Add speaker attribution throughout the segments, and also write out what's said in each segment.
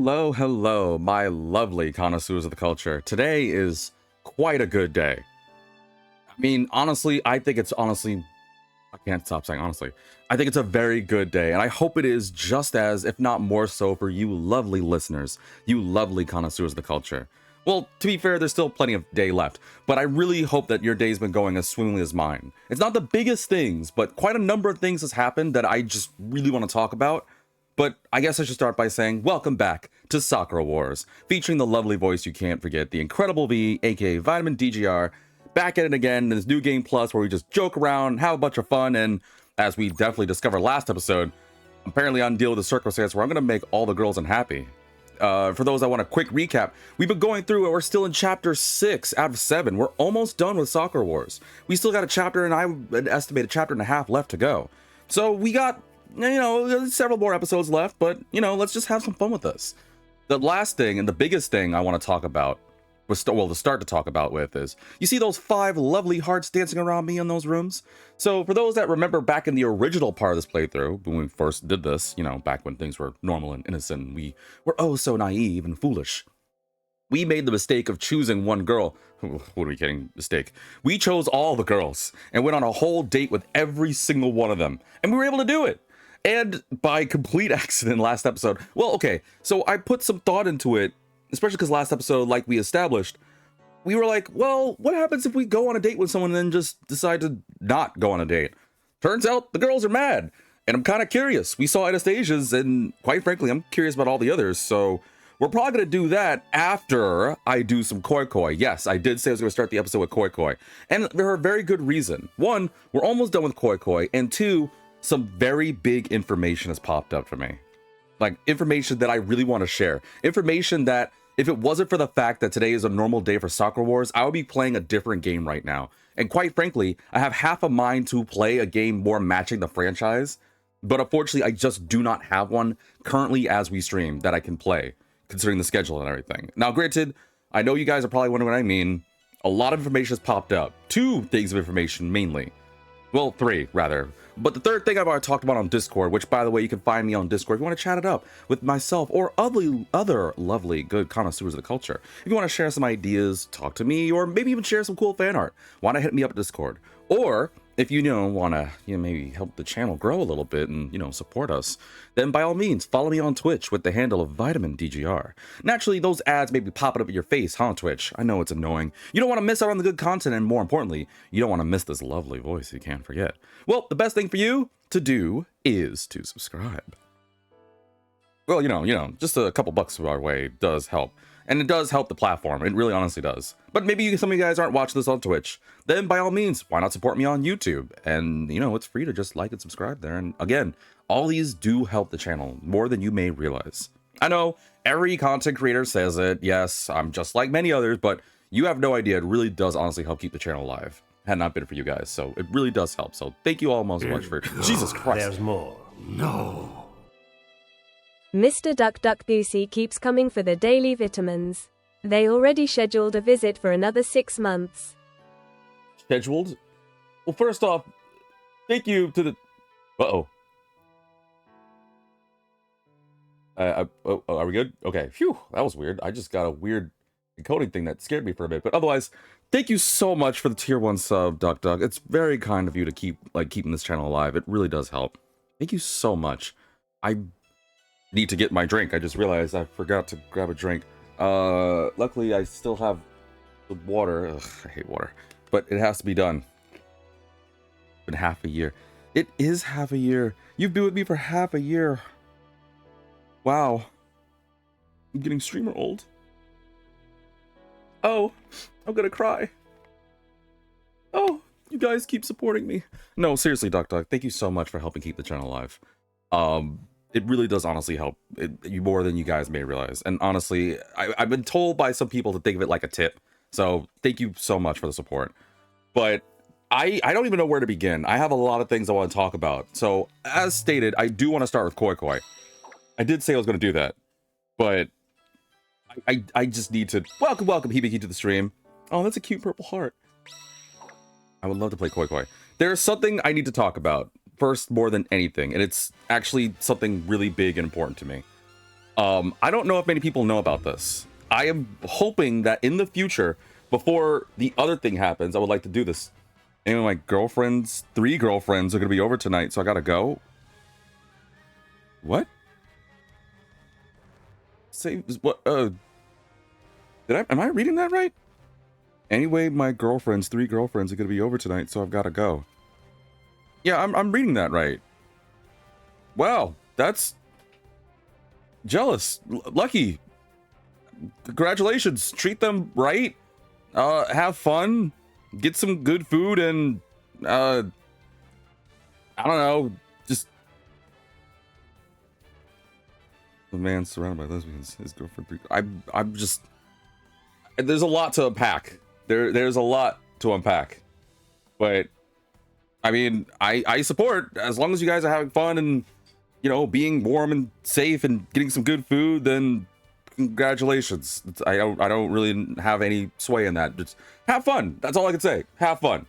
Speaker 1: Hello, hello, my lovely connoisseurs of the culture. Today is quite a good day. I mean, honestly, I think it's honestly, I can't stop saying honestly. I think it's a very good day, and I hope it is just as, if not more so, for you lovely listeners, you lovely connoisseurs of the culture. Well, to be fair, there's still plenty of day left, but I really hope that your day's been going as swimmingly as mine. It's not the biggest things, but quite a number of things has happened that I just really want to talk about. But I guess I should start by saying welcome back to Sakura Wars, featuring the lovely voice you can't forget, the incredible V, aka VitaminDGR, back at it again in this new game plus where we just joke around, have a bunch of fun, and as we definitely discovered last episode, apparently I'm dealing with a circumstance where I'm gonna make all the girls unhappy. For those that want a quick recap, we've been going through it. We're still in chapter 6 out of 7. We're almost done with Sakura Wars. We still got a chapter and an estimated chapter and a half left to go. So we got there's several more episodes left, but, let's just have some fun with this. The last thing and the biggest thing I want to talk about, to start to talk about with is, you see those 5 lovely hearts dancing around me in those rooms? So for those that remember back in the original part of this playthrough, when we first did this, back when things were normal and innocent, we were oh so naive and foolish. We made the mistake of choosing one girl. What are we kidding? Mistake. We chose all the girls and went on a whole date with every single one of them. And we were able to do it. And by complete accident last episode, well, okay, so I put some thought into it, especially because last episode, like we established, we were like, well, what happens if we go on a date with someone and then just decide to not go on a date? Turns out the girls are mad, and I'm kind of curious. We saw Anastasia's, and quite frankly, I'm curious about all the others, so we're probably going to do that after I do some koi koi. Yes, I did say I was going to start the episode with koi koi, and for a very good reason. One, we're almost done with koi koi, and two, some very big information has popped up for me. Like, information that I really want to share. Information that, if it wasn't for the fact that today is a normal day for Sakura Wars, I would be playing a different game right now. And quite frankly, I have half a mind to play a game more matching the franchise, but unfortunately, I just do not have one currently as we stream that I can play, considering the schedule and everything. Now, granted, I know you guys are probably wondering what I mean. A lot of information has popped up. 2 things of information, mainly. Well, 3, rather. But the third thing I've already talked about on Discord, which, by the way, you can find me on Discord if you want to chat it up with myself or other lovely, good connoisseurs of the culture. If you want to share some ideas, talk to me, or maybe even share some cool fan art, why not hit me up at Discord? Or if you want to maybe help the channel grow a little bit and support us, then by all means follow me on Twitch with the handle of VitaminDGR. Naturally, those ads may be popping up in your face, huh, Twitch? I know it's annoying. You don't want to miss out on the good content, and more importantly, you don't want to miss this lovely voice you can't forget. Well, the best thing for you to do is to subscribe. Well, just a couple bucks our way does help. And it does help the platform. It really honestly does. But maybe some of you guys aren't watching this on Twitch. Then by all means, why not support me on YouTube? And, it's free to just like and subscribe there. And again, all these do help the channel more than you may realize. I know every content creator says it. Yes, I'm just like many others, but you have no idea. It really does honestly help keep the channel alive. Had not been for you guys. So it really does help. So thank you all most much for Jesus Christ.
Speaker 2: There's more. No.
Speaker 3: Mr. Duck Duck Goosey keeps coming for the daily vitamins. They already scheduled a visit for another 6 months.
Speaker 1: Scheduled? Well, first off, thank you to the... Uh-oh. Are we good? Okay. Phew, that was weird. I just got a weird encoding thing that scared me for a bit. But otherwise, thank you so much for the tier 1 sub, Duck Duck. It's very kind of you to keep keeping this channel alive. It really does help. Thank you so much. I need to get my drink. I just realized I forgot to grab a drink. Luckily I still have the water. Ugh, I hate water, but it has to be done. It's been half a year. It is half a year. You've been with me for half a year. Wow. I'm getting streamer old. Oh, I'm gonna cry. Oh, you guys keep supporting me. No, seriously, Duck Duck, thank you so much for helping keep the channel alive. It really does honestly help you more than you guys may realize. And honestly, I've been told by some people to think of it like a tip. So thank you so much for the support. But I don't even know where to begin. I have a lot of things I want to talk about. So as stated, I do want to start with koi koi. I did say I was going to do that. But I just need to... Welcome Hibiki to the stream. Oh, that's a cute purple heart. I would love to play koi koi. There's something I need to talk about. First, more than anything, and it's actually something really big and important to me. I don't know if many people know about this. I am hoping that in the future, before the other thing happens, I would like to do this. Anyway, my girlfriends, 3 girlfriends are gonna be over tonight, so I gotta go. What? Say what? Am I reading that right? Anyway, my girlfriends, 3 girlfriends are gonna be over tonight, so I've gotta go. Yeah, I'm reading that right. Wow, that's jealous. Lucky. Congratulations. Treat them right. Have fun. Get some good food and I don't know. Just the man surrounded by lesbians. His girlfriend. I'm just. There's a lot to unpack. There's a lot to unpack, but I mean, I support as long as you guys are having fun and being warm and safe and getting some good food. Then congratulations. I don't really have any sway in that. Just have fun. That's all I can say. Have fun.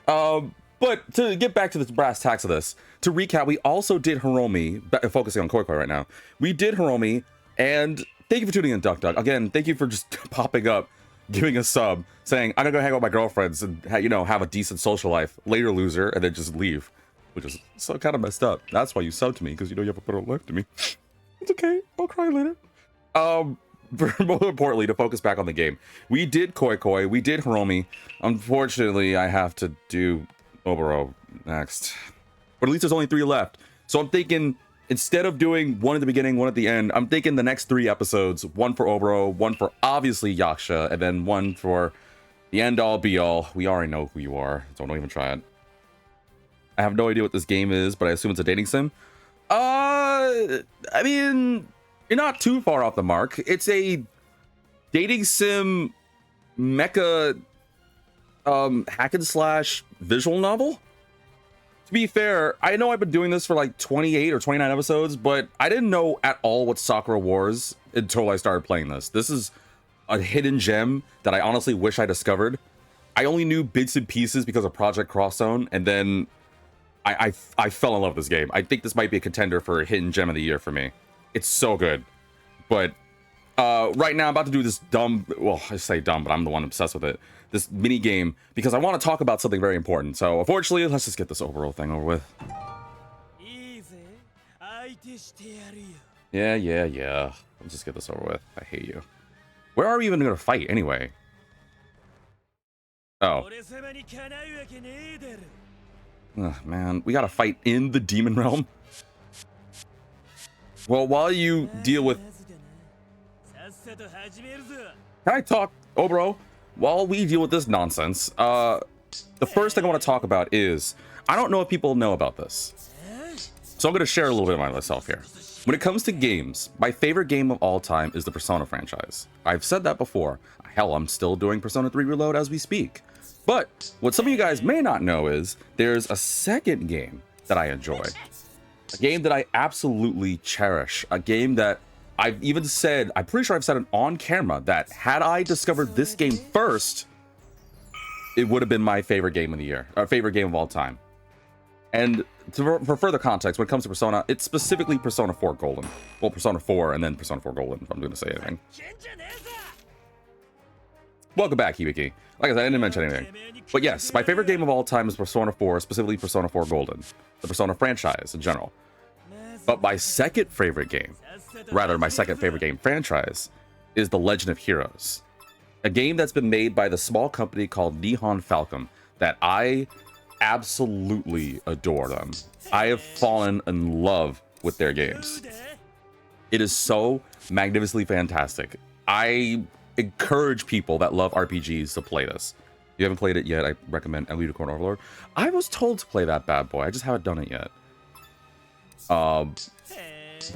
Speaker 1: But to get back to the brass tacks of this, to recap, we also did Hiromi, focusing on Koi Koi right now. We did Hiromi, and thank you for tuning in, Duck Duck. Again, thank you for just popping up, giving a sub, saying, I'm gonna go hang out with my girlfriends and, have a decent social life. Later, loser, and then just leave. Which is so kind of messed up. That's why you subbed to me, because you have a better life to me. It's okay. I'll cry later. More importantly, to focus back on the game, we did Koi Koi, we did Hiromi. Unfortunately, I have to do Oboro next, but at least there's only 3 left. So I'm thinking, instead of doing 1 at the beginning, 1 at the end, I'm thinking the next 3 episodes, 1 for Oboro, 1 for obviously Yaksha, and then 1 for the end all be all. We already know who you are, so don't even try it. I have no idea what this game is, but I assume it's a dating sim. I mean, you're not too far off the mark. It's a dating sim mecha hack and slash visual novel. To be fair, I know I've been doing this for like 28 or 29 episodes, but I didn't know at all what Sakura was until I started playing this. This is a hidden gem that I honestly wish I discovered. I only knew bits and pieces because of Project Cross Zone, and then I fell in love with this game. I think this might be a contender for a hidden gem of the year for me. It's so good. But right now I'm about to do this dumb, well, I say dumb, but I'm the one obsessed with it, this mini game, because I want to talk about something very important. So unfortunately, let's just get this overall thing over with. Yeah. Let's just get this over with. I hate you. Where are we even gonna fight anyway? Oh. Ugh, man, we gotta fight in the demon realm. Well, while you deal with... Can I talk, Obro? While we deal with this nonsense, the first thing I want to talk about is, I don't know if people know about this, so I'm going to share a little bit about myself here. When it comes to games, my favorite game of all time is the Persona franchise. I've said that before. Hell, I'm still doing Persona 3 Reload as we speak. But what some of you guys may not know is, there's a second game that I enjoy. A game that I absolutely cherish. A game that I've even said, I'm pretty sure I've said it on camera, that had I discovered this game first, it would have been my favorite game of the year, or favorite game of all time. And for further context, when it comes to Persona, it's specifically Persona 4 Golden. Well, Persona 4 and then Persona 4 Golden, if I'm going to say anything. Welcome back, Hibiki. Like I said, I didn't mention anything. But yes, my favorite game of all time is Persona 4, specifically Persona 4 Golden. The Persona franchise in general. But my second favorite game, rather my second favorite game franchise, is The Legend of Heroes. A game that's been made by the small company called Nihon Falcom that I absolutely adore them. I have fallen in love with their games. It is so magnificently fantastic. I encourage people that love RPGs to play this. If you haven't played it yet, I recommend Elite Corn Overlord. I was told to play that bad boy. I just haven't done it yet. Well,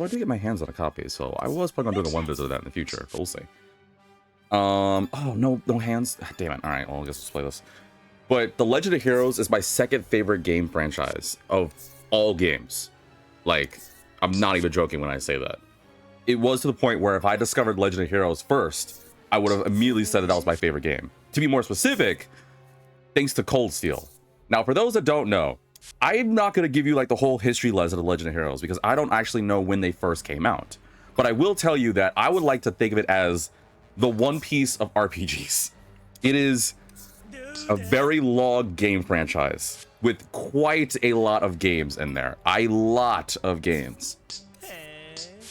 Speaker 1: I did get my hands on a copy, so I was planning on doing a one visit of that in the future, but we'll see. Oh, no hands. Damn it. All right, well, I guess let's play this. But The Legend of Heroes is my second favorite game franchise of all games. Like, I'm not even joking when I say that. It was to the point where if I discovered Legend of Heroes first, I would have immediately said that was my favorite game. To be more specific, thanks to Cold Steel. Now, for those that don't know, I'm not going to give you like the whole history lesson of Legend of Heroes because I don't actually know when they first came out. But I will tell you that I would like to think of it as the One Piece of RPGs. It is a very long game franchise with quite a lot of games in there. A lot of games.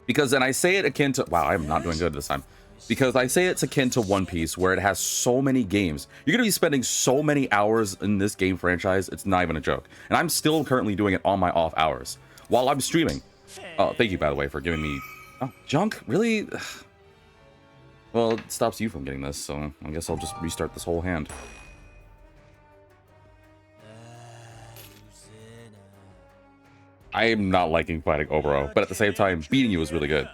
Speaker 1: Because, and I say it akin to, wow, I'm not doing good this time. Because I say it's akin to One Piece, where it has so many games. You're going to be spending so many hours in this game franchise, it's not even a joke. And I'm still currently doing it on my off hours while I'm streaming. Oh, thank you, by the way, for giving me... Oh, junk? Really? Well, it stops you from getting this, so I guess I'll just restart this whole hand. I am not liking fighting Oboro, but at the same time, beating you is really good.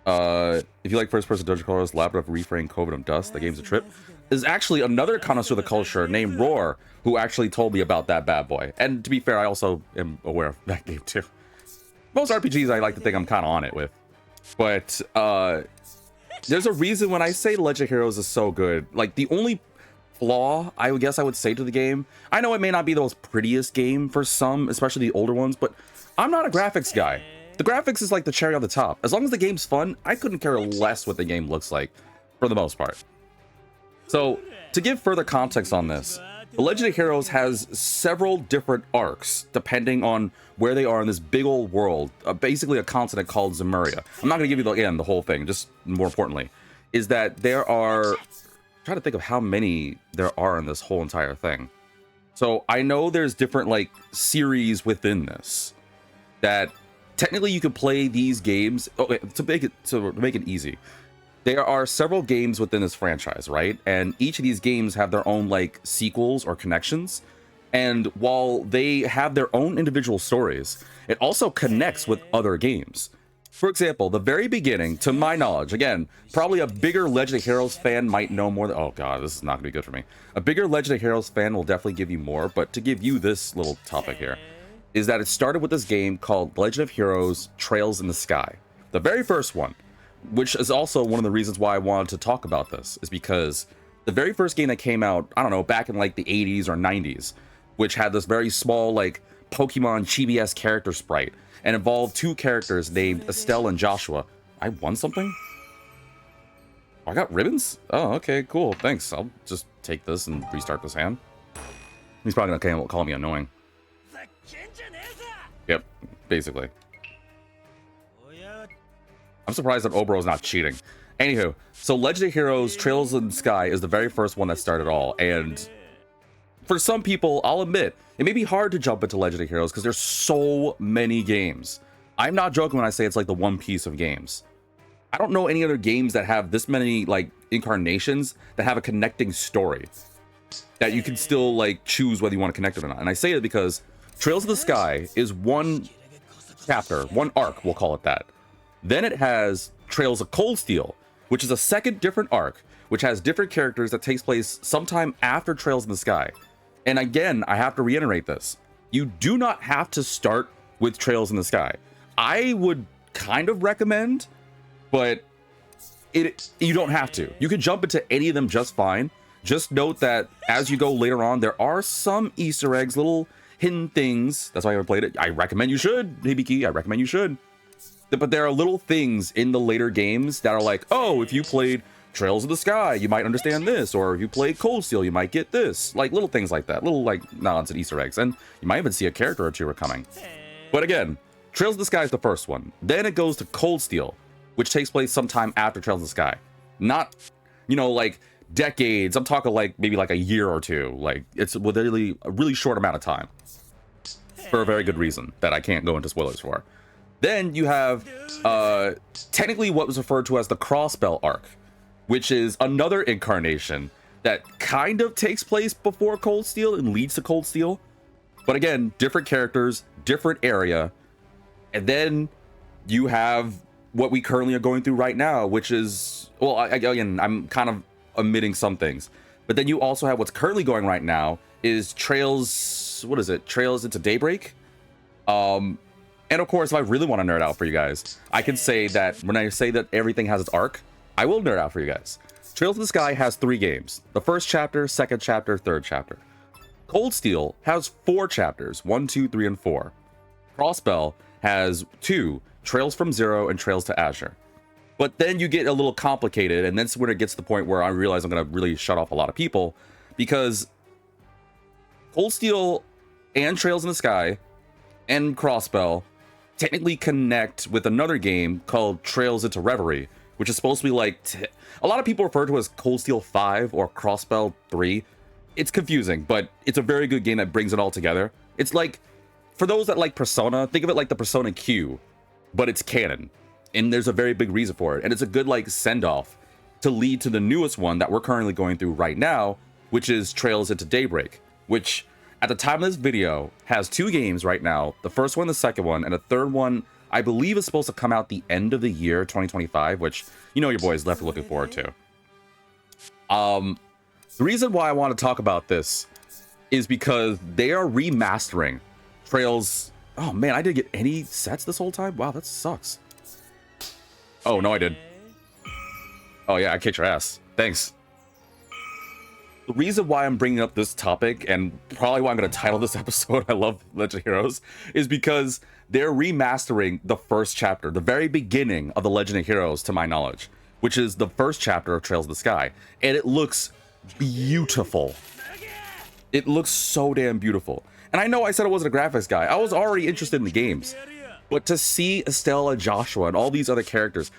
Speaker 1: If you like first-person dungeon crawlers, Labyrinth, Refrain, Coven of Dust, the game's a trip. There's actually another connoisseur of the culture named Roar who actually told me about that bad boy. And to be fair, I also am aware of that game too. Most RPGs I like to think I'm kind of on it with. But there's a reason when I say Legend of Heroes is so good. Like, the only flaw I would guess I would say to the game, I know it may not be the most prettiest game for some, especially the older ones, but I'm not a graphics guy. The graphics is like the cherry on the top. As long as the game's fun, I couldn't care less what the game looks like, for the most part. So, to give further context on this, The Legend of Heroes has several different arcs, depending on where they are in this big old world, basically a continent called Zemuria. I'm not going to give you, the whole thing, just more importantly, is that there are... I'm trying to think of how many there are in this whole entire thing. So, I know there's different, series within this, that... Technically, you could play these games. Okay, to make it easy, there are several games within this franchise, right? And each of these games have their own sequels or connections. And while they have their own individual stories, it also connects with other games. For example, the very beginning, to my knowledge, again, probably a bigger Legend of Heroes fan might know more. Oh god, this is not gonna be good for me. A bigger Legend of Heroes fan will definitely give you more. But to give you this little topic here, is that it started with this game called Legend of Heroes Trails in the Sky. The very first one, which is also one of the reasons why I wanted to talk about this, is because the very first game that came out, I don't know, back in the 80s or 90s, which had this very small Pokemon chibi-esque character sprite, and involved two characters named Estelle and Joshua. I won something? Oh, I got ribbons? Oh, okay, cool, thanks. I'll just take this and restart this hand. He's probably gonna call me annoying. Yep, basically. I'm surprised that Oboro's not cheating. Anywho, so Legend of Heroes Trails in the Sky is the very first one that started all, and for some people, I'll admit, it may be hard to jump into Legend of Heroes because there's so many games. I'm not joking when I say it's like the One Piece of games. I don't know any other games that have this many incarnations that have a connecting story that you can still choose whether you want to connect it or not. And I say it because Trails of the Sky is one chapter, one arc, we'll call it that. Then it has Trails of Cold Steel, which is a second different arc, which has different characters that takes place sometime after Trails in the Sky. And again, I have to reiterate this. You do not have to start with Trails in the Sky. I would kind of recommend, but you don't have to. You can jump into any of them just fine. Just note that as you go later on, there are some Easter eggs, little hidden things. That's why I haven't played it. I recommend you should, Hibiki. I recommend you should. But there are little things in the later games that are oh, if you played Trails of the Sky, you might understand this. Or if you played Cold Steel, you might get this. Little things like that. Little, nods and Easter eggs. And you might even see a character or two are coming. But again, Trails of the Sky is the first one. Then it goes to Cold Steel, which takes place sometime after Trails of the Sky. Not, decades. I'm talking maybe a year or two. It's literally a really short amount of time. For a very good reason that I can't go into spoilers for. Then you have technically what was referred to as the Crossbell arc, which is another incarnation that kind of takes place before Cold Steel and leads to Cold Steel. But again, different characters, different area. And then you have what we currently are going through right now, which is, well, again, I'm kind of omitting some things. But then you also have what's currently going right now is Trails, what is it? Trails into Daybreak. And of course, if I really want to nerd out for you guys, I can say that when I say that everything has its arc, I will nerd out for you guys. Trails of the Sky has 3 games. The first chapter, second chapter, third chapter. Cold Steel has 4 chapters, 1, 2, 3, and 4. Crossbell has 2, Trails from Zero and Trails to Azure. But then you get a little complicated, and that's when it gets to the point where I realize I'm going to really shut off a lot of people, because Cold Steel and Trails in the Sky and Crossbell technically connect with another game called Trails into Reverie, which is supposed to be like a lot of people refer to it as Cold Steel 5 or Crossbell 3. It's confusing, but it's a very good game that brings it all together. It's like, for those that like Persona, think of it like the Persona Q, but it's canon, and there's a very big reason for it, and it's a good like send-off to lead to the newest one that we're currently going through right now, which is Trails into Daybreak, which at the time of this video has 2 games right now, the first one, the second one, and a third one I believe is supposed to come out the end of the year 2025, which you know your boy is left looking forward to. The reason why I want to talk about this is because they are remastering Trails. Oh man, I didn't get any sets this whole time? Wow, that sucks. Oh no, I did. Oh yeah, I kicked your ass. Thanks. The reason why I'm bringing up this topic, and probably why I'm going to title this episode I Love Legend of Heroes, is because they're remastering the first chapter, the very beginning of the Legend of Heroes, to my knowledge, which is the first chapter of Trails of the Sky. And it looks beautiful. It looks so damn beautiful. And I know I said I wasn't a graphics guy. I was already interested in the games. But to see Estella, Joshua, and all these other characters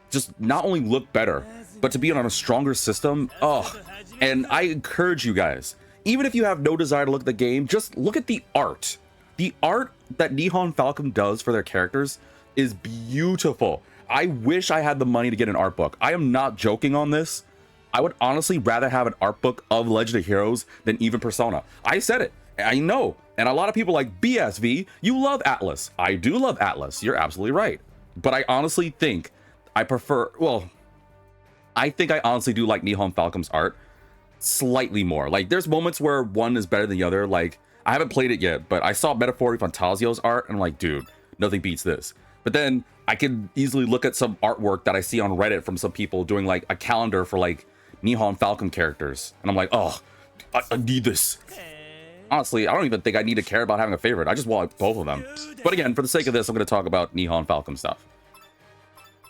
Speaker 1: just not only look better, but to be on a stronger system, oh. And I encourage you guys, even if you have no desire to look at the game, just look at the art. The art that Nihon Falcom does for their characters is beautiful. I wish I had the money to get an art book. I am not joking on this. I would honestly rather have an art book of Legend of Heroes than even Persona. I said it. I know. And a lot of people like, BSV, you love Atlas. I do love Atlas. You're absolutely right. But I honestly think I prefer, well, I think I honestly do like Nihon Falcom's art slightly more. Like, there's moments where one is better than the other. Like, I haven't played it yet, but I saw Metaphori Fantasio's art, and I'm like, dude, nothing beats this. But then I could easily look at some artwork that I see on Reddit from some people doing like a calendar for like Nihon Falcom characters, and I'm like, oh, I need this. Honestly, I don't even think I need to care about having a favorite. I just want both of them. But again, for the sake of this, I'm going to talk about Nihon Falcom stuff.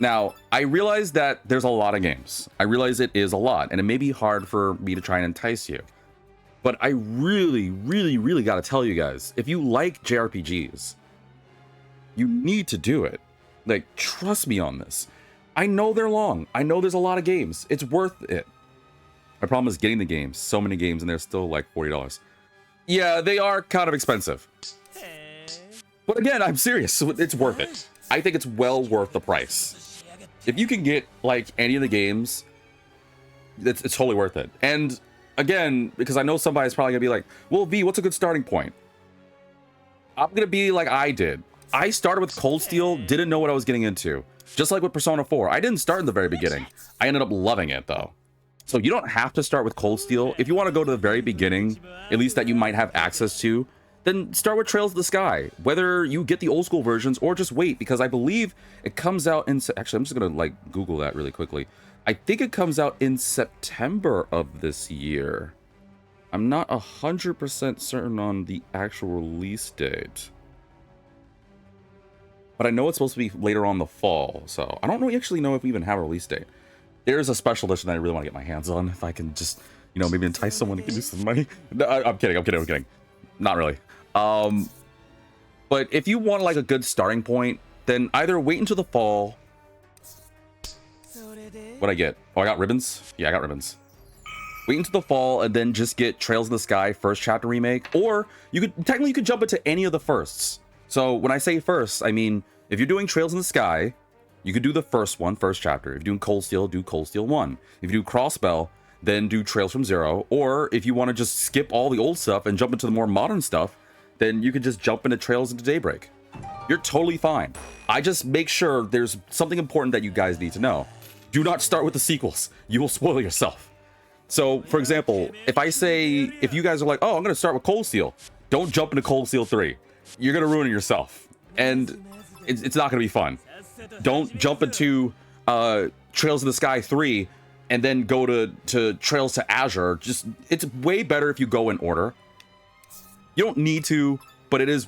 Speaker 1: Now, I realize that there's a lot of games. I realize it is a lot, and it may be hard for me to try and entice you. But I really, really, really got to tell you guys, if you like JRPGs, you need to do it. Like, trust me on this. I know they're long. I know there's a lot of games. It's worth it. My problem is getting the games. So many games, and they're still like $40. Yeah, they are kind of expensive. But again, I'm serious. It's worth it. I think it's well worth the price. If you can get like any of the games, it's totally worth it. And again, because I know somebody's probably gonna be like, well, V, what's a good starting point? I'm gonna be like I did. I started with Cold Steel, didn't know what I was getting into. Just like with Persona 4, I didn't start in the very beginning. I ended up loving it though. So you don't have to start with Cold Steel. If you want to go to the very beginning, at least that you might have access to, then start with Trails of the Sky. Whether you get the old school versions or just wait, because I believe it comes out in... Actually, I'm just going to like Google that really quickly. I think it comes out in September of this year. I'm not 100% certain on the actual release date. But I know it's supposed to be later on the fall, so I don't actually know if we even have a release date. There's a special edition that I really want to get my hands on, if I can just, you know, maybe entice someone to give me some money. No, I'm kidding. Not really. But if you want like a good starting point, then either wait until the fall. What'd I get? Oh, I got ribbons? Yeah, I got ribbons. Wait until the fall and then just get Trails in the Sky first chapter remake, or you could jump into any of the firsts. So when I say first, I mean, if you're doing Trails in the Sky, you could do the first one, first chapter. If you're doing Cold Steel, do Cold Steel 1. If you do Crossbell, then do Trails from Zero. Or if you want to just skip all the old stuff and jump into the more modern stuff, then you could just jump into Trails into Daybreak. You're totally fine. I just make sure there's something important that you guys need to know. Do not start with the sequels. You will spoil yourself. So, for example, if you guys are like, oh, I'm going to start with Cold Steel, don't jump into Cold Steel 3. You're going to ruin it yourself. And it's not going to be fun. Don't jump into Trails of the Sky 3 and then go to Trails to Azure. Just, it's way better if you go in order. You don't need to, but it is.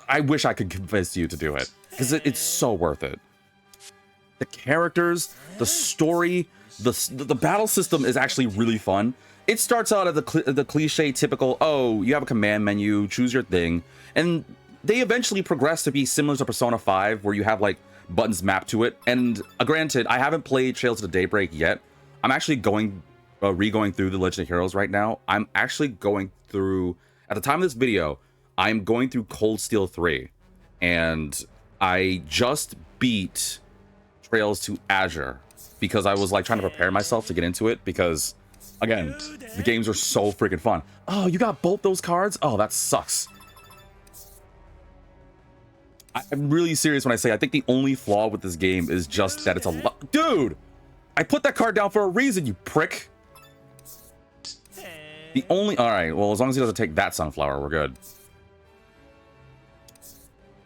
Speaker 1: I wish I could convince you to do it because it's so worth it. The characters, the story, the battle system is actually really fun. It starts out at the cliche typical, oh, you have a command menu, choose your thing, and they eventually progress to be similar to Persona 5, where you have like buttons mapped to it. And granted, I haven't played Trails to Daybreak yet. I'm actually re-going through the Legend of Heroes right now. I'm actually going through, at the time of this video, I'm going through Cold Steel 3, and I just beat Trails to Azure because I was like trying to prepare myself to get into it, because again, the games are so freaking fun. Oh, you got both those cards? Oh, that sucks. I'm really serious when I say I think the only flaw with this game is just that it's a lot. Dude, I put that card down for a reason, you prick. The only, all right, well, as long as he doesn't take that sunflower, we're good.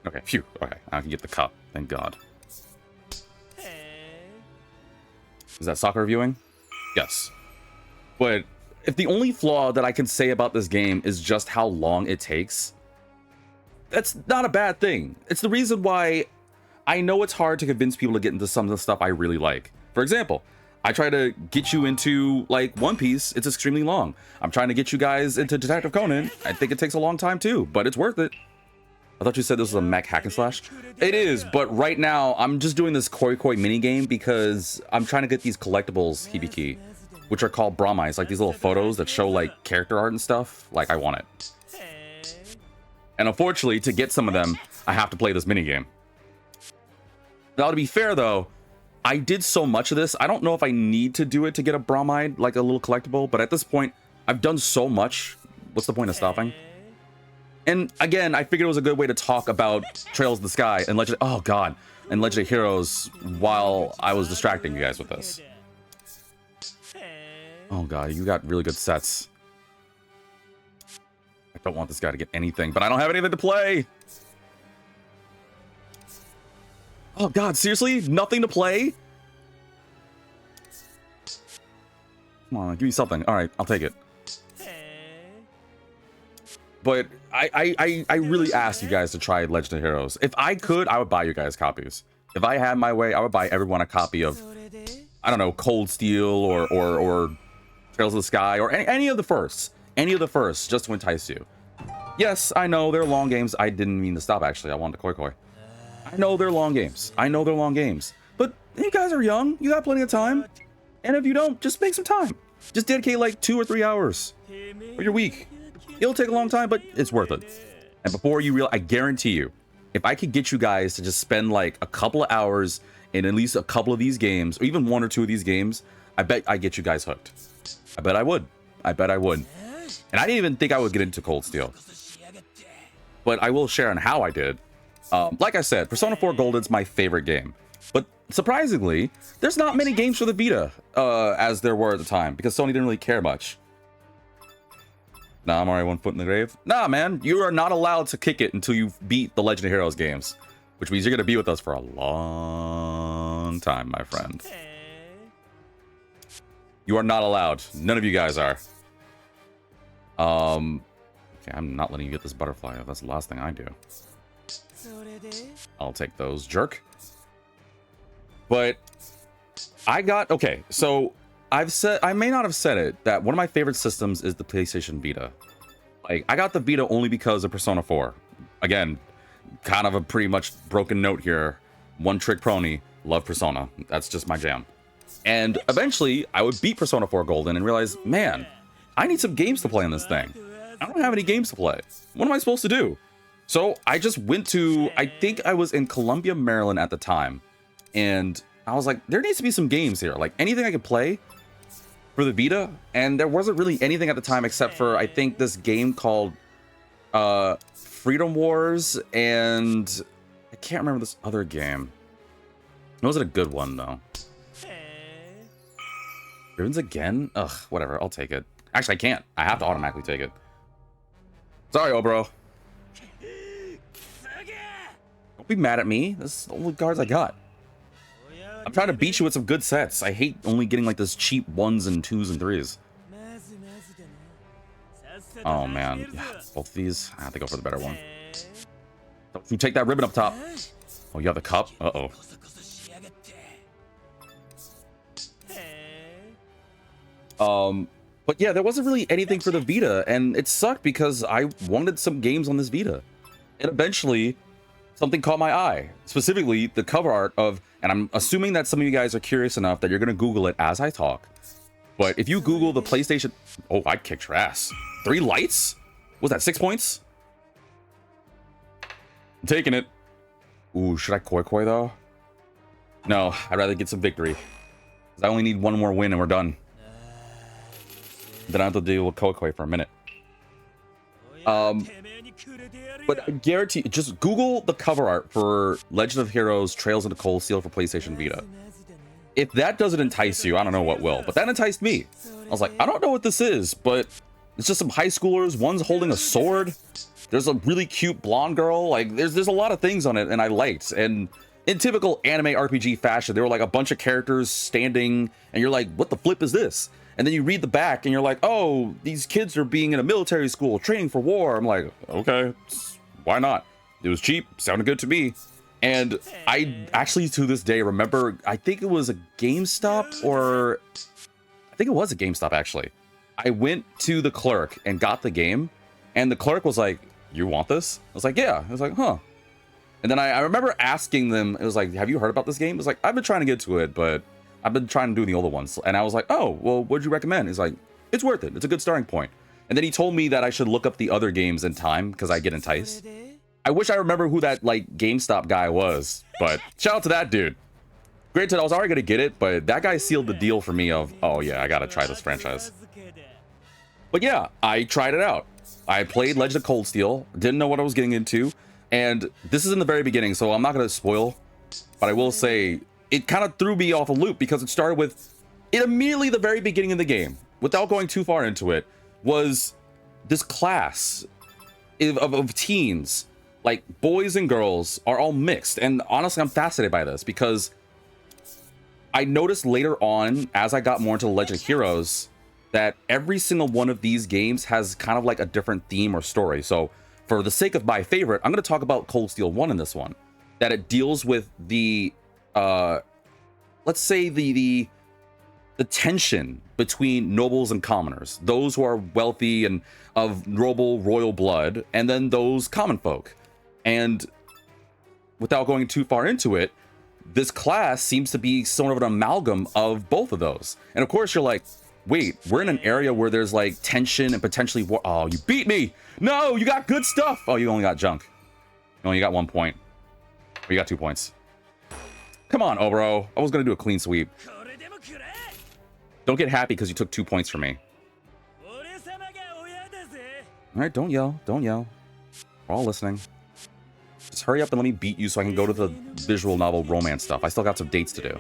Speaker 1: Okay, phew. Okay, I can get the cup. Thank God. Is that Sakura viewing? Yes. But if the only flaw that I can say about this game is just how long it takes, that's not a bad thing. It's the reason why I know it's hard to convince people to get into some of the stuff I really like. For example, I try to get you into like One Piece. It's extremely long. I'm trying to get you guys into Detective Conan. I think it takes a long time too, but it's worth it. I thought you said this was a mech hack and slash. It is, but right now I'm just doing this Koi Koi mini game because I'm trying to get these collectibles, Hibiki, which are called Brahmites, like these little photos that show like character art and stuff. Like, I want it. And unfortunately, to get some of them, I have to play this mini game. Now, to be fair though, I did so much of this, I don't know if I need to do it to get a Brahmide, like a little collectible, but at this point, I've done so much. What's the point of stopping? And again, I figured it was a good way to talk about Trails of the Sky and Legend of Heroes while I was distracting you guys with this. Oh god, you got really good sets. I don't want this guy to get anything, but I don't have anything to play. Oh god, seriously? Nothing to play? Come on, give me something. All right, I'll take it. But I really asked you guys to try Legend of Heroes. If I could, I would buy you guys copies. If I had my way, I would buy everyone a copy of, I don't know, Cold Steel or Trails of the Sky or any of the firsts. Any of the firsts, just to entice you. Yes, I know they're long games. I didn't mean to stop, actually. I wanted to Koi Koi. I know they're long games. I know they're long games. But you guys are young. You got plenty of time. And if you don't, just make some time. Just dedicate like 2 or 3 hours for your week. It'll take a long time, but it's worth it. And before you realize, I guarantee you, if I could get you guys to just spend like a couple of hours in at least a couple of these games, or even 1 or 2 of these games, I bet I get you guys hooked. I bet I would. I bet I would. And I didn't even think I would get into Cold Steel. But I will share on how I did. Like I said, Persona 4 Golden's my favorite game. But surprisingly, there's not many games for the Vita as there were at the time, because Sony didn't really care much. Nah, I'm already 1 foot in the grave. Nah, man, you are not allowed to kick it until you beat the Legend of Heroes games, which means you're going to be with us for a long time, my friend. You are not allowed. None of you guys are. Okay, I'm not letting you get this butterfly. That's the last thing I do. I'll take those, jerk. But I got, okay, so I've said, I may not have said it, that one of my favorite systems is the PlayStation Vita. Like, I got the Vita only because of Persona 4. Again, kind of a pretty much broken note here. One trick pony, love Persona. That's just my jam. And eventually, I would beat Persona 4 Golden and realize, man, I need some games to play on this thing. I don't have any games to play. What am I supposed to do? So I just went to, I think I was in Columbia, Maryland at the time. And I was like, there needs to be some games here. Like anything I could play for the Vita. And there wasn't really anything at the time except for, I think, this game called Freedom Wars. And I can't remember this other game. It wasn't a good one, though. Ribbons again? Ugh, whatever. I'll take it. Actually, I can't. I have to automatically take it. Sorry, oh bro. Don't be mad at me. This is the only cards I got. I'm trying to beat you with some good sets. I hate only getting like this cheap 1s and 2s and 3s. Oh man, yeah, both of these. I have to go for the better one. Don't you take that ribbon up top. Oh, you have the cup? Uh-oh. But yeah, there wasn't really anything for the Vita, and it sucked because I wanted some games on this Vita. And eventually, something caught my eye, specifically the cover art of, and I'm assuming that some of you guys are curious enough that you're gonna Google it as I talk. But if you Google the PlayStation, oh, I kicked your ass. 3 lights? Was that 6 points? I'm taking it. Ooh, should I koi though? No, I'd rather get some victory. I only need one more win and we're done. Then I have to deal with koi for a minute. But I guarantee, just Google the cover art for Legend of Heroes Trails into Cold Steel for PlayStation Vita. If that doesn't entice you, I don't know what will, but that enticed me. I was like, I don't know what this is, but it's just some high schoolers. One's holding a sword. There's a really cute blonde girl. Like, there's a lot of things on it, and I liked. And in typical anime RPG fashion, there were like a bunch of characters standing, and you're like, what the flip is this? And then you read the back, and you're like, oh, these kids are being in a military school, training for war. I'm like, okay, why not? It was cheap, sounded good to me. And I actually, to this day, remember, I think it was a GameStop, or I think it was a GameStop, actually. I went to the clerk and got the game, and the clerk was like, you want this? I was like, yeah. I was like, huh. And then I remember asking them, it was like, have you heard about this game? It was like, I've been trying to get to it, but I've been trying to do the older ones. And I was like, oh, well, what'd you recommend? He's like, it's worth it. It's a good starting point. And then he told me that I should look up the other games in time because I get enticed. I wish I remember who that like GameStop guy was, but shout out to that dude. Granted, I was already gonna get it, but that guy sealed the deal for me of, oh yeah, I gotta try this franchise. But yeah, I tried it out. I played Legend of Cold Steel, didn't know what I was getting into, and this is in the very beginning, so I'm not gonna spoil, but I will say it kind of threw me off a loop because it started with, it immediately the very beginning of the game, without going too far into it, was this class of teens. Like, boys and girls are all mixed. And honestly, I'm fascinated by this because I noticed later on, as I got more into Legend of Heroes, that every single one of these games has kind of like a different theme or story. So for the sake of my favorite, I'm going to talk about Cold Steel 1 in this one. That it deals with the, let's say the tension between nobles and commoners. Those who are wealthy and of noble royal blood, and then those common folk. And without going too far into it, this class seems to be sort of an amalgam of both of those. And of course, you're like, wait, we're in an area where there's like tension and potentially war. Oh, you beat me. No, you got good stuff. Oh, you only got junk. No, you got 1 point. Or you got 2 points. Come on, Obro. I was going to do a clean sweep. Don't get happy because you took 2 points from me. All right, don't yell. Don't yell. We're all listening. Just hurry up and let me beat you so I can go to the visual novel romance stuff. I still got some dates to do.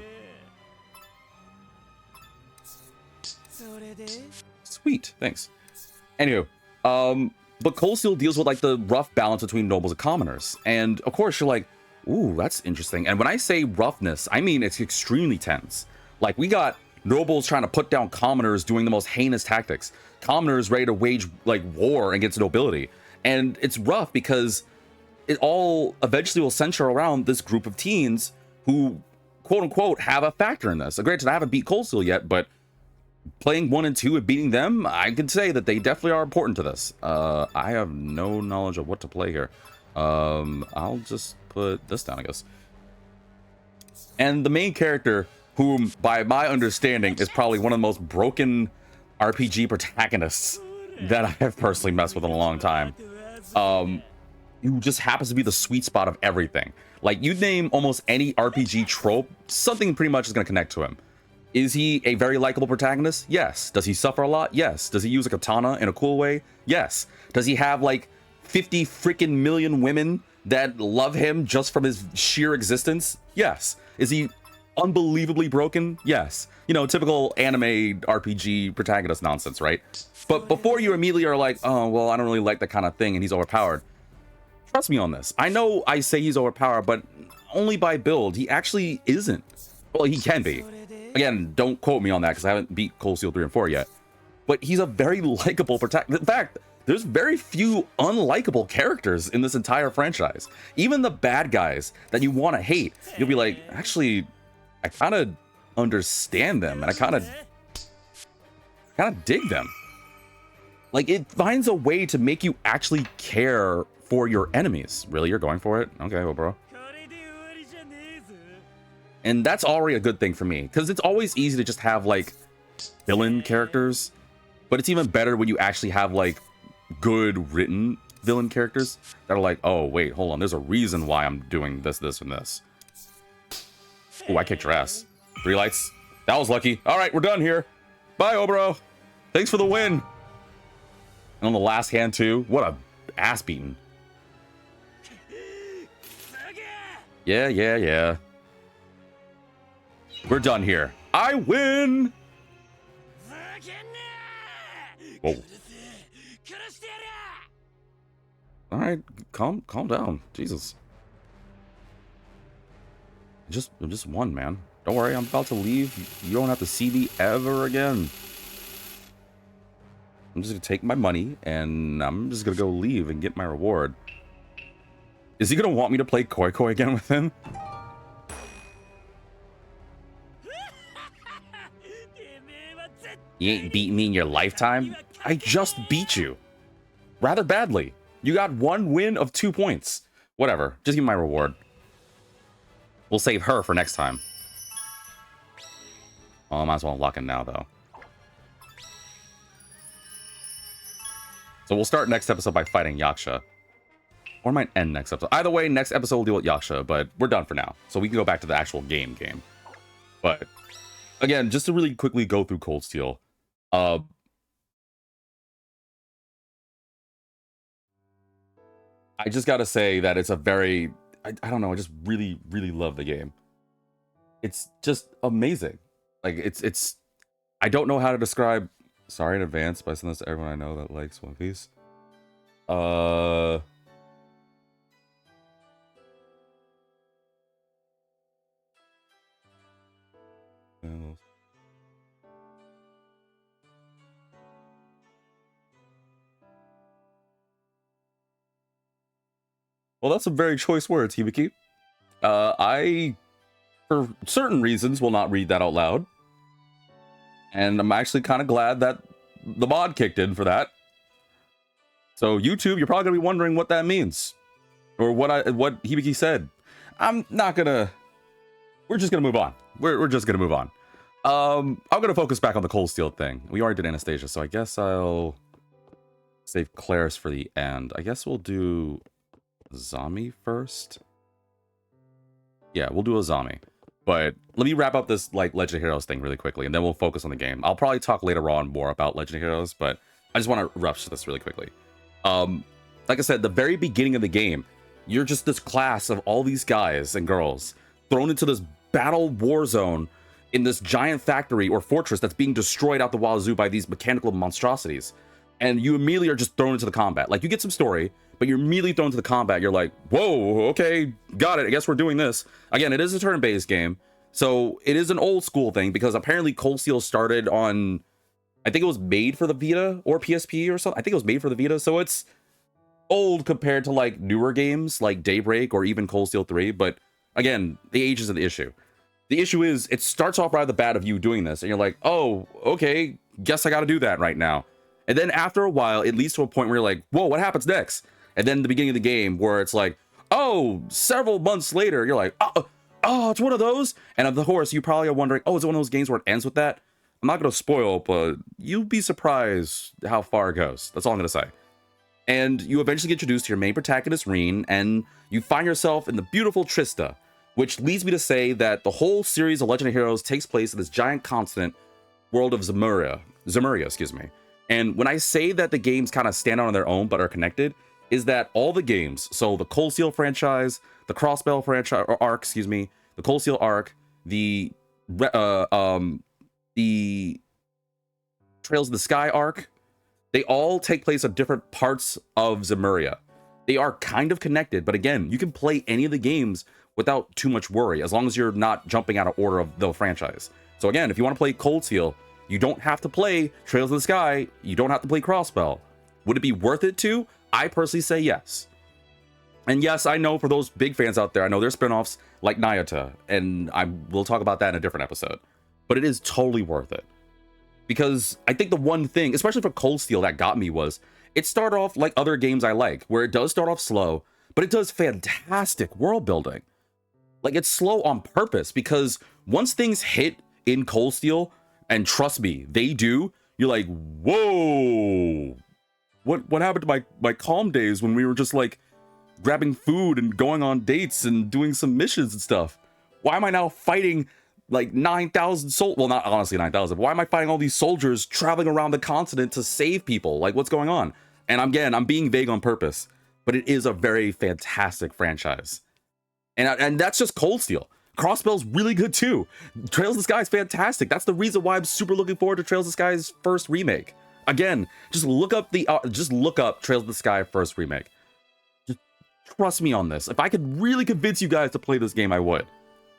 Speaker 1: Sweet, thanks. Anywho, but Cold Steel deals with like the rough balance between nobles and commoners. And of course you're like, ooh, that's interesting. And when I say roughness, I mean it's extremely tense. Like, we got nobles trying to put down commoners doing the most heinous tactics. Commoners ready to wage like war against nobility. And it's rough because it all eventually will center around this group of teens who, quote unquote, have a factor in this. Granted, I haven't beat Cold Steel yet, but playing 1 and 2 and beating them, I can say that they definitely are important to this. I have no knowledge of what to play here. I'll just put this down, I guess. And the main character, whom, by my understanding, is probably one of the most broken RPG protagonists that I have personally messed with in a long time. Who just happens to be the sweet spot of everything. Like, you name almost any RPG trope, something pretty much is going to connect to him. Is he a very likable protagonist? Yes. Does he suffer a lot? Yes. Does he use a katana in a cool way? Yes. Does he have like 50 freaking million women that love him just from his sheer existence? Yes. Is he unbelievably broken? Yes. You know, typical anime RPG protagonist nonsense, right? But before you immediately are like, oh, well, I don't really like that kind of thing and he's overpowered. Trust me on this. I know I say he's overpowered, but only by build. He actually isn't. Well, he can be. Again, don't quote me on that because I haven't beat Cold Steel 3 and 4 yet. But he's a very likable protagonist. In fact, there's very few unlikable characters in this entire franchise. Even the bad guys that you want to hate, you'll be like, actually, I kind of understand them, and I kind of kind of dig them. Like, it finds a way to make you actually care for your enemies. Really, you're going for it? Okay, well, bro. And that's already a good thing for me, because it's always easy to just have, like, villain characters. But it's even better when you actually have, like, good written villain characters that are like, oh, wait, hold on. There's a reason why I'm doing this, this, and this. Oh, I kicked your ass. 3 lights. That was lucky. All right, we're done here. Bye, Obro. Thanks for the win. And on the last hand, too. What a ass beating. Yeah. We're done here. I win. Whoa. All right, calm down. Jesus. Just one, man. Don't worry, I'm about to leave. You don't have to see me ever again. I'm just gonna take my money and I'm just gonna go leave and get my reward. Is he gonna want me to play Koi Koi again with him? You ain't beaten me in your lifetime? I just beat you. Rather badly. You got 1 win of 2 points. Whatever, just give me my reward. We'll save her for next time. Well, I might as well unlock it now, though. So we'll start next episode by fighting Yaksha. Or might end next episode. Either way, next episode we'll deal with Yaksha, but we're done for now. So we can go back to the actual game. But, again, just to really quickly go through Cold Steel. I just gotta say that it's a very... I don't know, I just really, really love the game. It's just amazing. Like, it's... I don't know how to describe... Sorry in advance, but I send this to everyone I know that likes One Piece. Well, that's some very choice words, Hibiki. I, for certain reasons, will not read that out loud. And I'm actually kind of glad that the mod kicked in for that. So YouTube, you're probably gonna be wondering what that means, or what Hibiki said. I'm not gonna. We're just gonna move on. We're just gonna move on. I'm gonna focus back on the Cold Steel thing. We already did Anastasia, so I guess I'll save Claris for the end. I guess we'll do Zami first. Yeah, we'll do a Zami. But let me wrap up this like Legend of Heroes thing really quickly, and then we'll focus on the game. I'll probably talk later on more about Legend of Heroes, but I just want to rush this really quickly. Like I said, the very beginning of the game, you're just this class of all these guys and girls thrown into this battle war zone in this giant factory or fortress that's being destroyed out the wazoo by these mechanical monstrosities. And you immediately are just thrown into the combat. Like, you get some story, but you're immediately thrown into the combat. You're like, whoa, okay, got it. I guess we're doing this. Again, it is a turn-based game, so it is an old school thing, because apparently Cold Steel started on, I think it was made for the Vita or PSP or something. I think it was made for the Vita, so it's old compared to like newer games like Daybreak or even Cold Steel 3. But again, the age isn't the issue. The issue is it starts off right at the bat of you doing this, and you're like, oh, okay, guess I got to do that right now. And then after a while, it leads to a point where you're like, whoa, what happens next? And then the beginning of the game where it's like, oh, several months later, you're like, oh, it's one of those. And of course, you probably are wondering, oh, is it one of those games where it ends with that? I'm not going to spoil, but you'll be surprised how far it goes. That's all I'm going to say. And you eventually get introduced to your main protagonist, Reen, and you find yourself in the beautiful Trista, which leads me to say that the whole series of Legend of Heroes takes place in this giant continent world of Zemuria, excuse me. And when I say that the games kind of stand out on their own but are connected, is that all the games, so the Cold Steel franchise, the Crossbell franchise, or arc, excuse me, the Cold Steel arc, the Trails of the Sky arc, they all take place at different parts of Zemuria. They are kind of connected, but again, you can play any of the games without too much worry, as long as you're not jumping out of order of the franchise. So again, if you want to play Cold Steel, you don't have to play Trails of the Sky, you don't have to play Crossbell. Would it be worth it to? I personally say yes. And yes, I know for those big fans out there, I know there's spinoffs like Nayata, and we'll talk about that in a different episode. But it is totally worth it. because I think the one thing, especially for Cold Steel, that got me was it started off like other games I like, where it does start off slow, but it does fantastic world building. Like, it's slow on purpose, because once things hit in Cold Steel, and trust me, they do, you're like, whoa, what happened to my calm days when we were just like grabbing food and going on dates and doing some missions and stuff? Why am I now fighting like 9,000 soldiers? Well, not honestly 9,000. Why am I fighting all these soldiers traveling around the continent to save people? Like, what's going on? And again, I'm being vague on purpose, but it is a very fantastic franchise. And that's just Cold Steel. Crossbell's really good too. Trails of the Sky is fantastic. That's the reason why I'm super looking forward to Trails of the Sky's first remake. Again, just look up Trails of the Sky first remake. Just trust me on this. If I could really convince you guys to play this game, I would.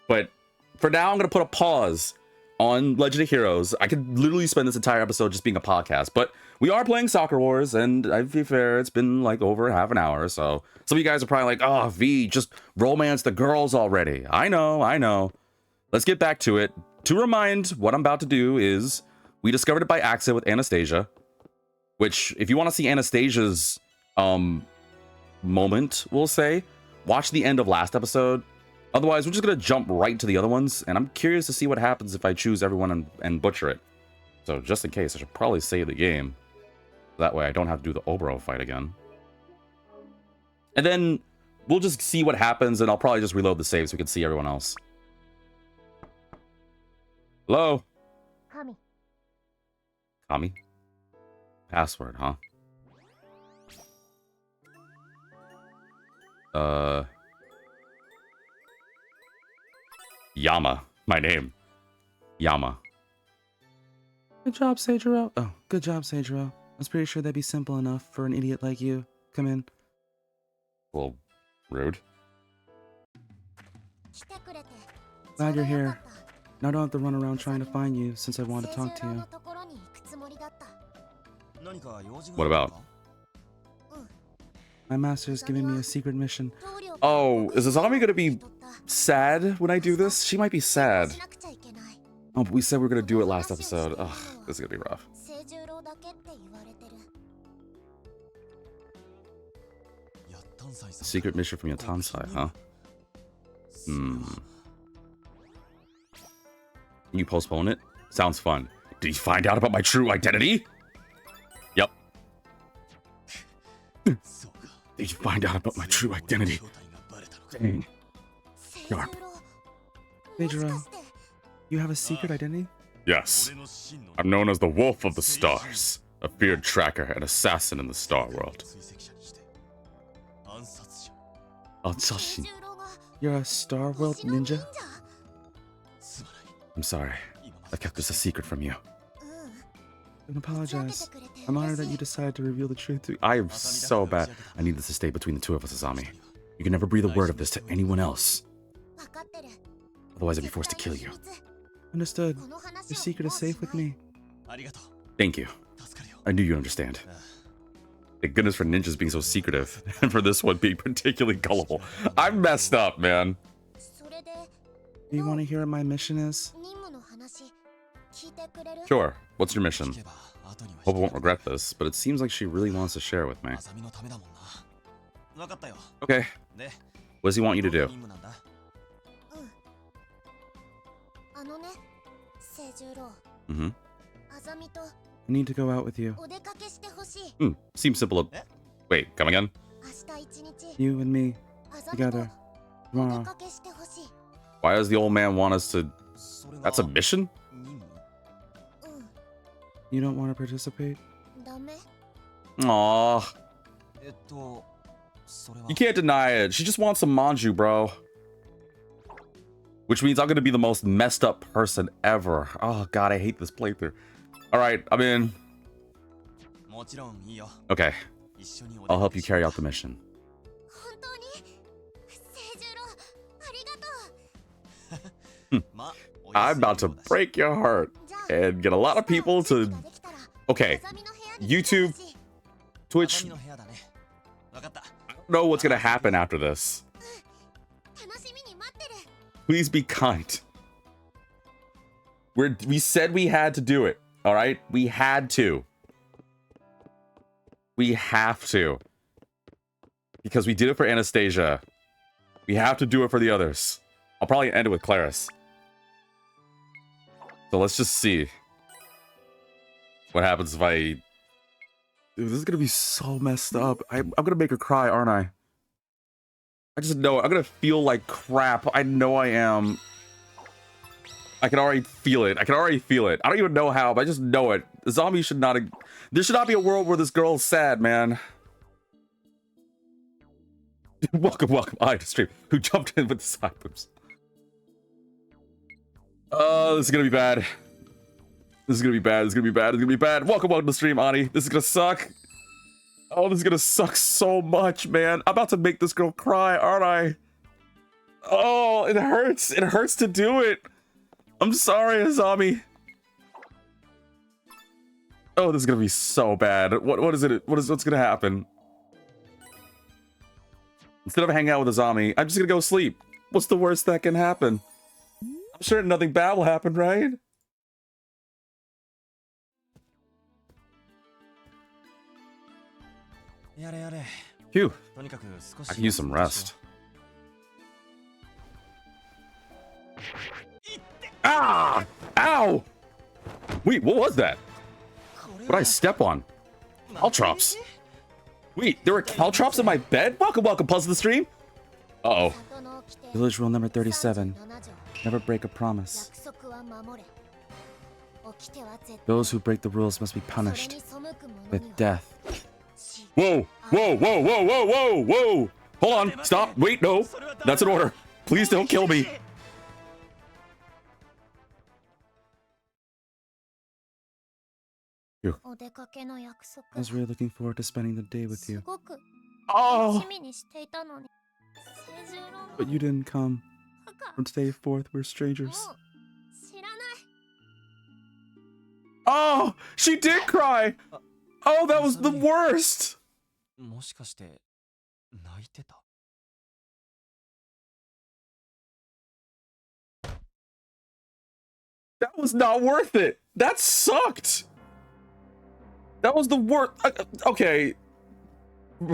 Speaker 1: But for now, I'm gonna put a pause on Legend of Heroes. I could literally spend this entire episode just being a podcast, but we are playing Soccer Wars, and to be fair, it's been like over half an hour, so some of you guys are probably like, oh, V, just romance the girls already. I know. Let's get back to it. To remind, what I'm about to do is, we discovered it by accident with Anastasia, which, if you want to see Anastasia's moment, we'll say, watch the end of last episode. Otherwise, we're just going to jump right to the other ones, and I'm curious to see what happens if I choose everyone and butcher it. So just in case, I should probably save the game. That way I don't have to do the Obro fight again. And then we'll just see what happens, and I'll probably just reload the save so we can see everyone else. Hello? Kami? Password, huh? Yama. My name. Yama. Good job, Seijiro. Oh, good job, Seijiro. I was pretty sure that'd be simple enough for an idiot like you. Come in. Well, rude. Glad you're here. Now I don't have to run around trying to find you, since I wanted to talk to you. What about? My master is giving me a secret mission. Oh, is Azami gonna be sad when I do this? She might be sad. Oh, but we said we were gonna do it last episode. Ugh, this is gonna be rough. Secret mission from Yatansai, huh? You postpone it? Sounds fun. Did you find out about my true identity? Yep. Did you find out about my true identity? Dang. Sharp. Seijiro, you have a secret identity? Yes. I'm known as the Wolf of the Stars, a feared tracker and assassin in the Star World. Ansashi. You're a Star World ninja? I'm sorry. I kept this a secret from you. Don't apologize. I'm honored that you decided to reveal the truth to me. I am so bad. I need this to stay between the two of us, Azami. You can never breathe a word of this to anyone else. Otherwise, I'd be forced to kill you. Understood. Your secret is safe with me. Thank you. I knew you'd understand. Thank goodness for ninjas being so secretive, and for this one being particularly gullible. I'm messed up, man. Do you want to hear what my mission is? Sure. What's your mission? Hope I won't regret this, but it seems like she really wants to share it with me. Okay. What does he want you to do? I need to go out with you. Seems simple. Wait, come again? You and me, together, tomorrow. Why does the old man want us to... That's a mission? You don't want to participate? Aww. You can't deny it. She just wants some manju, bro. Which means I'm gonna be the most messed up person ever. Oh god, I hate this playthrough. Alright, I'm in. Okay. I'll help you carry out the mission. I'm about to break your heart and get a lot of people to... Okay, YouTube, Twitch, I don't know what's gonna happen after this. Please be kind. We said we had to do it. All right? We had to. We have to. Because we did it for Anastasia. We have to do it for the others. I'll probably end it with Claris. So let's just see what happens if I... Dude, this is gonna be so messed up. I'm gonna make her cry, aren't I? I just know it. I'm gonna feel like crap. I know I am. I can already feel it. I can already feel it. I don't even know how, but I just know it. The zombie should not... There should not be a world where this girl is sad, man. welcome to stream. Who jumped in with the side booms? Oh, this is gonna be bad. This is gonna be bad. This is gonna be bad. This is gonna be bad. Welcome to the stream, Ani. This is gonna suck. Oh, this is gonna suck so much, man. I'm about to make this girl cry, aren't I? Oh, it hurts. It hurts to do it. I'm sorry, Azami. Oh, this is gonna be so bad. What is it? What's gonna happen? Instead of hanging out with Azami, I'm just gonna go sleep. What's the worst that can happen? I'm sure nothing bad will happen, right? Phew. I can use some rest. Ah! Ow! Wait, what was that? What did I step on? Caltrops. Wait, there were caltrops in my bed? Welcome, pause the stream. Uh-oh. Village rule number 37. Never break a promise. Those who break the rules must be punished with death. Whoa! Whoa, whoa, whoa, whoa, whoa, whoa! Hold on, stop, wait, no. That's an order. Please don't kill me. Phew. I was really looking forward to spending the day with you. Oh! But you didn't come. From today forth, we're strangers. Oh! She did cry! Oh, that was the worst! That was not worth it! That sucked! That was the worst. Okay.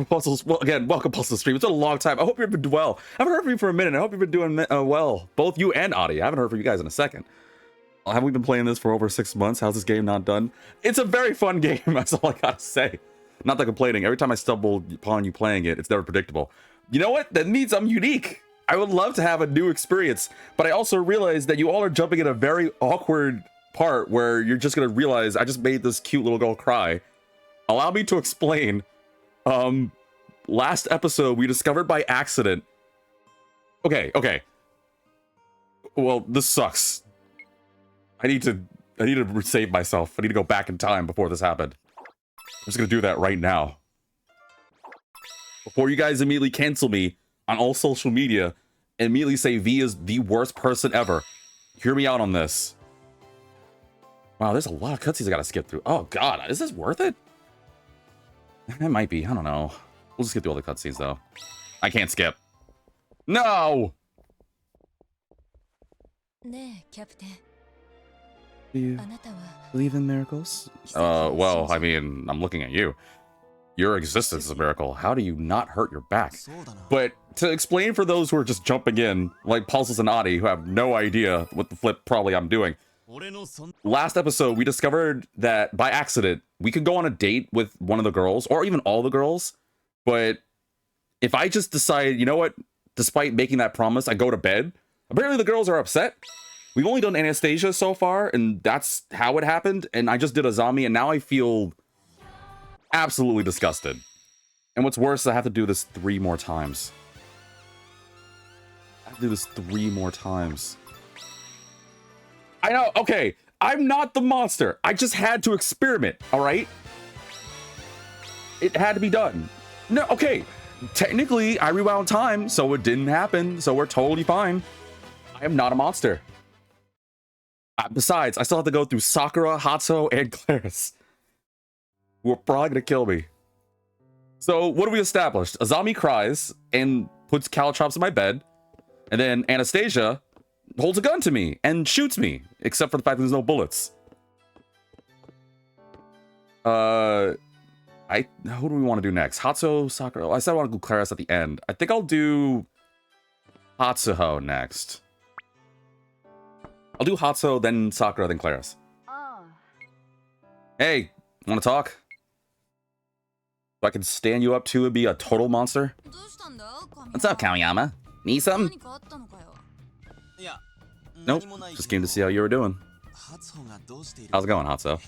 Speaker 1: Puzzles. Well, again, welcome Puzzle to the stream. It's been a long time. I hope you've been well. I haven't heard from you for a minute. I hope you've been doing well. Both you and Adi. I haven't heard from you guys in a second. Have we been playing this for over 6 months? How's this game not done? It's a very fun game. That's all I gotta say. Not that complaining. Every time I stumble upon you playing it, it's never predictable. You know what? That means I'm unique. I would love to have a new experience, but I also realize that you all are jumping in a very awkward part where you're just gonna realize I just made this cute little girl cry. Allow me to explain. Last episode we discovered by accident. Okay. Well, this sucks. I need to save myself. I need to go back in time before this happened. I'm just gonna do that right now. Before you guys immediately cancel me on all social media and immediately say V is the worst person ever. Hear me out on this. Wow, there's a lot of cutscenes I gotta skip through. Oh god, is this worth it? It might be, I don't know. We'll just get through all the cutscenes though. I can't skip. No! Do you believe in miracles? Well, I mean, I'm looking at you. Your existence is a miracle. How do you not hurt your back? But to explain for those who are just jumping in, like Pulses and Adi, who have no idea what the flip probably I'm doing. Last episode, we discovered that by accident, we could go on a date with one of the girls, or even all the girls. But if I just decide, you know what, despite making that promise, I go to bed, apparently the girls are upset. We've only done Anastasia so far, and that's how it happened. And I just did a zombie, and now I feel absolutely disgusted. And what's worse is I have to do this 3 more times. I have to do this 3 more times. I know, okay, I'm not the monster. I just had to experiment, all right? It had to be done. No, okay, technically I rewound time, so it didn't happen, so we're totally fine. I am not a monster. Besides, I still have to go through Sakura, Hatsuo, and Claris, who are probably gonna kill me. So what have we established? Azami cries and puts caltrops in my bed, and then Anastasia holds a gun to me and shoots me, except for the fact that there's no bullets. Who do we want to do next? Hatsuho, Sakura. I said I want to do Claris at the end. I think I'll do Hatsuho next. I'll do Hatsuho, then Sakura, then Claris. Hey, want to talk? So I can stand you up too and be a total monster? What's up, Kamiyama? Need something? Nope, just came to see how you were doing. How's it going, Hatsuho?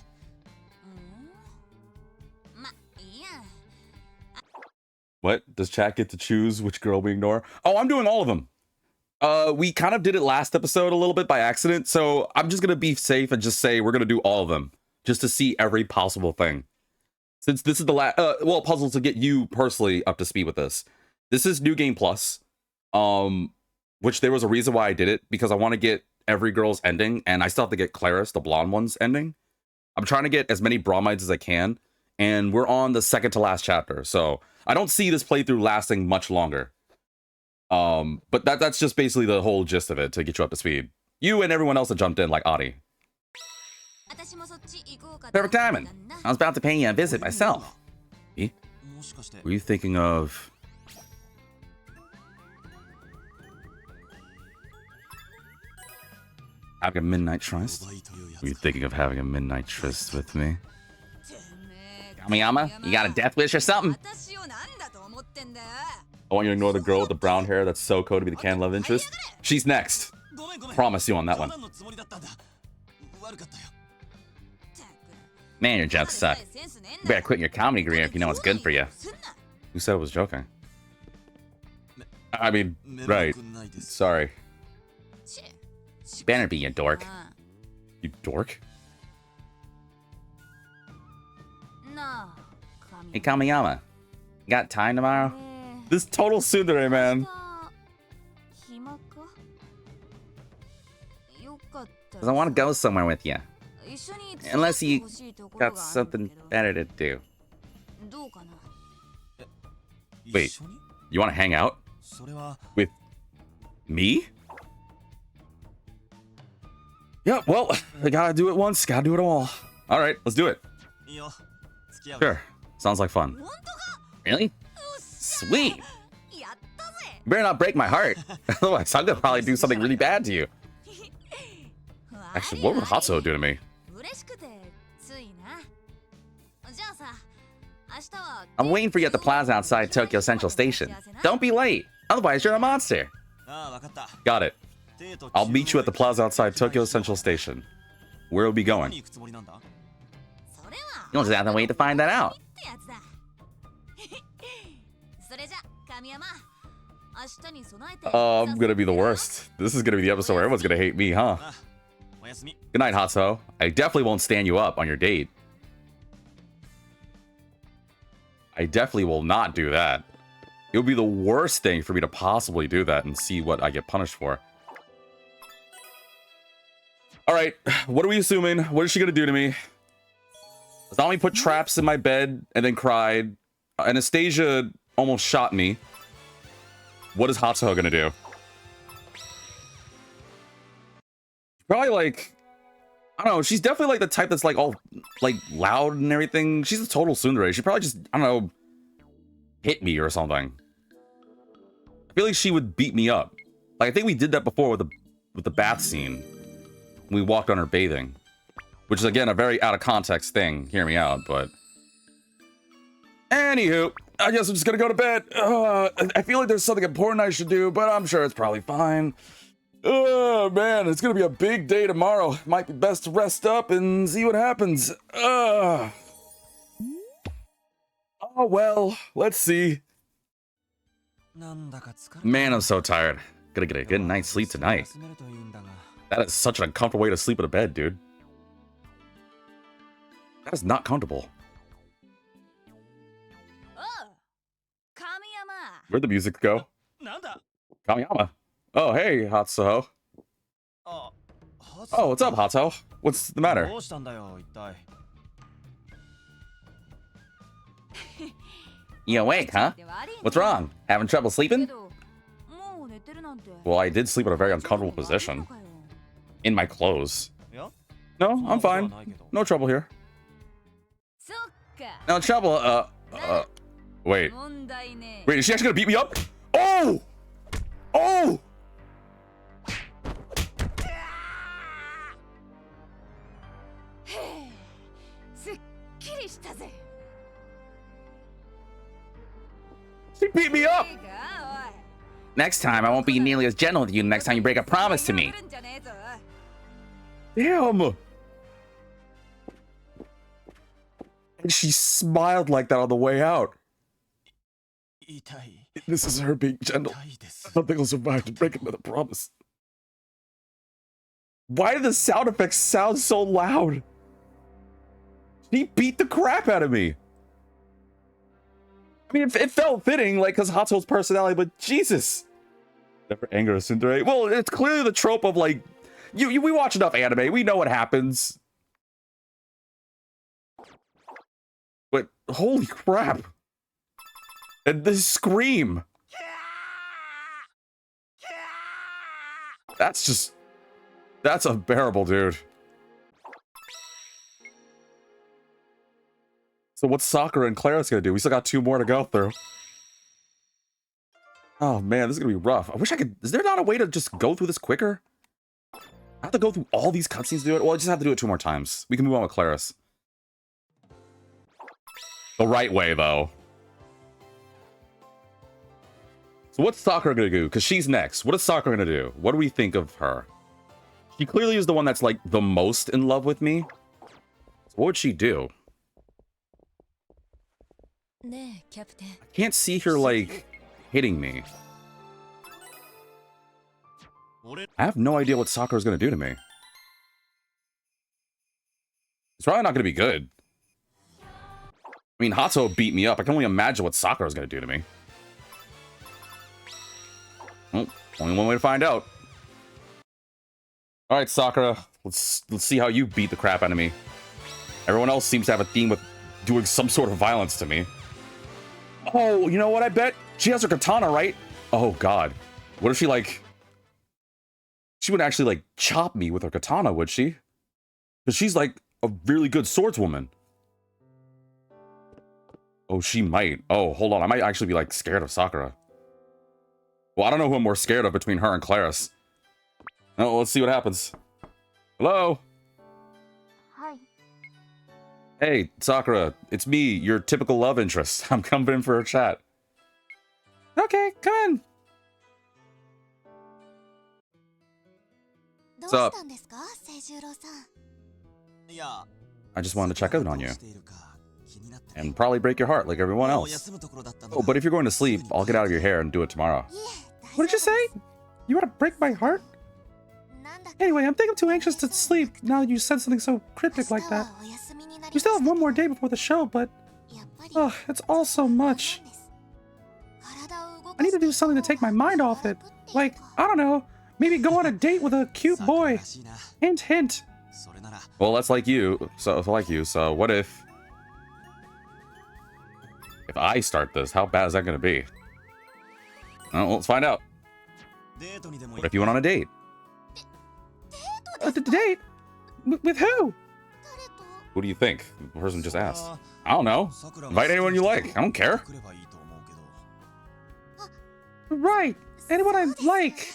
Speaker 1: What? Does chat get to choose which girl we ignore? Oh, I'm doing all of them. We kind of did it last episode a little bit by accident, so I'm just gonna be safe and just say we're gonna do all of them, just to see every possible thing. Since this is the last, puzzles to get you personally up to speed with this. This is New Game Plus, which there was a reason why I did it, because I want to get every girl's ending, and I still have to get Claris, the blonde one's ending. I'm trying to get as many bromides as I can, and we're on the second to last chapter, so I don't see this playthrough lasting much longer. But that's just basically the whole gist of it, to get you up to speed. You and everyone else that jumped in, like Adi. Perfect timing. I was about to pay you a visit myself. Were you thinking of... having a midnight tryst? Were you thinking of having a midnight tryst with me? Kamiyama, you got a death wish or something? I want you to ignore the girl with the brown hair that's Soko to be the canon love interest. She's next. Promise you on that one. Man, your jokes suck. You better quit your comedy career if you know what's good for you. Who said I was joking? I mean, right. Sorry. You better be, you dork. You dork? Hey, Kamiyama. You got time tomorrow? This total tsundere, man. Because I want to go somewhere with you. Unless you got something better to do. Wait, you want to hang out? With me? Yeah, well, I gotta do it once, gotta do it all. Alright, let's do it. Sure, sounds like fun. Really? Sweet! You better not break my heart. Otherwise, I'm gonna probably do something really bad to you. Actually, what would Hatsuho do to me? I'm waiting for you at the plaza outside Tokyo Central Station. Don't be late, otherwise you're a monster. Got it. I'll meet you at the plaza outside Tokyo Central Station. Where will we be going? You'll just have to wait to find that out. I'm gonna be the worst. This is gonna be the episode where everyone's gonna hate me, huh? Good night, Hatsuho. I definitely won't stand you up on your date. I definitely will not do that. It would be the worst thing for me to possibly do that and see what I get punished for. Alright, what are we assuming? What is she gonna do to me? Zami put traps in my bed and then cried. Anastasia almost shot me. What is Hatsuho gonna do? Probably like... I don't know, she's definitely like the type that's like all like loud and everything. She's a total tsundere. She'd probably just, I don't know, hit me or something. I feel like she would beat me up. Like I think we did that before with the bath scene. We walked on her bathing. Which is again a very out of context thing. Hear me out, but... Anywho, I guess I'm just gonna go to bed. I feel like there's something important I should do, but I'm sure it's probably fine. Oh man, it's gonna be a big day tomorrow. Might be best to rest up and see what happens. Oh well, let's see. Man, I'm so tired. Gotta get a good night's sleep tonight. That is such an uncomfortable way to sleep in a bed, dude. That is not comfortable. Where'd the music go? Kamiyama. Oh, hey, Hatsuho. Oh, what's up, Hatsuho? What's the matter? You awake, huh? What's wrong? Having trouble sleeping? Well, I did sleep in a very uncomfortable position. In my clothes. No, I'm fine. No trouble here. No trouble. Wait. Wait, is she actually gonna beat me up? Oh! Oh! She beat me up! Next time, I won't be nearly as gentle with you next time you break a promise to me. Damn! And she smiled like that on the way out. This is her being gentle. I don't think I'll survive to break another promise. Why do the sound effects sound so loud? He beat the crap out of me. I mean, it felt fitting, like, because Hatsu's personality, but Jesus. Never anger a tsundere. Well, it's clearly the trope of, like, we watch enough anime. We know what happens. But, holy crap. And this scream. That's unbearable, dude. So what's Sakura and Clara's gonna do? We still got 2 more to go through. Oh man, this is gonna be rough. I wish I could. Is there not a way to just go through this quicker? I have to go through all these cutscenes to do it? Well, I just have to do it 2 more times. We can move on with Clara's. The right way, though. So what's Sakura gonna do? Because she's next. What is Sakura gonna do? What do we think of her? She clearly is the one that's, like, the most in love with me. So what would she do? I can't see her, like, hitting me. I have no idea what Sakura's gonna do to me. It's probably not gonna be good. I mean, Hatsu beat me up. I can only imagine what Sakura's gonna do to me. Well, only one way to find out. Alright, Sakura. Let's see how you beat the crap out of me. Everyone else seems to have a theme with doing some sort of violence to me. Oh, you know what? I bet she has her katana, right? Oh, God. What if she, like... She would actually, like, chop me with her katana, would she? Because she's, like, a really good swordswoman. Oh, she might. Oh, hold on. I might actually be, like, scared of Sakura. Well, I don't know who I'm more scared of between her and Claris. Oh, let's see what happens. Hello?
Speaker 4: Hi.
Speaker 1: Hey, Sakura. It's me, your typical love interest. I'm coming in for a chat. Okay, come in. What's up? I just wanted to check out on you. And probably break your heart like everyone else. Oh, but if you're going to sleep, I'll get out of your hair and do it tomorrow. What did you say? You want to break my heart? Anyway, I'm thinking I'm too anxious to sleep now that you said something so cryptic like that. We still have 1 more day before the show, but... Oh, it's all so much. I need to do something to take my mind off it. Like, I don't know, maybe go on a date with a cute boy. Hint, hint. Well, that's like you. So what if I start this? How bad is that going to be? Well, let's find out. What if you went on a date? A date? With who? Who do you think? The person just asked. I don't know. Invite anyone you like. I don't care. Right. Anyone I like.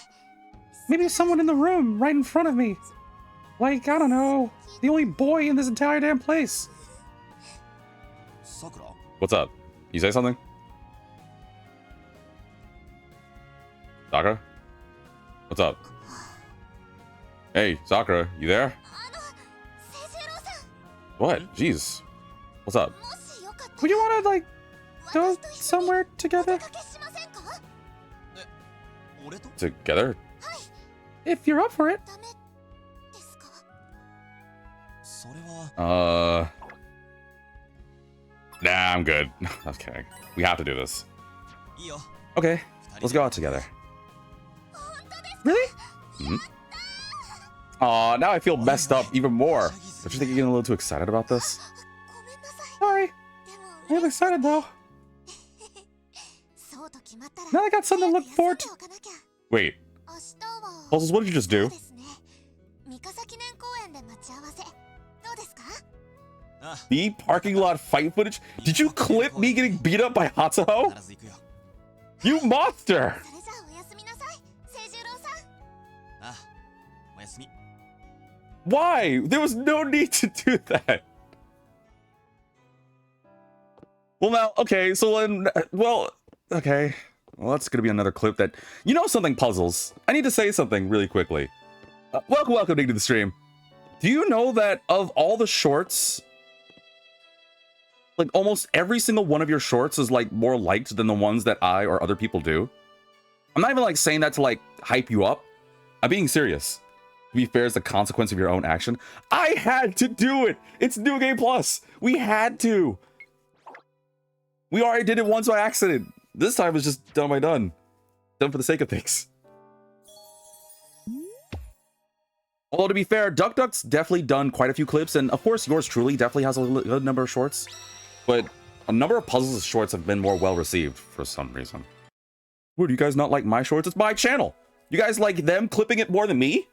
Speaker 1: Maybe someone in the room right in front of me. Like, I don't know. The only boy in this entire damn place. What's up? You say something? Sakura? What's up? Hey, Sakura, you there? What? Jeez. What's up? Would you want to, like, go somewhere together? Together? If you're up for it. Nah, I'm good. Okay. We have to do this. Okay, let's go out together. Really? Mm-hmm. Aw, now I feel messed up even more. Don't you think you're getting a little too excited about this? Sorry. I'm excited though. Now I got something to look forward to. Wait. Pulses, what did you just do? The parking lot fight footage? Did you clip me getting beat up by Hatsuho? You monster!
Speaker 4: それじゃあおやすみなさい清十郎さん
Speaker 5: あ、おやすみ。
Speaker 1: Why? There was no need to do that. Well, now, okay, so then, well, okay. Well, that's gonna be another clip that, you know something, Puzzles. I need to say something really quickly. Welcome to the stream. Do you know that of all the shorts, like almost every single one of your shorts is like more liked than the ones that I or other people do? I'm not even like saying that to like hype you up. I'm being serious. To be fair, it's the consequence of your own action. I had to do it. It's New Game Plus. We had to. We already did it once by accident. This time it's just done by done. Done for the sake of things. Although to be fair, Duck Duck's definitely done quite a few clips, and of course yours truly definitely has a good number of shorts. But a number of Puzzles' shorts have been more well received for some reason. What, do you guys not like my shorts? It's my channel. You guys like them clipping it more than me?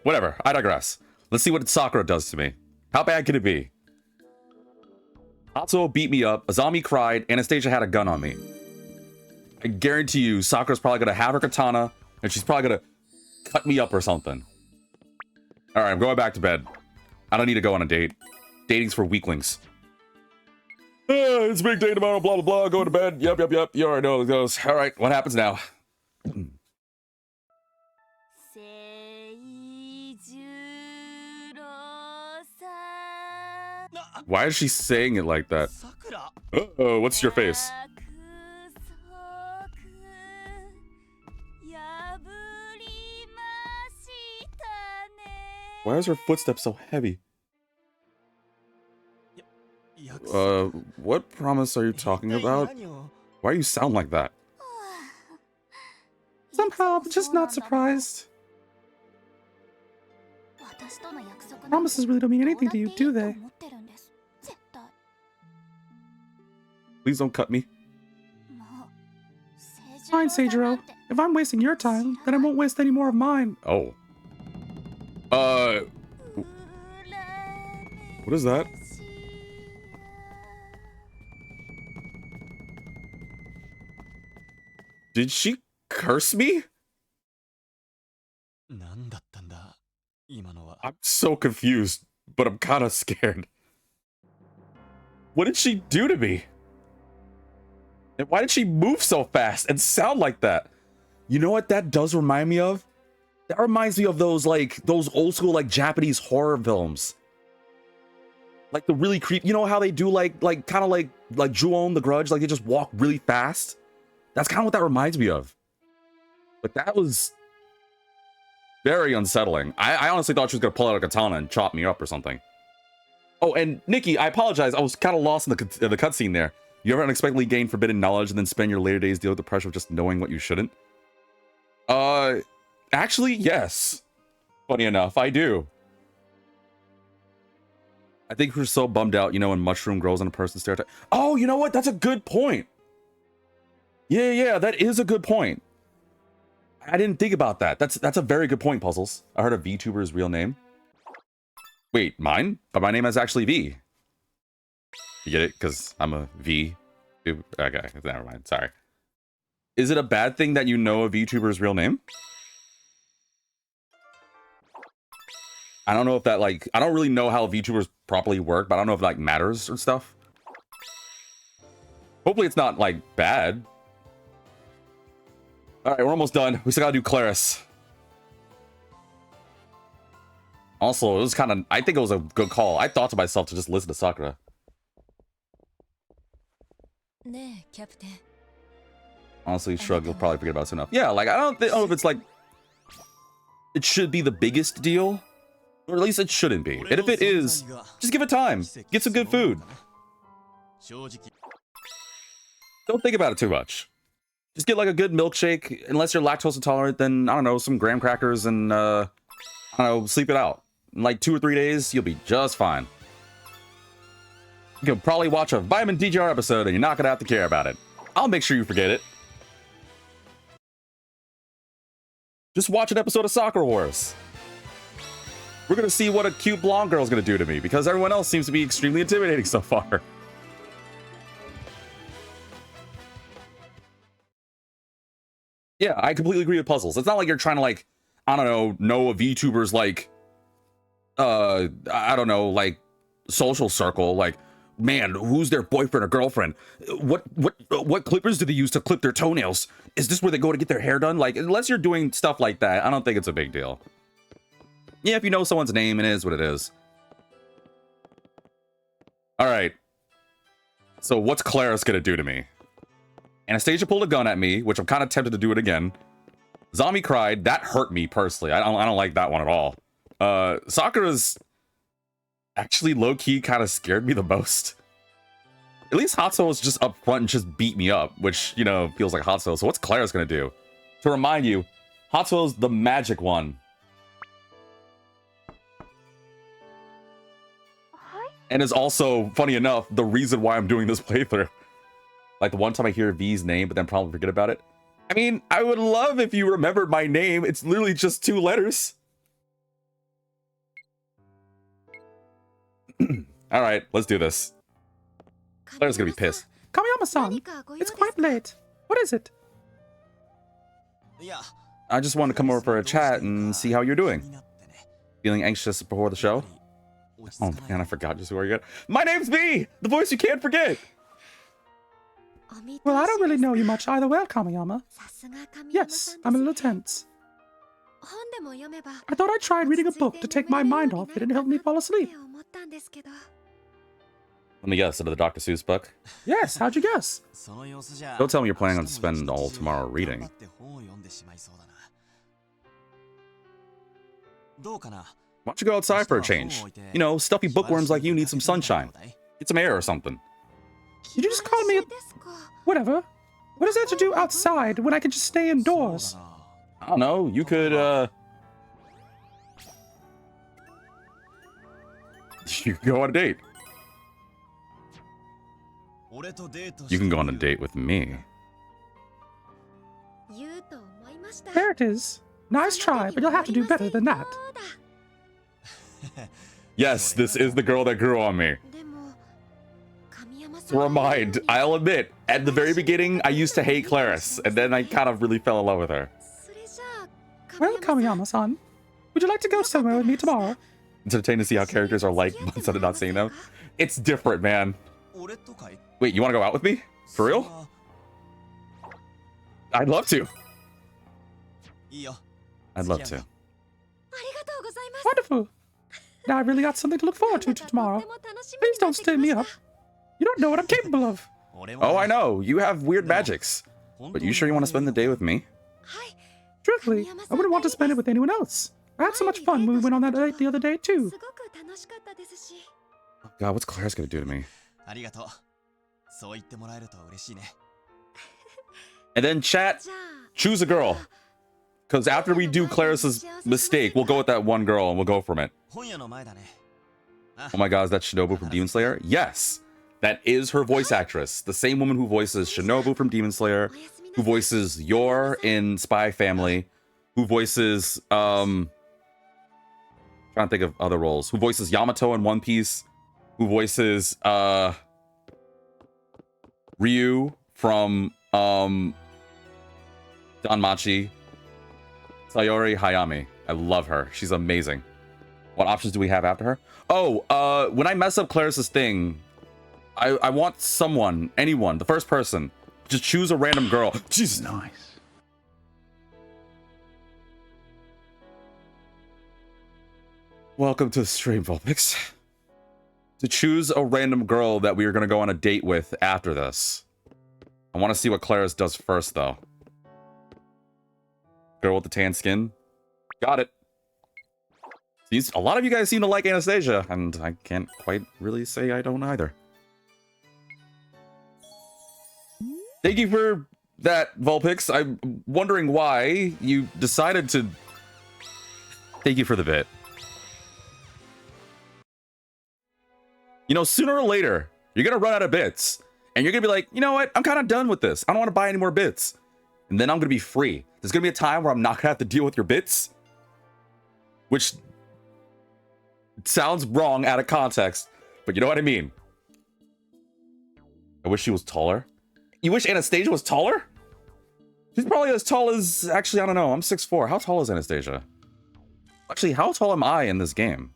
Speaker 1: Whatever, I digress. Let's see what Sakura does to me. How bad could it be? Atsuo beat me up, Azami cried, Anastasia had a gun on me. I guarantee you, Sakura's probably gonna have her katana, and she's probably gonna cut me up or something. Alright, I'm going back to bed. I don't need to go on a date. Dating's for weaklings. It's a big day tomorrow, blah, blah, blah, going to bed. Yep. You already know how it goes. Alright, what happens now?
Speaker 4: 清十郎さん
Speaker 1: Why is she saying it like that?
Speaker 5: さくら。
Speaker 1: Uh-oh, what's your face?
Speaker 4: 約束破りましたね
Speaker 1: Why is her footsteps so heavy?
Speaker 5: 約束。
Speaker 1: What promise are you talking about?
Speaker 5: 何を。
Speaker 1: Why do you sound like that? Somehow, I'm just not surprised.
Speaker 4: 私との約束なんて
Speaker 1: Promises really don't mean anything to you, do
Speaker 4: どうだっ
Speaker 1: they?
Speaker 4: ていいと思ってるんです絶対
Speaker 1: Please don't cut me.
Speaker 4: もう
Speaker 1: Fine,
Speaker 4: 清十郎
Speaker 1: Seijiro.
Speaker 4: さんなんて
Speaker 1: If I'm wasting your time, then I won't waste any more of mine. Oh. What is that? Did she curse me?
Speaker 5: 何だったんだ今のは。
Speaker 1: I'm so confused, but I'm kind of scared. What did she do to me? And why did she move so fast and sound like that? You know what that does remind me of? That reminds me of those old school like Japanese horror films. Like the really creepy, you know how they do like kind of like Ju-On the Grudge, like they just walk really fast? That's kind of what that reminds me of. But that was very unsettling. I honestly thought she was gonna pull out a katana and chop me up or something. Oh, and Nikki, I apologize. I was kind of lost in the cutscene there. You ever unexpectedly gain forbidden knowledge and then spend your later days dealing with the pressure of just knowing what you shouldn't? Actually, yes. Funny enough, I do. I think we're so bummed out, you know, when mushroom grows on a person's stereotype. Oh, you know what? That's a good point. Yeah, that is a good point. I didn't think about that. That's a very good point, Puzzles. I heard a VTuber's real name. Wait, mine? But my name is actually V. You get it? Because I'm a V. Okay, never mind. Sorry. Is it a bad thing that you know a VTuber's real name? I don't know if that, like, I don't really know how VTubers properly work, but I don't know if it, like, matters or stuff. Hopefully it's not, like, bad. Alright, we're almost done. We still gotta do Claris. Also, it was kind of, I think it was a good call. I thought to myself to just listen to Sakura.
Speaker 4: ねえキャプテン
Speaker 1: Honestly, shrug, you'll probably forget about it soon enough. Yeah, like, I don't know if it's like, it should be the biggest deal. Or at least it shouldn't be. And if it is, just give it time. Get some good food.
Speaker 5: 正直。
Speaker 1: Don't think about it too much. Just get like a good milkshake. Unless you're lactose intolerant, then, I don't know, some graham crackers and, I don't know, sleep it out. In like 2 or 3 days, you'll be just fine. You can probably watch a VitaminDGR episode and you're not gonna have to care about it. I'll make sure you forget it. Just watch an episode of Sakura Wars. We're gonna see what a cute blonde girl's gonna do to me, because everyone else seems to be extremely intimidating so far. Yeah, I completely agree with puzzles. It's not like you're trying to, like, I don't know a VTuber's, like, I don't know, like, social circle, like, man, who's their boyfriend or girlfriend? What clippers do they use to clip their toenails? Is this where they go to get their hair done? Like, unless you're doing stuff like that, I don't think it's a big deal. Yeah, if you know someone's name, it is what it is. All right. So what's Claris gonna do to me? Anastasia pulled a gun at me, which I'm kind of tempted to do it again. Zombie cried. That hurt me personally. I don't like that one at all. Sakura's actually low-key kind of scared me the most. At least Hatsuo was just up front and just beat me up, which, you know, feels like Hatsuo. So what's Claris gonna do? To remind you, Hatsuo's the magic one. And is also, funny enough, the reason why I'm doing this playthrough. Like the one time I hear V's name, but then probably forget about it. I mean, I would love if you remembered my name. It's literally just 2 letters. All right, let's do this. Claire's gonna be pissed. Kamiyama-san, it's quite late. What is it? I just wanted to come over for a chat and see how you're doing. Feeling anxious before the show? Oh man, I forgot just who are you. My name's V, the voice you can't forget. Well, I don't really know you much either way, Kamiyama. Yes, I'm a little tense. I thought I tried reading a book to take my mind off it and help me fall asleep. Let me guess, into the Dr. Seuss book? Yes, how'd you guess? Don't tell me you're planning on spending all tomorrow reading. Why don't you go outside for a change? You know, stuffy bookworms like you need some sunshine. Get some air or something. Did you just call me a... Whatever. What does that have to do outside when I can just stay indoors? I don't know, you could, you could go on a date. You can go on a date with me. There it is. Nice try, but you'll have to do better than that. Yes, this is the girl that grew on me. To remind, I'll admit, at the very beginning, I used to hate Claris, and then I kind of really fell in love with her. Well, Kamiyama-san, would you like to go somewhere with me tomorrow? It's entertaining to see how characters are like once I'm not seeing them. It's different, man. Wait, you want to go out with me? For real? I'd love to. I'd love to. Wonderful. Now I really got something to look forward to tomorrow. Please don't stir me up. You don't know what I'm capable of. Oh, I know. You have weird magics. But you sure you want to spend the day with me? Truthfully, I wouldn't want to spend it with anyone else. I had so much fun when we went on that date the other day, too. Oh, God, what's Claire's gonna do to me? And then chat, choose a girl. Because after we do Claris's mistake, we'll go with that one girl and we'll go from it. Oh my God, is that Shinobu from Demon Slayer? Yes, that is her voice actress. The same woman who voices Shinobu from Demon Slayer, who voices Yor in Spy Family, who voices, trying to think of other roles, who voices Yamato in One Piece, who voices, Ryu from, Danmachi, Sayori Hayami. I love her. She's amazing. What options do we have after her? Oh, when I mess up Claris's thing, I want someone, anyone, the first person. Just choose a random girl. Jesus.
Speaker 2: Nice.
Speaker 1: Welcome to the stream, Vulpix. To choose a random girl that we are going to go on a date with after this. I want to see what Claris does first, though. Girl with the tan skin. Got it. A lot of you guys seem to like Anastasia, and I can't quite really say I don't either. Thank you for that, Vulpix. I'm wondering why you decided to... Thank you for the bit. You know, sooner or later, you're gonna run out of bits. And you're gonna be like, you know what? I'm kind of done with this. I don't want to buy any more bits. And then I'm gonna be free. There's gonna be a time where I'm not gonna have to deal with your bits. Which It sounds wrong out of context, but you know what I mean. I wish she was taller. You wish Anastasia was taller? She's probably as tall as... Actually, I don't know. I'm 6'4". How tall is Anastasia? Actually, how tall am I in this game?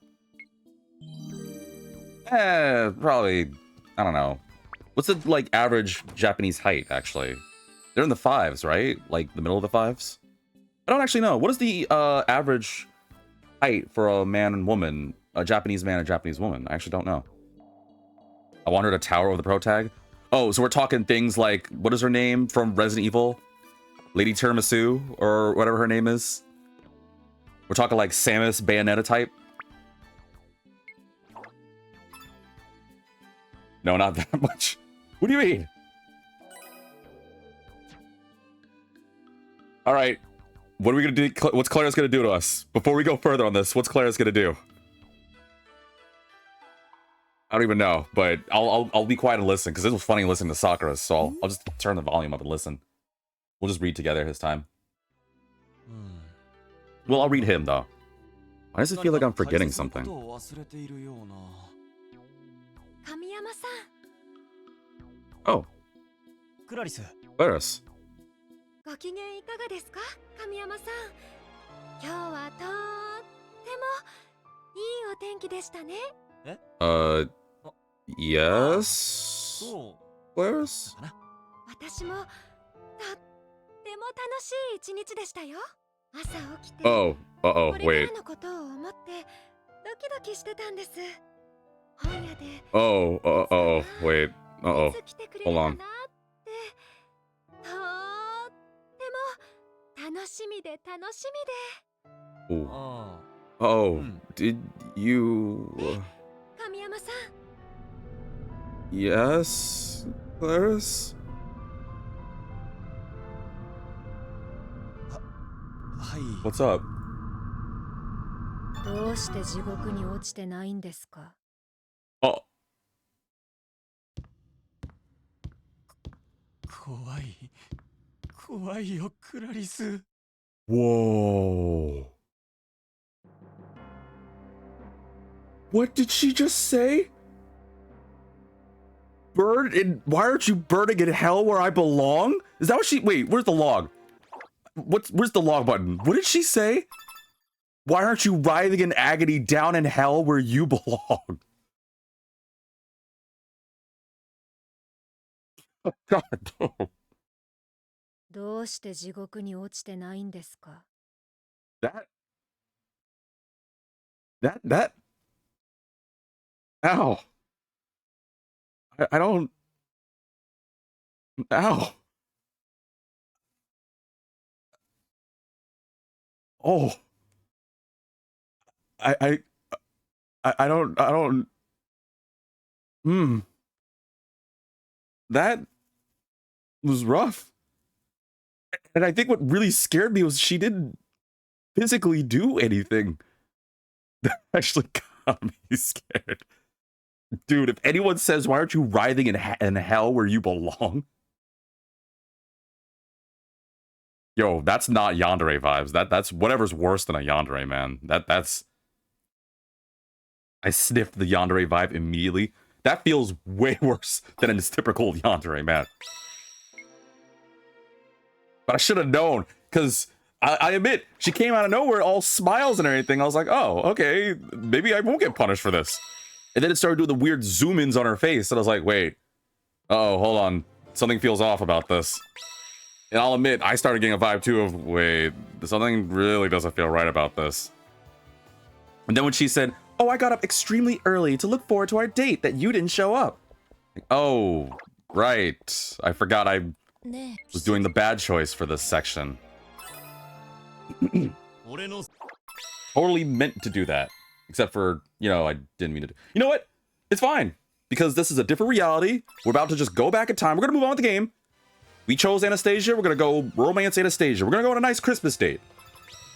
Speaker 1: Probably... I don't know. What's the, like, average Japanese height, actually? They're in the 5s, right? Like, the middle of the 5s? I don't actually know. What is the average height for a man and woman? A Japanese man and Japanese woman? I actually don't know. I want her to tower over the pro tag. Oh, so we're talking things like... What is her name from Resident Evil? Lady Tiramisu, or whatever her name is. We're talking like Samus Bayonetta type. No, not that much. What do you mean? All right. What are we gonna do? What's Clara's gonna do to us? Before we go further on this, what's Clara's gonna do? I don't even know, but I'll be quiet and listen because it was funny listening to Sakura, so I'll just turn the volume up and listen. We'll just read together this time. Well, I'll read him though. Why does it feel like I'm forgetting something?
Speaker 4: 神山さん、
Speaker 1: Oh,
Speaker 5: クラリス、
Speaker 1: Claris.
Speaker 4: ご機嫌いかがですか、神山さん。今日はとってもいいお天気でしたね。
Speaker 1: Yes.
Speaker 5: そう
Speaker 1: Claris?
Speaker 5: かな。
Speaker 4: 私もとっても楽しい一日でしたよ。朝起きて、
Speaker 1: Oh,
Speaker 4: これ
Speaker 1: wait.
Speaker 4: からのことを思ってドキドキしてたんです。本屋で
Speaker 1: Oh, wait.
Speaker 4: いつ来てくれる
Speaker 1: Hold
Speaker 4: か
Speaker 1: on.
Speaker 4: なってとっても楽しみで楽しみで。
Speaker 1: Ooh.
Speaker 5: あ
Speaker 1: Oh, did you...
Speaker 4: 神山さん、
Speaker 1: Yes, Claris?
Speaker 5: あ、はい。
Speaker 1: What's up?
Speaker 4: どうして地獄に落ちてないんですか。
Speaker 1: Oh,
Speaker 5: 怖い。怖いよ、クラリス。
Speaker 1: whoa. What did she just say? Burn in... Why aren't you burning in hell where I belong? Is that what she... Wait, where's the log? Where's the log button? What did she say? Why aren't you writhing in agony down in hell where you belong? Oh, God, no.
Speaker 4: どうして地獄に落ちてないんですか。
Speaker 1: That... Ow. I don't... Ow. Oh. I don't... That was rough. And I think what really scared me was she didn't physically do anything. That actually got me scared. Dude, if anyone says, why aren't you writhing in hell where you belong? Yo, that's not yandere vibes. That's whatever's worse than a yandere, man. That's... I sniffed the yandere vibe immediately. That feels way worse than a typical yandere, man. But I should have known, because I admit, she came out of nowhere all smiles and everything. I was like, oh, okay, maybe I won't get punished for this. And then it started doing the weird zoom-ins on her face, and I was like, wait. Uh-oh, hold on. Something feels off about this. And I'll admit, I started getting a vibe too of, wait, something really doesn't feel right about this. And then when she said, oh, I got up extremely early to look forward to our date that you didn't show up. Like, oh, right. I forgot I was doing the bad choice for this section. Totally meant to do that. Except for, you know, I didn't mean to do. You know what? It's fine. Because this is a different reality. We're about to just go back in time. We're going to move on with the game. We chose Anastasia. We're going to go romance Anastasia. We're going to go on a nice Christmas date.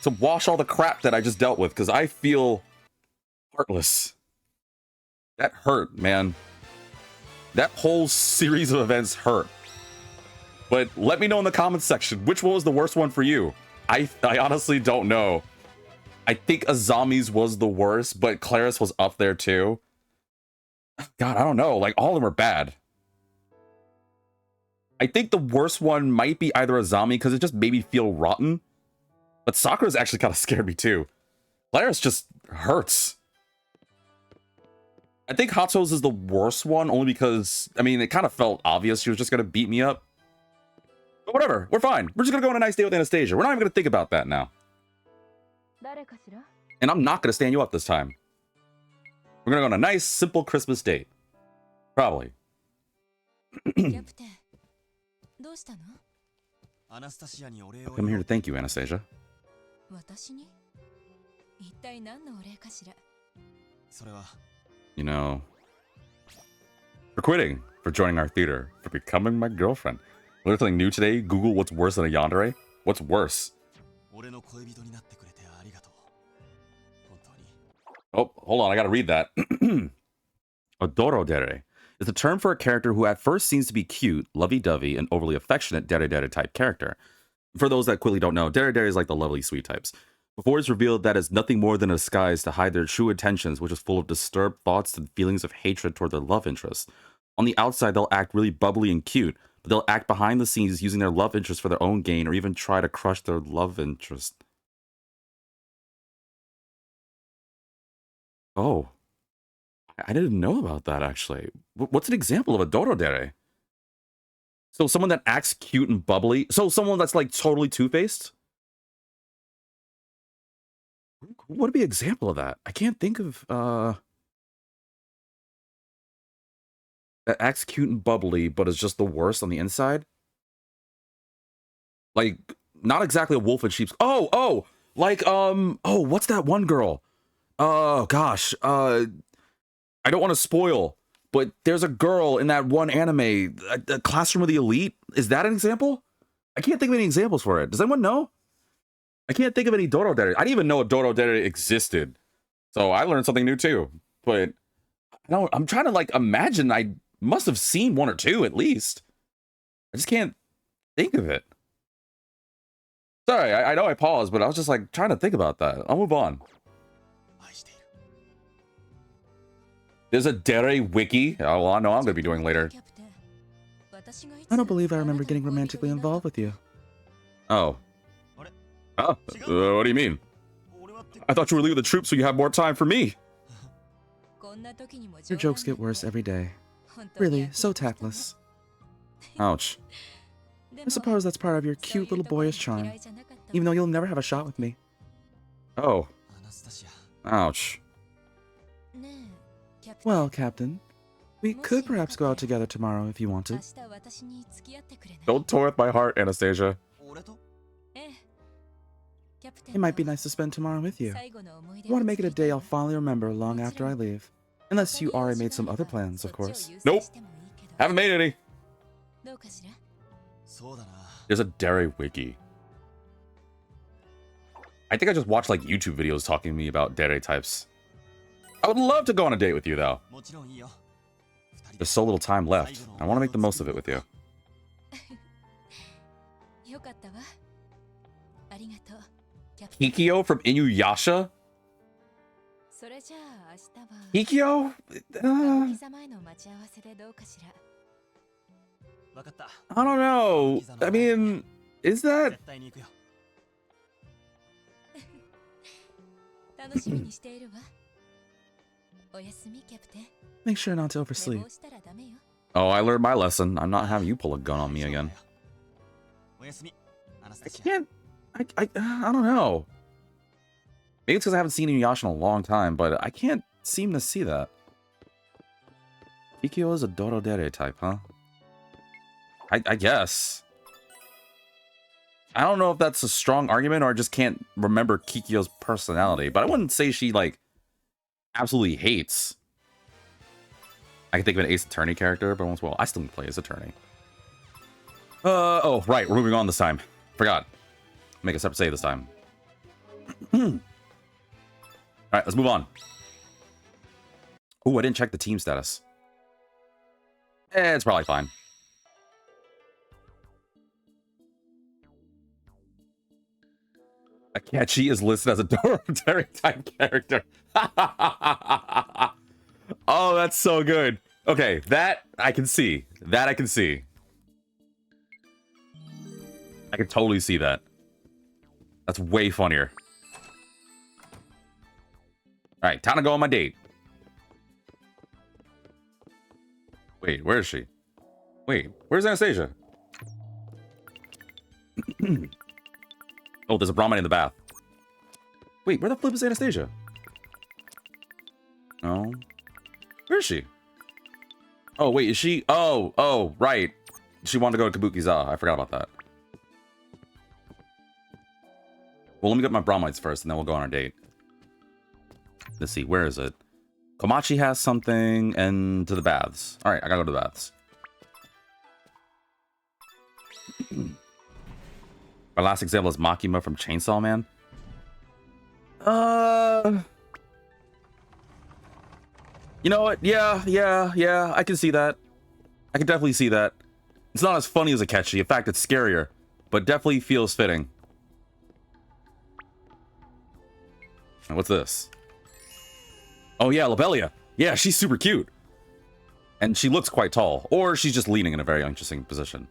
Speaker 1: To wash all the crap that I just dealt with. Because I feel heartless. That hurt, man. That whole series of events hurt. But let me know in the comments section, which one was the worst one for you? I honestly don't know. I think Azami's was the worst, but Claris was up there too. God, I don't know. Like, all of them are bad. I think the worst one might be either Azami, because it just made me feel rotten. But Sakura's actually kind of scared me too. Claris just hurts. I think Hatsu's is the worst one, only because, I mean, it kind of felt obvious she was just going to beat me up. But whatever, we're fine. We're just going to go on a nice date with Anastasia. We're not even going to think about that now. And I'm not going to stand you up this time. We're going to go on a nice, simple Christmas date. Probably. I'm here to thank you, Anastasia. You know, for quitting, for joining our theater, for becoming my girlfriend. Learned something new today. Google what's worse than a yandere. What's worse? Oh, hold on. I gotta read that. Adorodere is a term for a character who at first seems to be cute, lovey-dovey, and overly affectionate dere-dere type character. For those that quickly don't know, dere-dere is like the lovely, sweet types. Before it's revealed that it's nothing more than a disguise to hide their true intentions, which is full of disturbed thoughts and feelings of hatred toward their love interest. On the outside, they'll act really bubbly and cute, but they'll act behind the scenes using their love interest for their own gain or even try to crush their love interest. Oh. I didn't know about that, actually. What's an example of a dorodere? So someone that acts cute and bubbly? So someone that's like totally two-faced? What would be an example of that? I can't think of, that acts cute and bubbly, but is just the worst on the inside? Like, not exactly a wolf in sheep's... Oh! Like, what's that one girl? Oh, gosh. I don't want to spoil, but there's a girl in that one anime, a Classroom of the Elite. Is that an example? I can't think of any examples for it. Does anyone know? I can't think of any dorodere. I didn't even know a dorodere existed. So I learned something new too. But I'm trying to like imagine. I must have seen one or two at least. I just can't think of it. Sorry, I know I paused, but I was just like trying to think about that. I'll move on. There's a Dere wiki. Oh, well, I know I'm going to be doing later. I don't believe I remember getting romantically involved with you. Oh. Oh, what do you mean? I thought you were leaving the troop so you have more time for me. Your jokes get worse every day. Really, so tactless. Ouch. I suppose that's part of your cute little boyish charm, even though you'll never have a shot with me. Oh. Ouch. Well, Captain, we could perhaps go out together tomorrow if you wanted. Don't toy with my heart, Anastasia. It might be nice to spend tomorrow with you. I want to make it a day I'll fondly remember long after I leave. Unless you already made some other plans, of course. Nope. Haven't made any. There's a Dere wiki. I think I just watched like YouTube videos talking to me about Dere types. I would love to go on a date with you, though. There's so little time left. I want to make the most of it with you. Hikyo from Inuyasha? Hikyo? I don't know. I mean, is that... Make sure not to oversleep. Oh, I learned my lesson. I'm not having you pull a gun on me again. I can't... I don't know. Maybe it's because I haven't seen Inuyasha in a long time, but I can't seem to see that. Kikyo is a dorodere type, huh? I guess. I don't know if that's a strong argument or I just can't remember Kikyo's personality, but I wouldn't say she, like, absolutely hates. I can think of an Ace Attorney character, but well, I still can play as Attorney. Oh, right, we're moving on this time. Forgot. Make a separate save this time. Alright, let's move on. Oh, I didn't check the team status. It's probably fine. Akechi is listed as a Dorotary type character. Oh, that's so good. Okay, that I can see. That I can see. I can totally see that. That's way funnier. All right, time to go on my date. Wait, where is she? Wait, where's Anastasia? Oh, there's a Brahmin in the bath. Wait, where the flip is Anastasia? Oh. Where is she? Oh, wait, is she? Oh, right. She wanted to go to Kabukiza. I forgot about that. Well, let me get my Brahmites first, and then we'll go on our date. Let's see, where is it? Komachi has something, and to the baths. All right, I gotta go to the baths. Our last example is Makima from Chainsaw Man. You know what? Yeah. I can see that. I can definitely see that. It's not as funny as Akechi. In fact, it's scarier, but definitely feels fitting. And what's this? Oh yeah, Lobelia. Yeah, she's super cute. And she looks quite tall. Or she's just leaning in a very interesting position.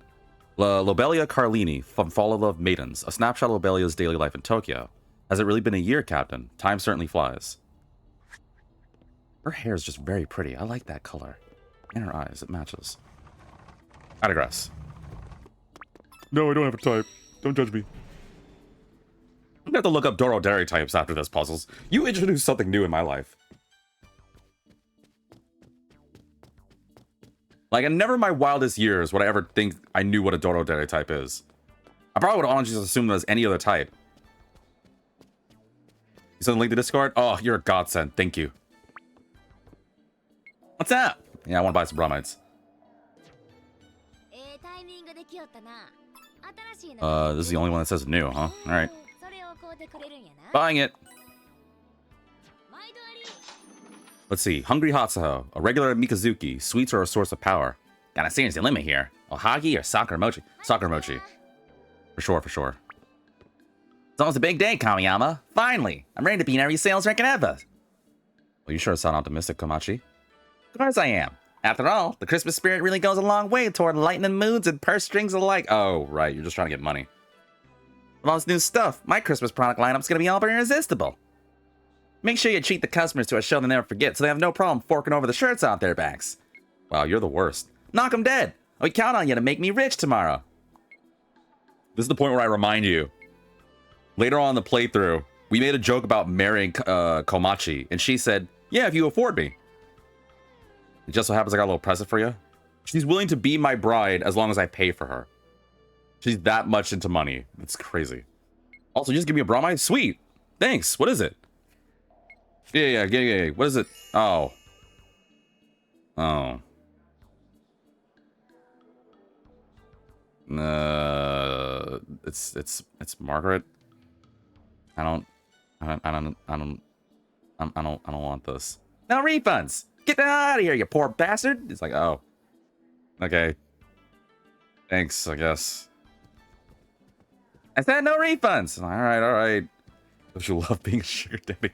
Speaker 1: Lobelia Carlini from Fall of Love Maidens. A snapshot of Lobelia's daily life in Tokyo. Has it really been a year, Captain? Time certainly flies. Her hair is just very pretty. I like that color. And her eyes, it matches. I digress. No, I don't have a type. Don't judge me. I'm gonna have to look up Dorotary types after this, Puzzles. You introduced something new in my life. Like, and never in my wildest years would I ever think I knew what a Dorotary type is. I probably would have honestly just assumed it was any other type. You sent a link to Discord? Oh, you're a godsend. Thank you. What's up? Yeah, I want to buy some bromides. This is the only one that says new, huh? Alright. Buying it. Let's see. Hungry Hatsuho. A regular Mikazuki. Sweets are a source of power. Got a serious limit here. Ohagi or Sakura Mochi? Sakura Mochi. For sure. It's almost a big day, Kamiyama. Finally! I'm ready to beat every sales record ever. Well, you sure sound optimistic, Komachi. Of course I am. After all, the Christmas spirit really goes a long way toward lightening moods and purse strings alike. Oh, right. You're just trying to get money. With all this new stuff, my Christmas product lineup's gonna be all but irresistible. Make sure you treat the customers to a show they never forget so they have no problem forking over the shirts off their backs. Wow, you're the worst. Knock 'em dead. We count on you to make me rich tomorrow. This is the point where I remind you. Later on in the playthrough, we made a joke about marrying Komachi, and she said, yeah, if you afford me. It just so happens I got a little present for you. She's willing to be my bride as long as I pay for her. She's that much into money. It's crazy. Also, just give me a bromide? Sweet. Thanks. What is it? Yeah. What is it? Oh. It's Margaret. I don't want this. No refunds. Get the hell out of here, you poor bastard. It's like, oh. Okay. Thanks, I guess. I said no refunds. All right. Don't you love being a sugar daddy?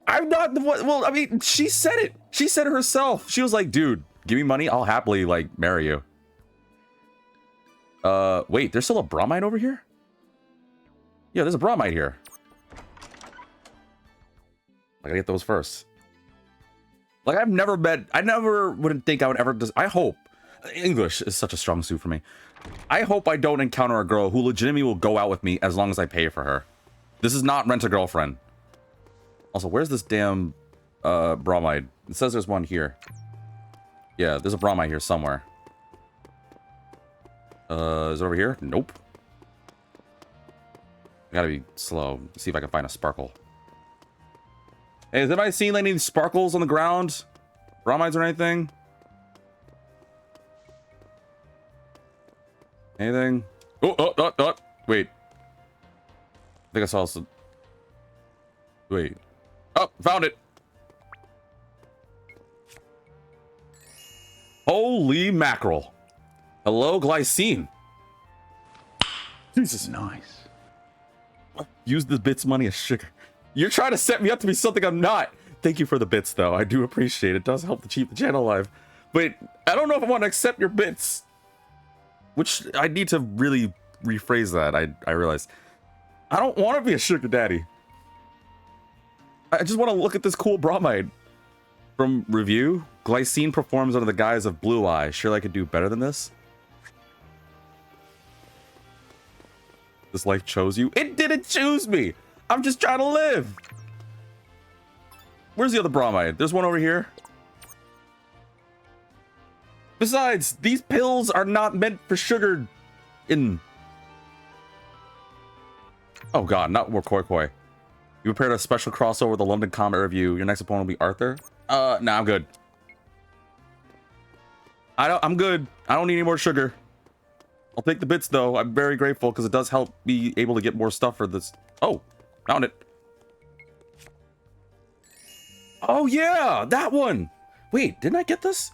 Speaker 1: I'm not the one. Well, I mean, she said it. She said it herself. She was like, dude, give me money. I'll happily, like, marry you. Wait, there's still a bromide over here? Yeah, there's a bromide here. I gotta get those first. Like, I never wouldn't think I would ever I hope. English is such a strong suit for me. I hope I don't encounter a girl who legitimately will go out with me as long as I pay for her. This is not Rent a Girlfriend. Also, where's this damn bromide? It says there's one here. Yeah, there's a bromide here somewhere. Is it over here? Nope. I gotta be slow. See if I can find a sparkle. Hey, has anybody seen any sparkles on the ground? Bromides or anything? Anything? Oh, wait. I think I saw some. Wait. Oh, found it. Holy mackerel. Hello, glycine. Jesus.
Speaker 2: Nice.
Speaker 1: Use the bits money as sugar. You're trying to set me up to be something I'm not. Thank you for the bits, though. I do appreciate it. It does help to keep the channel alive. But I don't know if I want to accept your bits. Which I need to really rephrase that. I realize. I don't want to be a sugar daddy. I just want to look at this cool bromide. From review, glycine performs under the guise of blue eye. Sure, I could do better than this. This life chose you. It didn't choose me. I'm just trying to live. Where's the other bromide? There's one over here. Besides, these pills are not meant for sugar in... Oh god, not more koi koi. You prepared a special crossover with the London Comet Review. Your next opponent will be Arthur? Nah, I'm good. I'm good. I don't need any more sugar. I'll take the bits, though. I'm very grateful, because it does help me able to get more stuff for this. Oh, found it. Oh, yeah, that one. Wait, didn't I get this?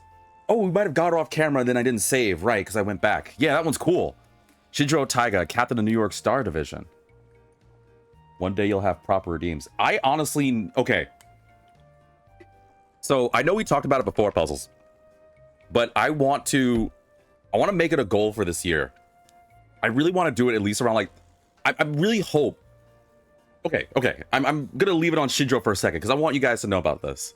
Speaker 1: Oh, we might have got it off camera, and then I didn't save. Right, because I went back. Yeah, that one's cool. Shinjiro Taiga, captain of New York Star Division. One day you'll have proper redeems. I honestly... Okay. So, I know we talked about it before, Puzzles. But I want to make it a goal for this year. I really want to do it at least around, like... I really hope... Okay. I'm gonna leave it on Shinjo for a second, because I want you guys to know about this.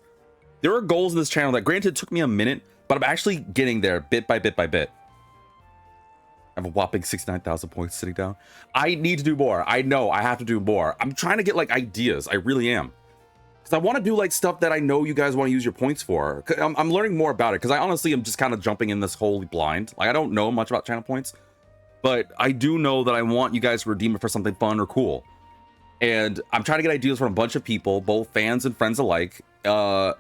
Speaker 1: There are goals in this channel that, granted, took me a minute, but I'm actually getting there bit by bit by bit. I have a whopping 69,000 points sitting down. I need to do more. I know I have to do more. I'm trying to get, like, ideas. I really am. Because I want to do, like, stuff that I know you guys want to use your points for. I'm learning more about it, because I honestly am just kind of jumping in this wholly blind. Like, I don't know much about channel points, but I do know that I want you guys to redeem it for something fun or cool. And I'm trying to get ideas from a bunch of people, both fans and friends alike. But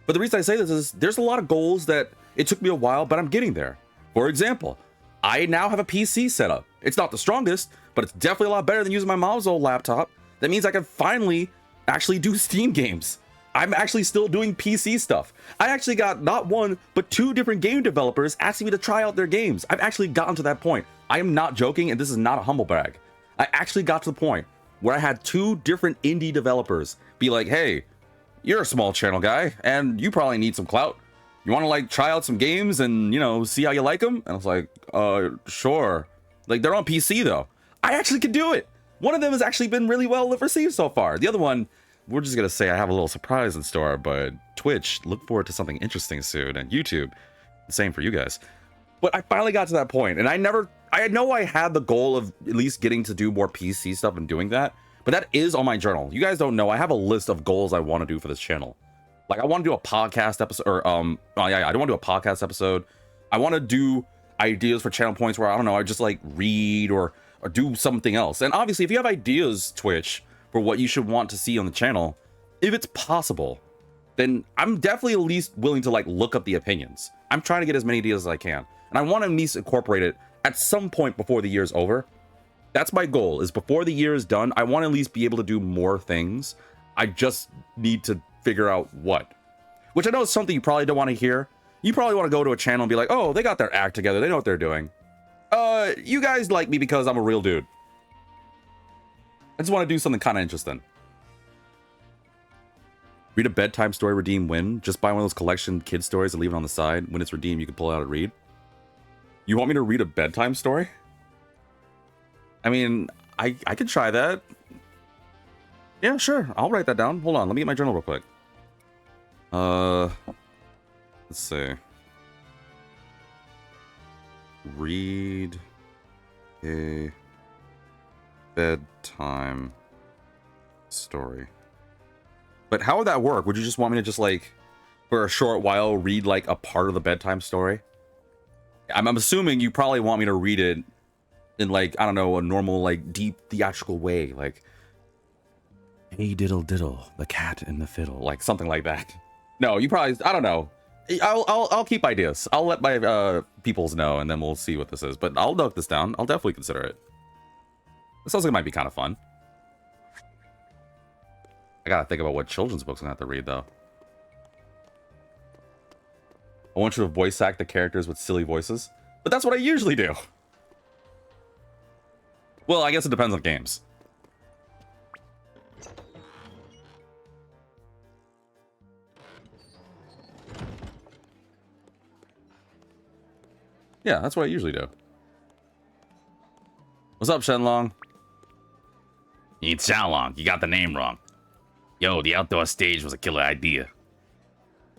Speaker 1: the reason I say this is there's a lot of goals that it took me a while, but I'm getting there. For example, I now have a PC setup. It's not the strongest, but it's definitely a lot better than using my mom's old laptop. That means I can finally actually do Steam games. I'm actually still doing PC stuff. I actually got not one, but 2 different game developers asking me to try out their games. I've actually gotten to that point. I am not joking, and this is not a humble brag. I actually got to the point where I had 2 different indie developers be like, hey, you're a small channel guy, and you probably need some clout. You want to, like, try out some games and, you know, see how you like them? And I was like, sure. Like, they're on PC, though. I actually could do it. One of them has actually been really well received so far. The other one, we're just going to say I have a little surprise in store, but Twitch, look forward to something interesting soon, and YouTube, the same for you guys. But I finally got to that point, and I know I had the goal of at least getting to do more PC stuff and doing that, but that is on my journal. You guys don't know, I have a list of goals I want to do for this channel. Like, I want to do a podcast episode, or, I don't want to do a podcast episode. I want to do ideas for channel points where, I don't know, I just, like, read or do something else. And obviously, if you have ideas, Twitch, for what you should want to see on the channel, if it's possible, then I'm definitely at least willing to, like, look up the opinions. I'm trying to get as many ideas as I can. And I want to at least incorporate it at some point before the year's over. That's my goal, is before the year is done, I want to at least be able to do more things. I just need to figure out what. Which I know is something you probably don't want to hear. You probably want to go to a channel and be like, oh, they got their act together. They know what they're doing. You guys like me because I'm a real dude. I just want to do something kind of interesting. Read a bedtime story, redeem win. Just buy one of those collection kid stories and leave it on the side. When it's redeemed, you can pull it out and read. You want me to read a bedtime story? I mean, I could try that. Yeah, sure. I'll write that down. Hold on. Let me get my journal real quick. Let's see. Read a bedtime story. But how would that work? Would you just want me to just, like, for a short while, read, like, a part of the bedtime story? I'm assuming you probably want me to read it in, like, I don't know, a normal, like, deep theatrical way. Like, hey diddle diddle, the cat and the fiddle. Like, something like that. No, you probably, I don't know. I'll keep ideas. I'll let my peoples know, and then we'll see what this is. But I'll note this down. I'll definitely consider it. It sounds like it might be kind of fun. I gotta think about what children's books I'm gonna have to read, though. I want you to voice act the characters with silly voices. But that's what I usually do. Well, I guess it depends on games. Yeah, that's what I usually do. What's up, Shenlong?
Speaker 6: It's Xiaolong. You got the name wrong. Yo, the outdoor stage was a killer idea.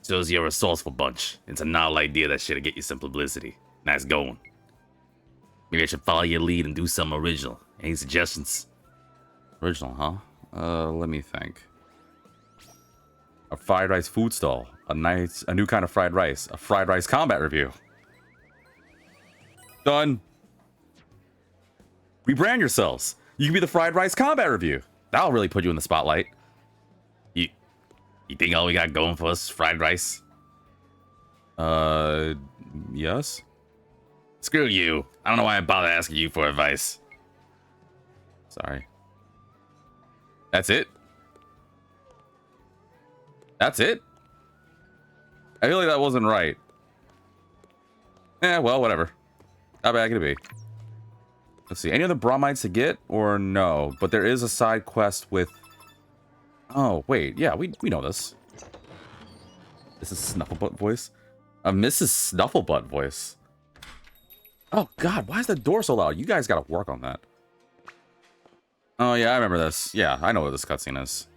Speaker 6: Shows you're a resourceful bunch. It's a novel idea that should get you some publicity. Nice going. Maybe I should follow your lead and do something original. Any suggestions?
Speaker 1: Original, huh? Let me think. A fried rice food stall. A new kind of fried rice. A fried rice combat review. Done. Rebrand yourselves. You can be the fried rice combat review. That'll really put you in the spotlight.
Speaker 6: You think all we got going for us is fried rice?
Speaker 1: Yes?
Speaker 6: Screw you. I don't know why I bother asking you for advice.
Speaker 1: Sorry. That's it? That's it? I feel like that wasn't right. Eh, well, whatever. How bad could it be? Let's see. Any other bromides to get or no? But there is a side quest with... Oh, wait. Yeah, we know this. This is Snufflebutt voice. A Mrs. Snufflebutt voice. Oh, God. Why is the door so loud? You guys got to work on that. Oh, yeah. I remember this. Yeah, I know what this cutscene is.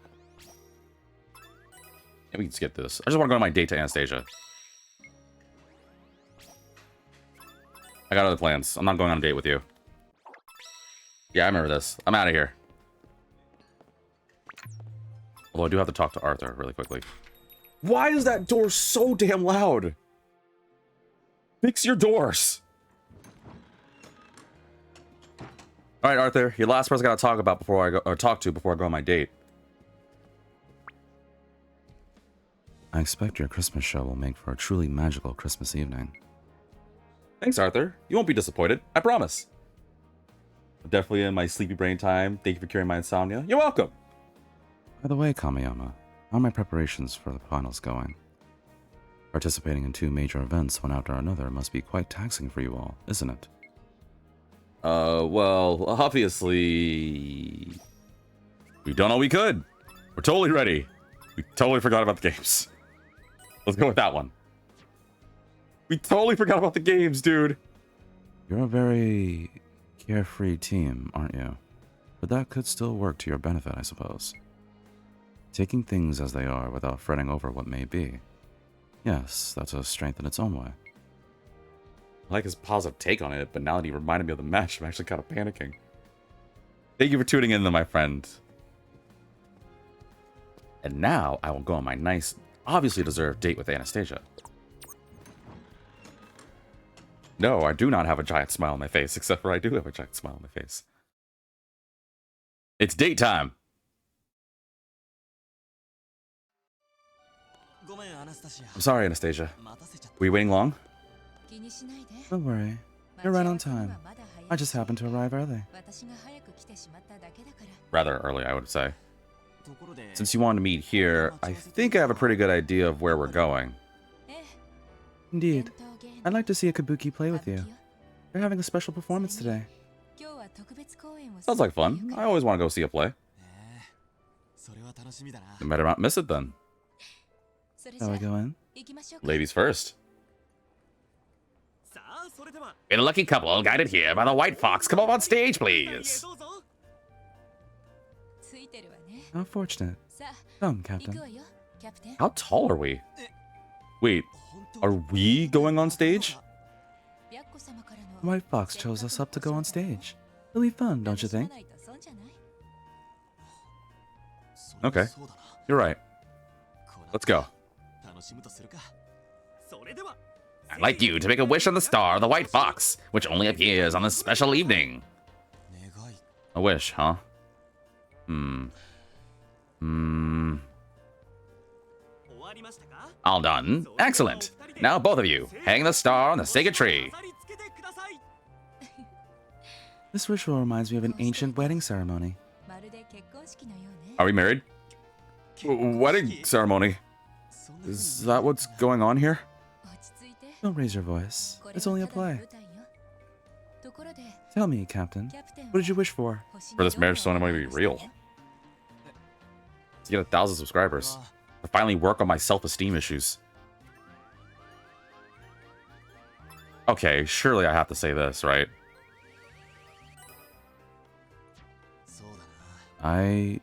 Speaker 1: Yeah, we can skip this. I just want to go on my date to Anastasia. I got other plans. I'm not going on a date with you. Yeah, I remember this. I'm out of here. Although I do have to talk to Arthur really quickly. Why is that door so damn loud? Fix your doors. All right, Arthur. Your last person I gotta talk about before I go, or talk to before I go on my date. I expect your Christmas show will make for a truly magical Christmas evening. Thanks, Arthur. You won't be disappointed. I promise. I'm definitely in my sleepy brain time. Thank you for curing my insomnia. You're welcome. By the way, Kamiyama, how are my preparations for the finals going? Participating in 2 major events one after another must be quite taxing for you all, isn't it? Well, obviously... We've done all we could. We're totally ready. We totally forgot about the games. Let's go with that one. We totally forgot about the games, dude. You're a very carefree team, aren't you? But that could still work to your benefit, I suppose. Taking things as they are without fretting over what may be. Yes, that's a strength in its own way. I like his positive take on it, but now that he reminded me of the match, I'm actually kind of panicking. Thank you for tuning in, my friend. And now I will go on my nice, obviously deserved date with Anastasia. No, I do not have a giant smile on my face, except for I do have a giant smile on my face. It's date time. I'm sorry, Anastasia. Were you waiting long? Don't worry. You're right on time. I just happened to arrive early. Rather early, I would say. Since you wanted to meet here, I think I have a pretty good idea of where we're going. Indeed. I'd like to see a kabuki play with you. They're having a special performance today. Sounds like fun. I always want to go see a play. You better not miss it then. Shall we go in? Ladies first.
Speaker 6: We're a lucky couple guided here by the White Fox. Come up on stage, please.
Speaker 1: How fortunate. Come, Captain. How tall are we? Wait, are we going on stage? White Fox chose us up to go on stage. It'll be fun, don't you think? Okay, you're right. Let's go.
Speaker 6: I'd like you to make a wish on the star of the White Fox, which only appears on this special evening.
Speaker 1: A wish, huh?
Speaker 6: All done. Excellent. Now both of you, hang the star on the sacred tree.
Speaker 1: This ritual reminds me of an ancient wedding ceremony. Are we married? Wedding ceremony? Is that what's going on here? Don't raise your voice. It's only a play. Tell me, Captain, what did you wish for? For this marriage ceremony to be real. To get 1,000 subscribers. To finally work on my self-esteem issues. Okay, surely I have to say this, right? I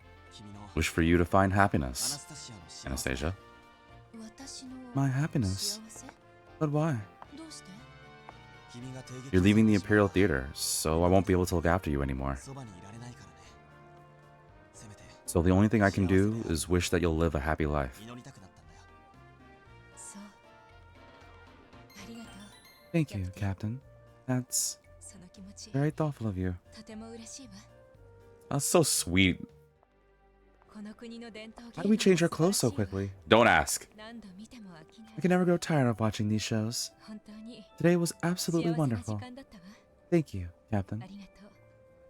Speaker 1: wish for you to find happiness, Anastasia. My happiness? But why? You're leaving the Imperial Theater, so I won't be able to look after you anymore. So the only thing I can do is wish that you'll live a happy life. Thank you, Captain. That's very thoughtful of you. That's so sweet. How do we change our clothes so quickly? Don't ask. I can never grow tired of watching these shows. Today was absolutely wonderful. Thank you, Captain.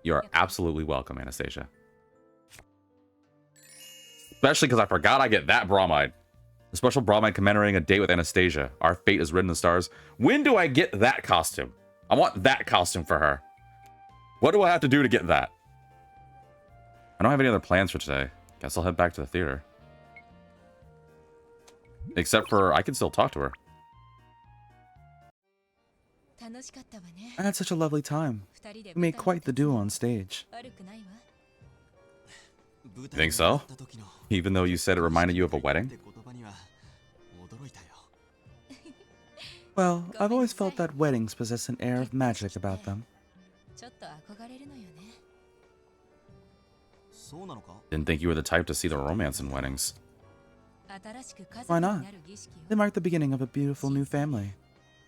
Speaker 1: You are absolutely welcome, Anastasia. Especially because I forgot I get that bromide. A special bromide commemorating a date with Anastasia. Our fate is written in the stars. When do I get that costume? I want that costume for her. What do I have to do to get that? I don't have any other plans for today. Guess I'll head back to the theater. Except for, I can still talk to her. I had such a lovely time. We made quite the duo on stage. You think so? Even though you said it reminded you of a wedding? Well, I've always felt that weddings possess an air of magic about them. Didn't think you were the type to see the romance in weddings. Why not? They mark the beginning of a beautiful new family.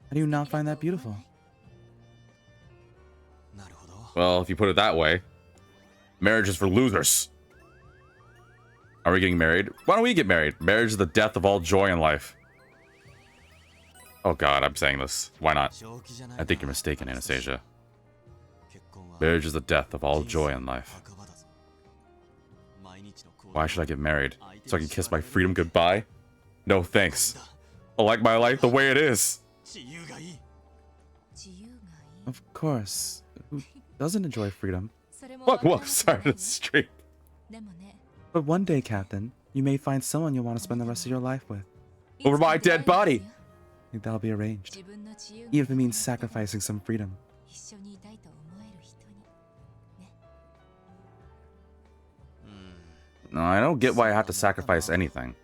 Speaker 1: How do you not find that beautiful? Well, if you put it that way, marriage is for losers. Are we getting married? Why don't we get married? Marriage is the death of all joy in life. Oh god, I'm saying this. Why not? I think you're mistaken, Anastasia. Marriage is the death of all joy in life. Why should I get married? So I can kiss my freedom goodbye? No thanks. I like my life the way it is. Of course. Who doesn't enjoy freedom? Look, sorry to stream. But one day, Captain, you may find someone you'll want to spend the rest of your life with. Over my dead body! I think that'll be arranged. Even if it means sacrificing some freedom. No, I don't get why I have to sacrifice anything.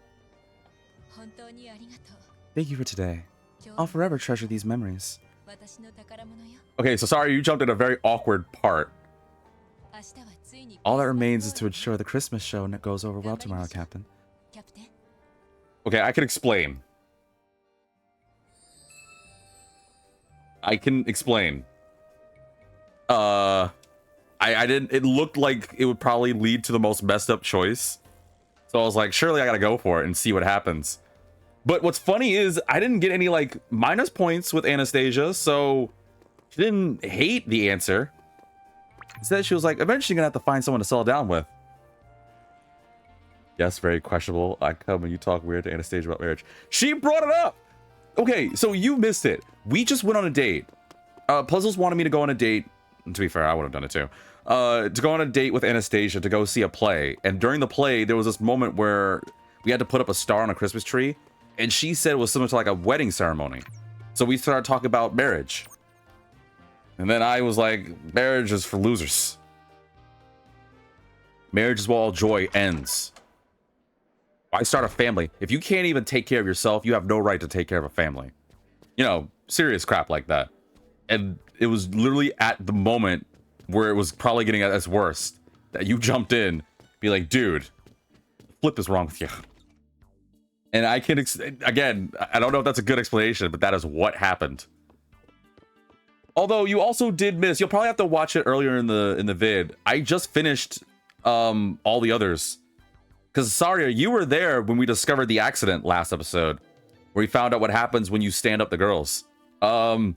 Speaker 1: Thank you for today. I'll forever treasure these memories. Okay, so sorry you jumped in a very awkward part. All that remains is to ensure the Christmas show goes over well tomorrow, Captain. Okay, I can explain. I can explain. I didn't. It looked like it would probably lead to the most messed up choice. So I was like, surely I gotta go for it and see what happens. But what's funny is I didn't get any like minus points with Anastasia, so she didn't hate the answer. Instead, she was like, eventually gonna have to find someone to settle down with. Yes, very questionable. I come when you talk weird to Anastasia about marriage. She brought it up! Okay, so you missed it. We just went on a date. Puzzles wanted me to go on a date. And to be fair, I would have done it too. To go on a date with Anastasia to go see a play. And during the play, there was this moment where we had to put up a star on a Christmas tree. And she said it was similar to like a wedding ceremony. So we started talking about marriage. And then I was like, marriage is for losers. Marriage is where all joy ends. Why start a family? If you can't even take care of yourself, you have no right to take care of a family. You know, serious crap like that. And it was literally at the moment where it was probably getting at its worst that you jumped in, be like, dude, flip is wrong with you. And I can, again, I don't know if that's a good explanation, but that is what happened. Although you also did miss, you'll probably have to watch it earlier in the vid. I just finished all the others. Because, Saria, you were there when we discovered the accident last episode, where we found out what happens when you stand up the girls. Yeah,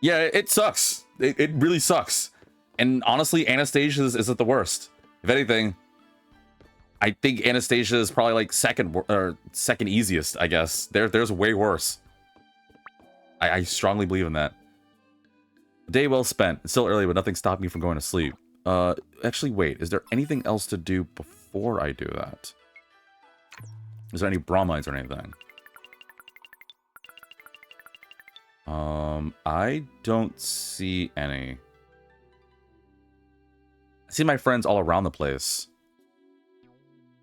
Speaker 1: it sucks. It really sucks. And honestly, Anastasia's isn't the worst. If anything, I think Anastasia is probably like second easiest, I guess. There's way worse. I strongly believe in that. Day well spent. It's still early, but nothing stopped me from going to sleep. Actually, wait. Is there anything else to do before I do that? Is there any bromides or anything? I don't see any. I see my friends all around the place.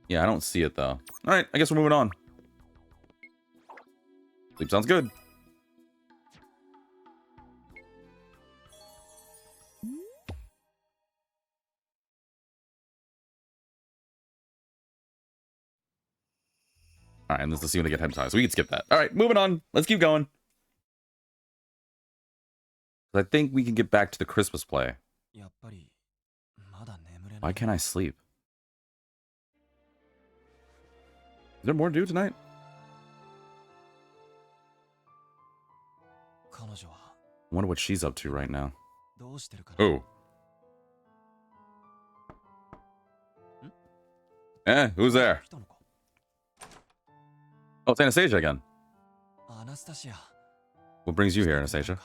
Speaker 1: Yeah, I don't see it though. Alright, I guess we're moving on. Sleep sounds good. Alright, and this is the scene when they get hypnotized. So we can skip that. Alright, moving on. Let's keep going. I think we can get back to the Christmas play. Why can't I sleep? Is there more to do tonight? I wonder what she's up to right now. Oh. Who's there? Oh, it's Anastasia again. What brings you here, Anastasia?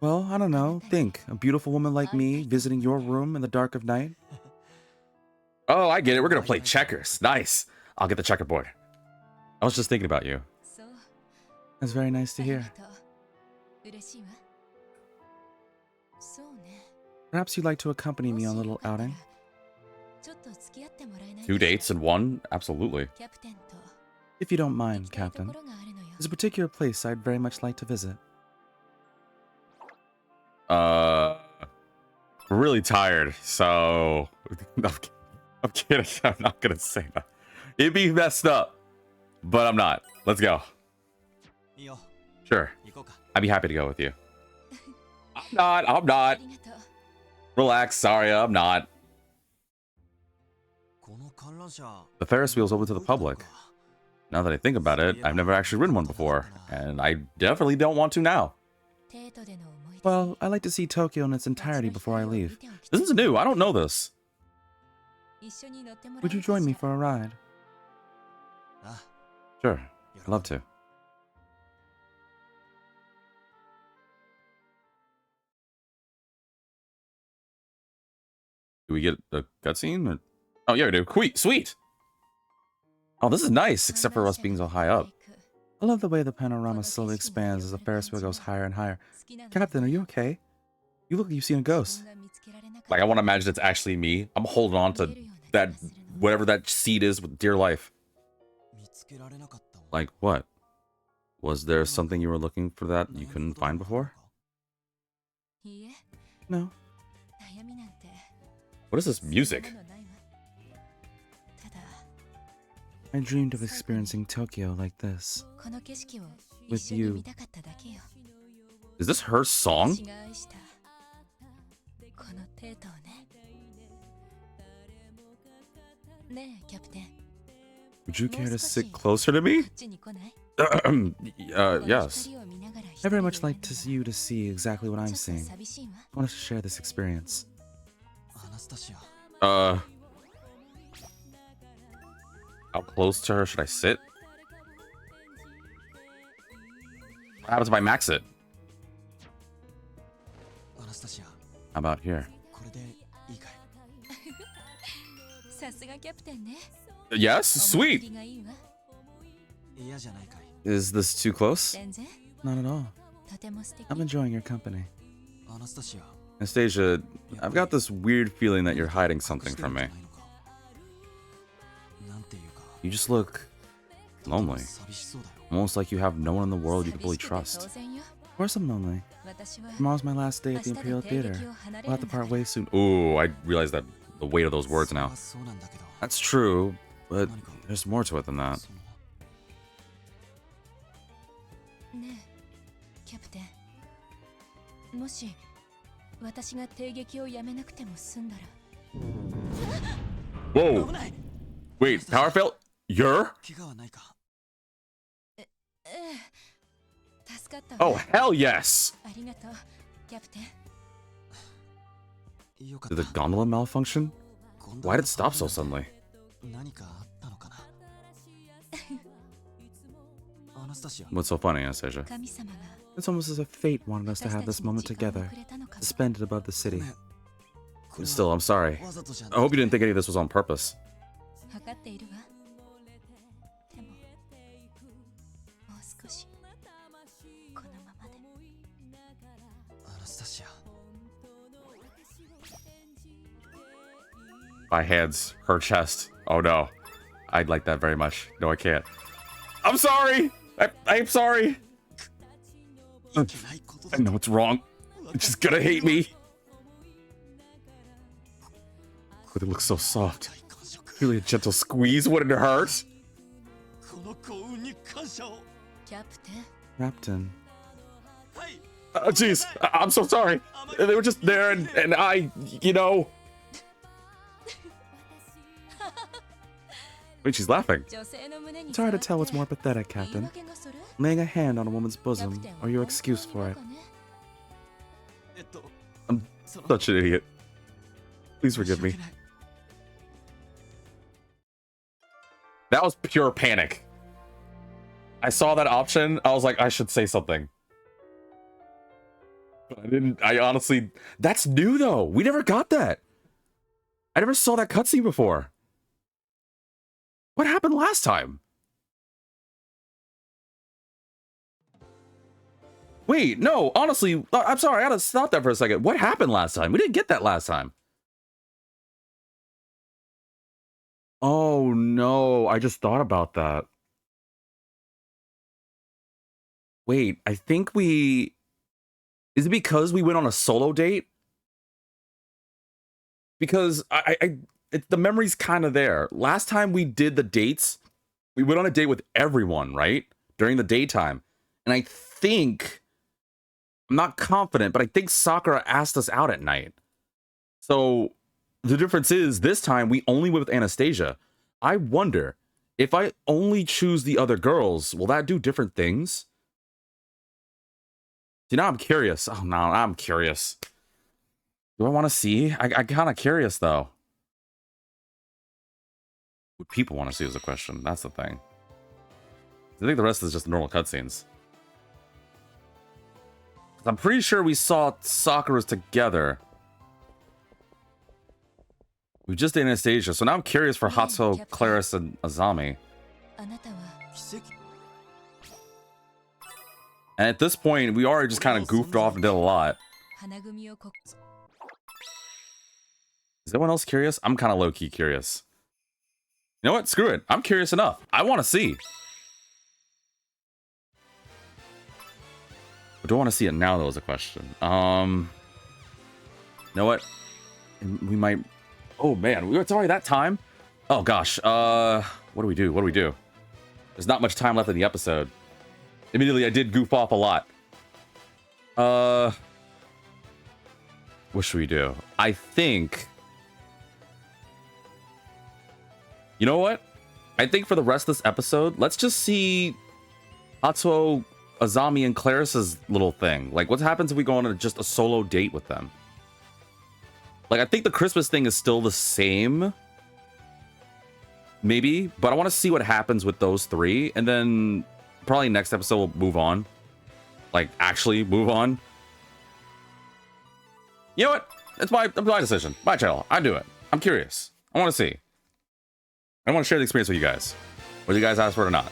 Speaker 1: Well, I don't know. Think. A beautiful woman like me visiting your room in the dark of night? Oh, I get it. We're going to play checkers. Nice. I'll get the checkerboard. I was just thinking about you. That's very nice to hear. Perhaps you'd like to accompany me on a little outing? 2 dates in one? Absolutely. If you don't mind, Captain. There's a particular place I'd very much like to visit. Really tired, so... I'm kidding. I'm not gonna say that. It'd be messed up, but I'm not. Let's go. Sure. I'd be happy to go with you. I'm not. Relax, sorry, I'm not. The Ferris wheel's open to the public. Now that I think about it, I've never actually ridden one before, and I definitely don't want to now. Well, I like to see Tokyo in its entirety before I leave. This is new, I don't know this. Would you join me for a ride? Sure, I'd love to. Do we get a cutscene? Or... Oh, yeah, we do. Sweet! Oh, this is nice, except for us being so high up. I love the way the panorama slowly expands as the Ferris wheel goes higher and higher. Captain, are you okay? You look like you've seen a ghost. Like, I want to imagine it's actually me. I'm holding on to that, whatever that seed is with dear life. Like, what? Was there something you were looking for that you couldn't find before? No. What is this music? I dreamed of experiencing Tokyo like this. With you. Is this her song? Would you care to sit closer to me? Yes. I very much like you to see exactly what I'm seeing. I want us to share this experience. How close to her should I sit? What happens if I max it? How about here? Yes? Sweet! Is this too close? Not at all. I'm enjoying your company. Anastasia, I've got this weird feeling that you're hiding something from me. You just look lonely. Almost like you have no one in the world you can fully trust. Of course I'm lonely. Tomorrow's my last day at the Imperial Theater. We'll have to part ways soon. Ooh, I realize that the weight of those words now. That's true, but there's more to it than that. Whoa! Wait, power fail? You're? Oh, hell yes! Did the gondola malfunction? Why did it stop so suddenly? What's so funny, Anastasia? It's almost as if fate wanted us to have this moment together, suspended above the city. Still, I'm sorry. I hope you didn't think any of this was on purpose. My hands, her chest. Oh no. I'd like that very much. No, I can't. I'm sorry! I'm sorry! I know it's wrong. She's gonna hate me. But it looks so soft. Really a gentle squeeze wouldn't hurt. Captain. Oh, jeez. I'm so sorry. They were just there and I, you know. Wait, she's laughing. It's hard to tell what's more pathetic, Captain. Laying a hand on a woman's bosom, or your excuse for it. I'm such an idiot. Please forgive me. That was pure panic. I saw that option. I was like, I should say something. But I didn't. I honestly... That's new, though. We never got that. I never saw that cutscene before. What happened last time? Wait, no, honestly, I'm sorry, I gotta stop that for a second. What happened last time? We didn't get that last time. Oh no, I just thought about that. Wait, I think we... Is it because we went on a solo date? Because the memory's kind of there. Last time we did the dates, we went on a date with everyone, right? During the daytime. And I think... I'm not confident, but I think Sakura asked us out at night. So the difference is this time we only went with Anastasia. I wonder if I only choose the other girls, will that do different things? See, now I'm curious. Oh, no, I'm curious. Do I want to see? I'm kind of curious, though. What people want to see is a question. That's the thing. I think the rest is just normal cutscenes. I'm pretty sure we saw Sakura's together. We just did Anastasia, so now I'm curious for Hatsuo, Claris, and Azami. And at this point, we already just kind of goofed off and did a lot. Is anyone else curious? I'm kind of low-key curious. You know what? Screw it. I'm curious enough. I want to see. I don't want to see it now, though, is a question. You know what? We might... Oh, man. It's already that time? Oh, gosh. What do we do? What do we do? There's not much time left in the episode. Immediately, I did goof off a lot. What should we do? I think... You know what? I think for the rest of this episode, let's just see Hatsuo, Azami, and Claris's little thing. Like, what happens if we go on just a solo date with them? Like, I think the Christmas thing is still the same. Maybe. But I want to see what happens with those three. And then probably next episode we'll move on. Like, actually move on. You know what? It's my decision. My channel. I do it. I'm curious. I want to see. I want to share the experience with you guys. Whether you guys ask for it or not.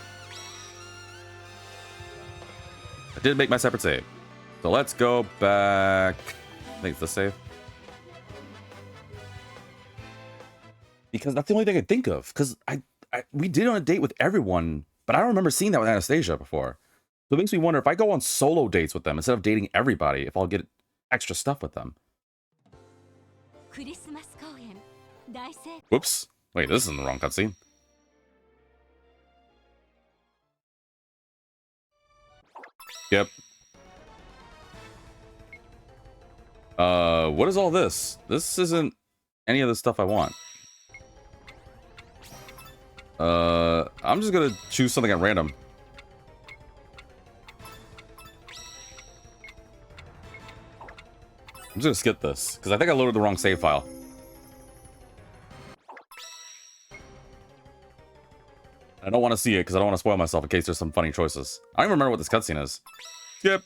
Speaker 1: I did make my separate save. So let's go back. I think it's the save. Because that's the only thing I think of. Because we did on a date with everyone, but I don't remember seeing that with Anastasia before. So it makes me wonder if I go on solo dates with them instead of dating everybody, if I'll get extra stuff with them. Whoops. Wait, this is in the wrong cutscene. Yep. What is all this? This isn't any of the stuff I want. I'm just gonna choose something at random. I'm just gonna skip this, because I think I loaded the wrong save file. I don't want to see it, because I don't want to spoil myself in case there's some funny choices. I don't even remember what this cutscene is. Skip.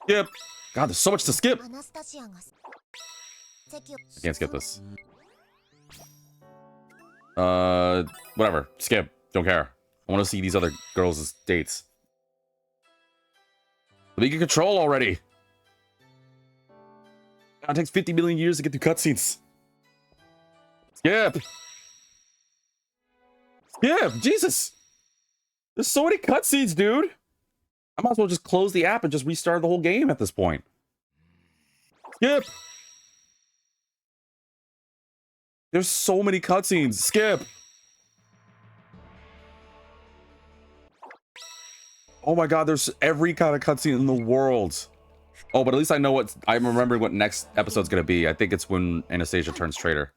Speaker 1: Skip. God, there's so much to skip. I can't skip this. Whatever. Skip. Don't care. I want to see these other girls' dates. But they get control already. It takes 50 million years to get through cutscenes. Skip. Skip. Jesus. There's so many cutscenes, dude. I might as well just close the app and just restart the whole game at this point. Skip. There's so many cutscenes. Skip. Oh my god, there's every kind of cutscene in the world. Oh, but at least I know what I'm remembering what next episode's gonna be. I think it's when Anastasia turns traitor.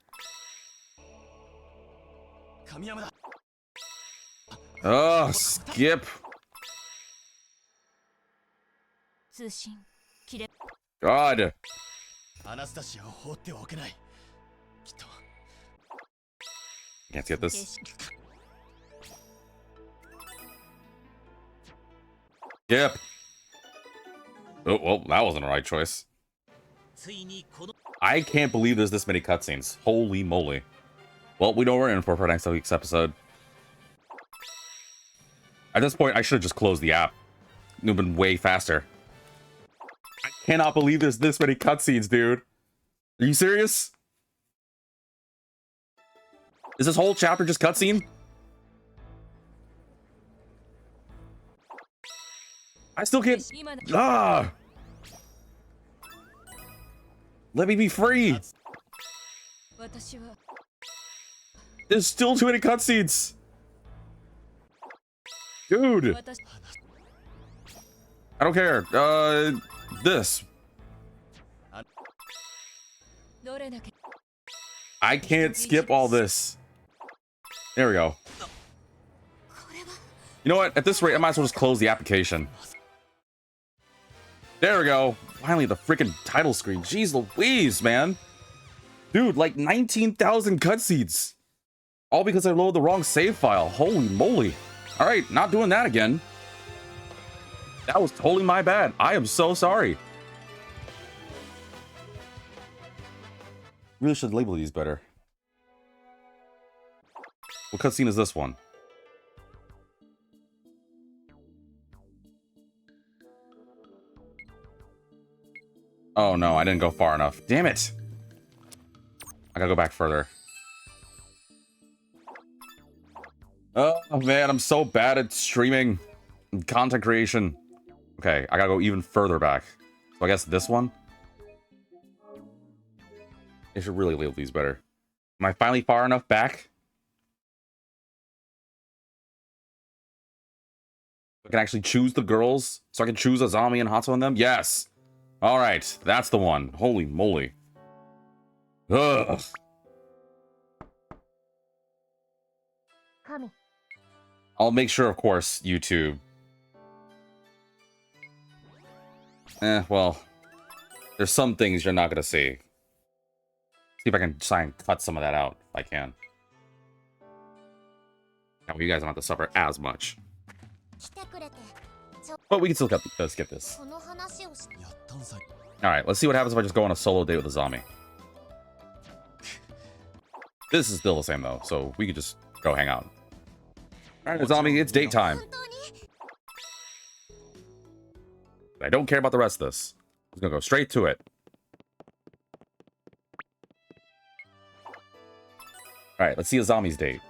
Speaker 1: Oh, Skip. God. Can't get this. Skip. Oh, well, that wasn't the right choice. I can't believe there's this many cutscenes. Holy moly. Well, we know what we're in for next week's episode. At this point, I should have just closed the app. It would have been way faster. I cannot believe there's this many cutscenes, dude. Are you serious? Is this whole chapter just cutscene? I still can't. Ah! Let me be free. There's still too many cutscenes. Dude. I don't care. This. I can't skip all this. There we go. You know what? At this rate, I might as well just close the application. There we go. Finally, the freaking title screen. Jeez Louise, man. Dude, like 19,000 cutscenes. All because I loaded the wrong save file. Holy moly. All right, not doing that again. That was totally my bad. I am so sorry. Really should label these better. What cutscene is this one? Oh no, I didn't go far enough. Damn it! I gotta go back further. Oh man, I'm so bad at streaming and content creation. Okay, I gotta go even further back. So I guess this one? I should really label these better. Am I finally far enough back? I can actually choose the girls? So I can choose Azami and Hato in them? Yes! Alright, that's the one. Holy moly. Ugh. I'll make sure, of course, YouTube. Well, there's some things you're not gonna see. See if I can try and cut some of that out, if I can. That way you guys don't have to suffer as much. But we can still skip this. Alright, let's see what happens if I just go on a solo date with Azami. This is still the same, though, so we could just go hang out. Alright, Azami, it's date time. I don't care about the rest of this. I'm just gonna go straight to it. Alright, let's see Azami's date.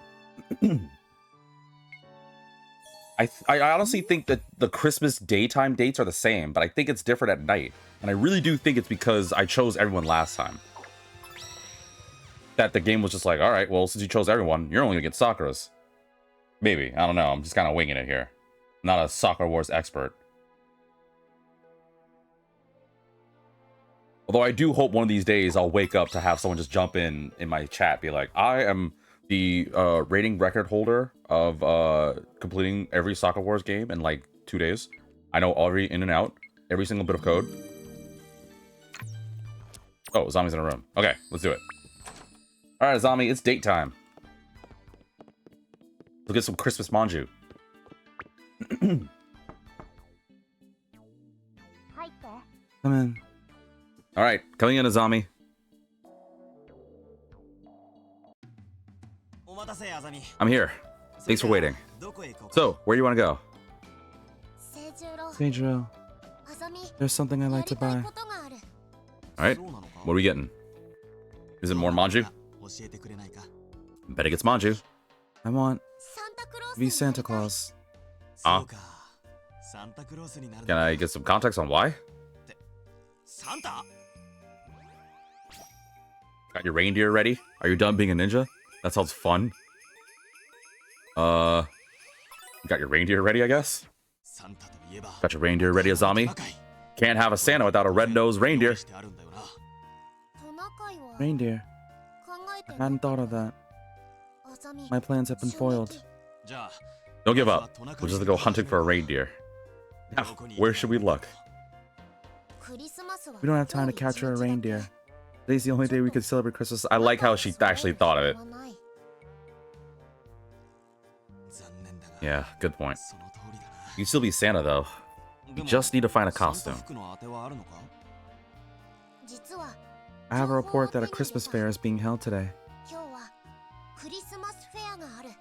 Speaker 1: I honestly think that the Christmas daytime dates are the same, but I think it's different at night. And I really do think it's because I chose everyone last time. That the game was just like, alright, well, since you chose everyone, you're only gonna get Sakura's. Maybe. I don't know. I'm just kind of winging it here. Not a Sakura Wars expert. Although I do hope one of these days I'll wake up to have someone just jump in my chat, be like, I am the rating record holder of completing every Sakura Wars game in like 2 days. I know every in and out, every single bit of code. Oh, Zami's in a room. Okay, let's do it. Alright, Zami, it's date time. We'll get some Christmas manju. Come in. Alright, coming in, Azami. I'm here. Thanks for waiting. So, where do you want to go?
Speaker 4: 清十郎
Speaker 1: Pedro,
Speaker 4: あざみ
Speaker 1: there's something I'd
Speaker 4: や
Speaker 1: like to
Speaker 4: りたい
Speaker 1: buy.
Speaker 4: ことがある
Speaker 1: Alright, what are we getting? Is it more manju?
Speaker 5: 教えてくれないか
Speaker 1: Bet it gets manju. I want
Speaker 4: サンタクロース
Speaker 1: to be
Speaker 4: になり
Speaker 1: Santa
Speaker 4: たい
Speaker 1: Claus.
Speaker 5: そうかサンタクロースになる
Speaker 1: Can I get some context on why?
Speaker 5: サンタ
Speaker 1: Got your reindeer ready? Are you done being a ninja? That sounds fun. You got your reindeer ready, I guess?
Speaker 5: サンタといえば
Speaker 1: Got your reindeer ready, Azami? Can't have a Santa without a red-nosed reindeer.
Speaker 5: してあるんだよな
Speaker 4: トナカイは
Speaker 1: Reindeer.
Speaker 4: 考えて
Speaker 1: I hadn't thought of that.
Speaker 4: あざみ
Speaker 1: My plans have been foiled.
Speaker 5: じゃあ
Speaker 1: Don't give up. We'll just go hunting for a reindeer. Now, where should we look?
Speaker 4: クリスマスは
Speaker 1: We don't have time to capture a reindeer. Today's the only day we could celebrate Christmas. I like how she actually thought of it.
Speaker 5: 残念だが
Speaker 1: Yeah, good point.
Speaker 5: その通りだな
Speaker 1: You can still be Santa, though. You just need to find a
Speaker 5: サン
Speaker 1: costume.
Speaker 5: タ服の当てはあるのか
Speaker 4: 実は
Speaker 1: I have a report that a Christmas fair is being held today.
Speaker 4: 今日はクリスマスフェアがある
Speaker 1: Christmas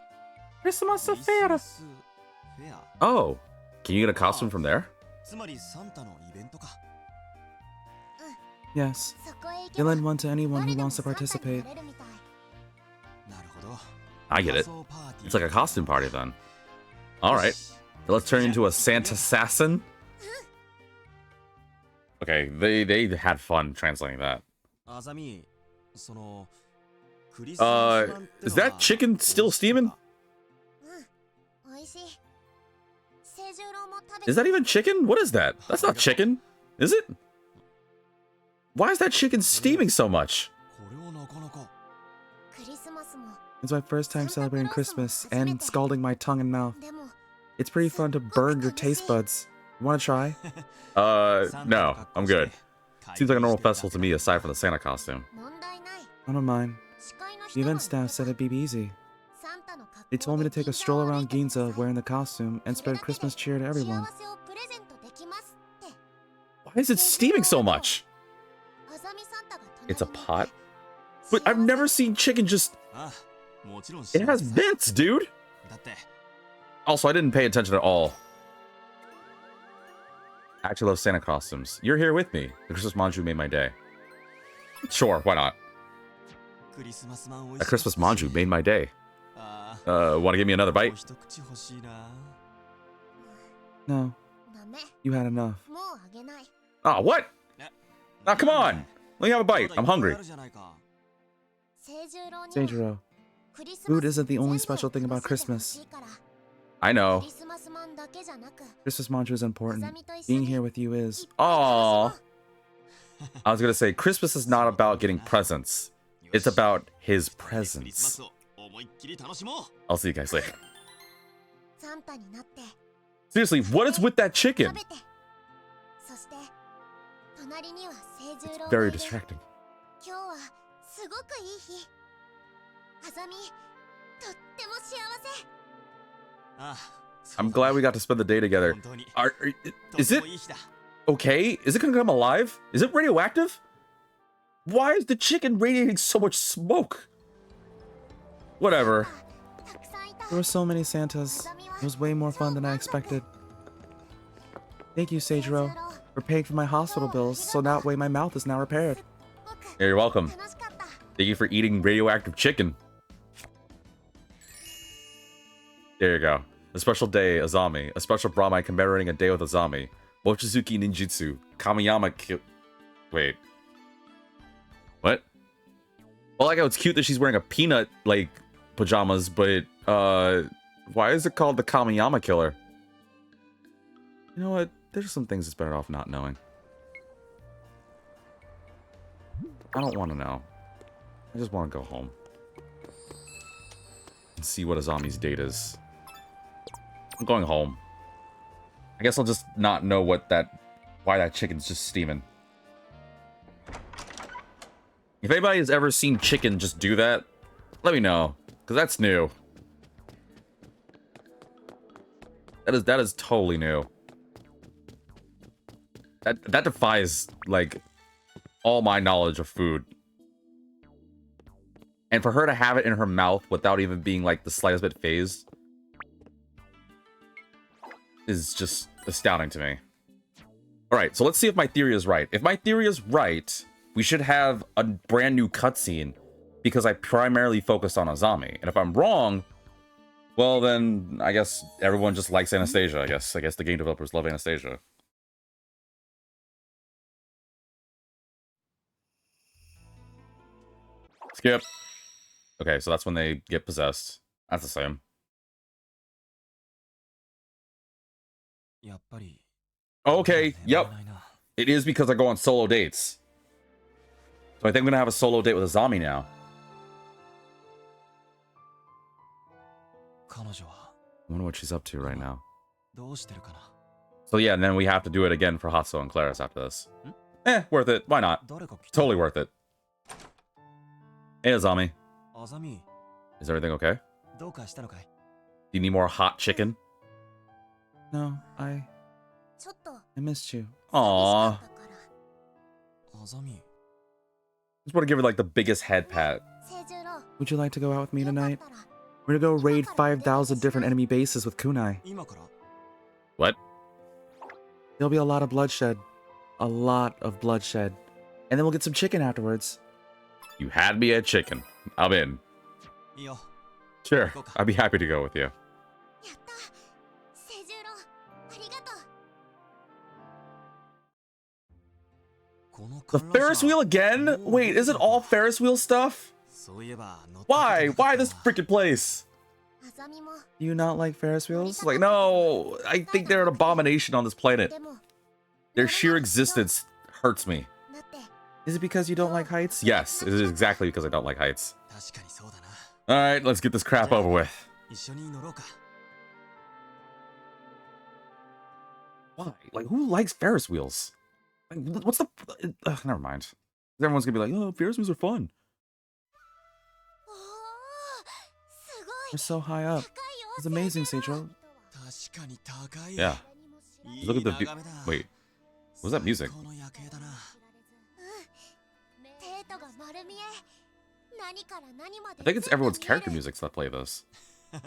Speaker 5: クリスマスフェア
Speaker 1: Oh, can you get a costume from there?
Speaker 5: つまりサンタのイベントか
Speaker 1: Yes.
Speaker 4: そこへ行け
Speaker 1: You'll
Speaker 4: ば
Speaker 1: lend one to anyone
Speaker 4: 誰
Speaker 1: who
Speaker 4: でも
Speaker 1: wants to
Speaker 4: サンタに
Speaker 1: participate.
Speaker 4: なれるみたい
Speaker 5: なるほど
Speaker 1: I get it.
Speaker 5: 仮装パーティー
Speaker 1: It's like a costume party then. Alright. So let's turn into a Santa assassin. Okay, they had fun translating that.
Speaker 5: あざみそのクリスマス版って
Speaker 1: Is
Speaker 5: のは
Speaker 1: that chicken still steaming?
Speaker 4: うん美味しい清十郎も食べ
Speaker 1: Is that even chicken? What is that? That's not chicken. Is it? Why is that chicken steaming so much?
Speaker 5: これはなかなか
Speaker 4: クリスマスも
Speaker 1: It's my first time celebrating Christmas and scalding my tongue and mouth.
Speaker 4: でも
Speaker 1: It's pretty fun to burn your taste buds. Wanna try? No, I'm good. Seems like a normal festival to me aside from the Santa costume.
Speaker 4: 問題ない
Speaker 1: I don't mind.
Speaker 4: 司会の
Speaker 1: The
Speaker 4: 人が
Speaker 1: event staff said it'd be easy.
Speaker 4: サンタの格好
Speaker 1: They told me to take a
Speaker 4: で
Speaker 1: stroll
Speaker 4: 銀座を
Speaker 1: around
Speaker 4: 歩いてくだ
Speaker 1: Ginza
Speaker 4: さい
Speaker 1: wearing the costume and
Speaker 4: それ
Speaker 1: spread
Speaker 4: だけで
Speaker 1: Christmas cheer to everyone.
Speaker 4: 幸せをプレゼントできますって
Speaker 1: Why is it steaming so much?
Speaker 4: あざみサンタが隣に
Speaker 1: It's a
Speaker 4: いて
Speaker 1: pot? But I've never seen chicken just...
Speaker 5: あもちろん
Speaker 1: It has vents, dude!
Speaker 5: だって
Speaker 1: Also, I didn't pay attention at all. I actually love Santa costumes. You're here with me. The Christmas manju made my day. Sure, why not?
Speaker 5: クリスマスマン美味
Speaker 1: A
Speaker 5: し
Speaker 1: Christmas manju made my day.
Speaker 5: あ
Speaker 1: Want to give me another
Speaker 5: もう
Speaker 1: bite?
Speaker 5: 一口欲しいな
Speaker 1: No,
Speaker 4: ダメ
Speaker 1: you had enough.
Speaker 4: もうあげない
Speaker 1: Ah, what? Ah, come on! Let me have a
Speaker 5: ま
Speaker 1: bite.
Speaker 5: だ
Speaker 1: I'm
Speaker 5: いっぱい
Speaker 1: hungry.
Speaker 5: あるじゃないか
Speaker 4: 清十郎には
Speaker 1: Seijiro,
Speaker 4: クリスマス
Speaker 1: food isn't the only
Speaker 4: 全部を
Speaker 1: special thing about
Speaker 4: かぶせてほ
Speaker 1: Christmas.
Speaker 4: しいから
Speaker 1: I know.
Speaker 4: クリスマスマンだけじゃなく
Speaker 1: Christmas manju is
Speaker 4: あ
Speaker 1: important.
Speaker 4: ざみと一緒
Speaker 1: Being
Speaker 4: に
Speaker 1: here with you is.
Speaker 4: いっぱい楽しも
Speaker 1: Aww.
Speaker 4: う
Speaker 1: I was gonna say, Christmas is not about getting presents. It's about his
Speaker 5: クリスマ
Speaker 1: presence.
Speaker 5: スを思いっきり楽しもう
Speaker 1: I'll see you guys later.
Speaker 4: サンタになって
Speaker 1: Seriously, what is with that
Speaker 4: 食
Speaker 1: chicken?
Speaker 4: べてそして隣には清十郎
Speaker 1: Very
Speaker 4: がいる
Speaker 1: distracting.
Speaker 4: 今日はすごくいい日あざみとっても幸せ
Speaker 5: ああ
Speaker 1: I'm glad we got to spend the day together.
Speaker 5: 本当に
Speaker 1: Is
Speaker 5: と
Speaker 1: it
Speaker 5: てもいい日だ
Speaker 1: okay? Is it gonna come alive? Is it radioactive? Why is the chicken radiating so much smoke? Whatever.
Speaker 4: たくさんいた
Speaker 1: There were so many Santas. It was way more fun than I expected. Thank you, Seijiro, for paying for my hospital bills, so that way my mouth is now repaired.
Speaker 4: すっごく
Speaker 1: Yeah, you're welcome.
Speaker 4: 楽しかった
Speaker 1: Thank you for eating radioactive chicken. There you go. A special day, Azami. A special Brahmai commemorating a day with Azami. Mochizuki ninjutsu. Kamiyama Wait. What? Well, like how it's cute that she's wearing a peanut, like, pajamas, but, why is it called the Kamiyama Killer? You know what? There's some things it's better off not knowing. I don't want to know. I just want to go home. And see what Azami's date is. I'm going home. I guess I'll just not know why that chicken's just steaming. If anybody has ever seen chicken just do that, let me know, because that's new. That is totally new. That defies, like, all my knowledge of food. And for her to have it in her mouth without even being, like, the slightest bit phased. is just astounding to me. All right, so let's see if my theory is right. If my theory is right, we should have a brand new cutscene because I primarily focused on Azami. And if I'm wrong, well, then I guess everyone just likes Anastasia. I guess the game developers love Anastasia. Skip. Okay, so that's when they get possessed. That's the same. Okay, yep. It is because I go on solo dates. So I think I'm gonna have a solo date with Azami now. I wonder what she's up to right now. So yeah, and then we have to do it again for Hatsuo and Claris after this. Worth it. Why not? Totally worth it. Hey, Azami. Is everything okay? Do you need more hot chicken? No, I missed you. Aww. Just want to give her like the biggest head pat. Would you like to go out with me tonight? We're gonna go raid 5,000 different enemy bases with Kunai. What? There'll be a lot of bloodshed. A lot of bloodshed. And then we'll get some chicken afterwards. You had me at chicken. I'm in. Sure, I'd be happy to go with you. The Ferris wheel again? Wait, is it all Ferris wheel stuff? Why? Why this freaking place? Do you not like Ferris wheels? Like, no, I think they're an abomination on this planet. Their sheer existence hurts me. Is it because you don't like heights? Yes, it is exactly because I don't like heights. Alright, let's get this crap over with. Why? Like, who likes Ferris wheels? Like, what's the... never mind. Everyone's gonna be like, oh, Ferris wheels are fun. We're so high up. It's amazing, Seicho. Yeah. Look at the view. Wait. What's that music? I think it's everyone's character music that play this. I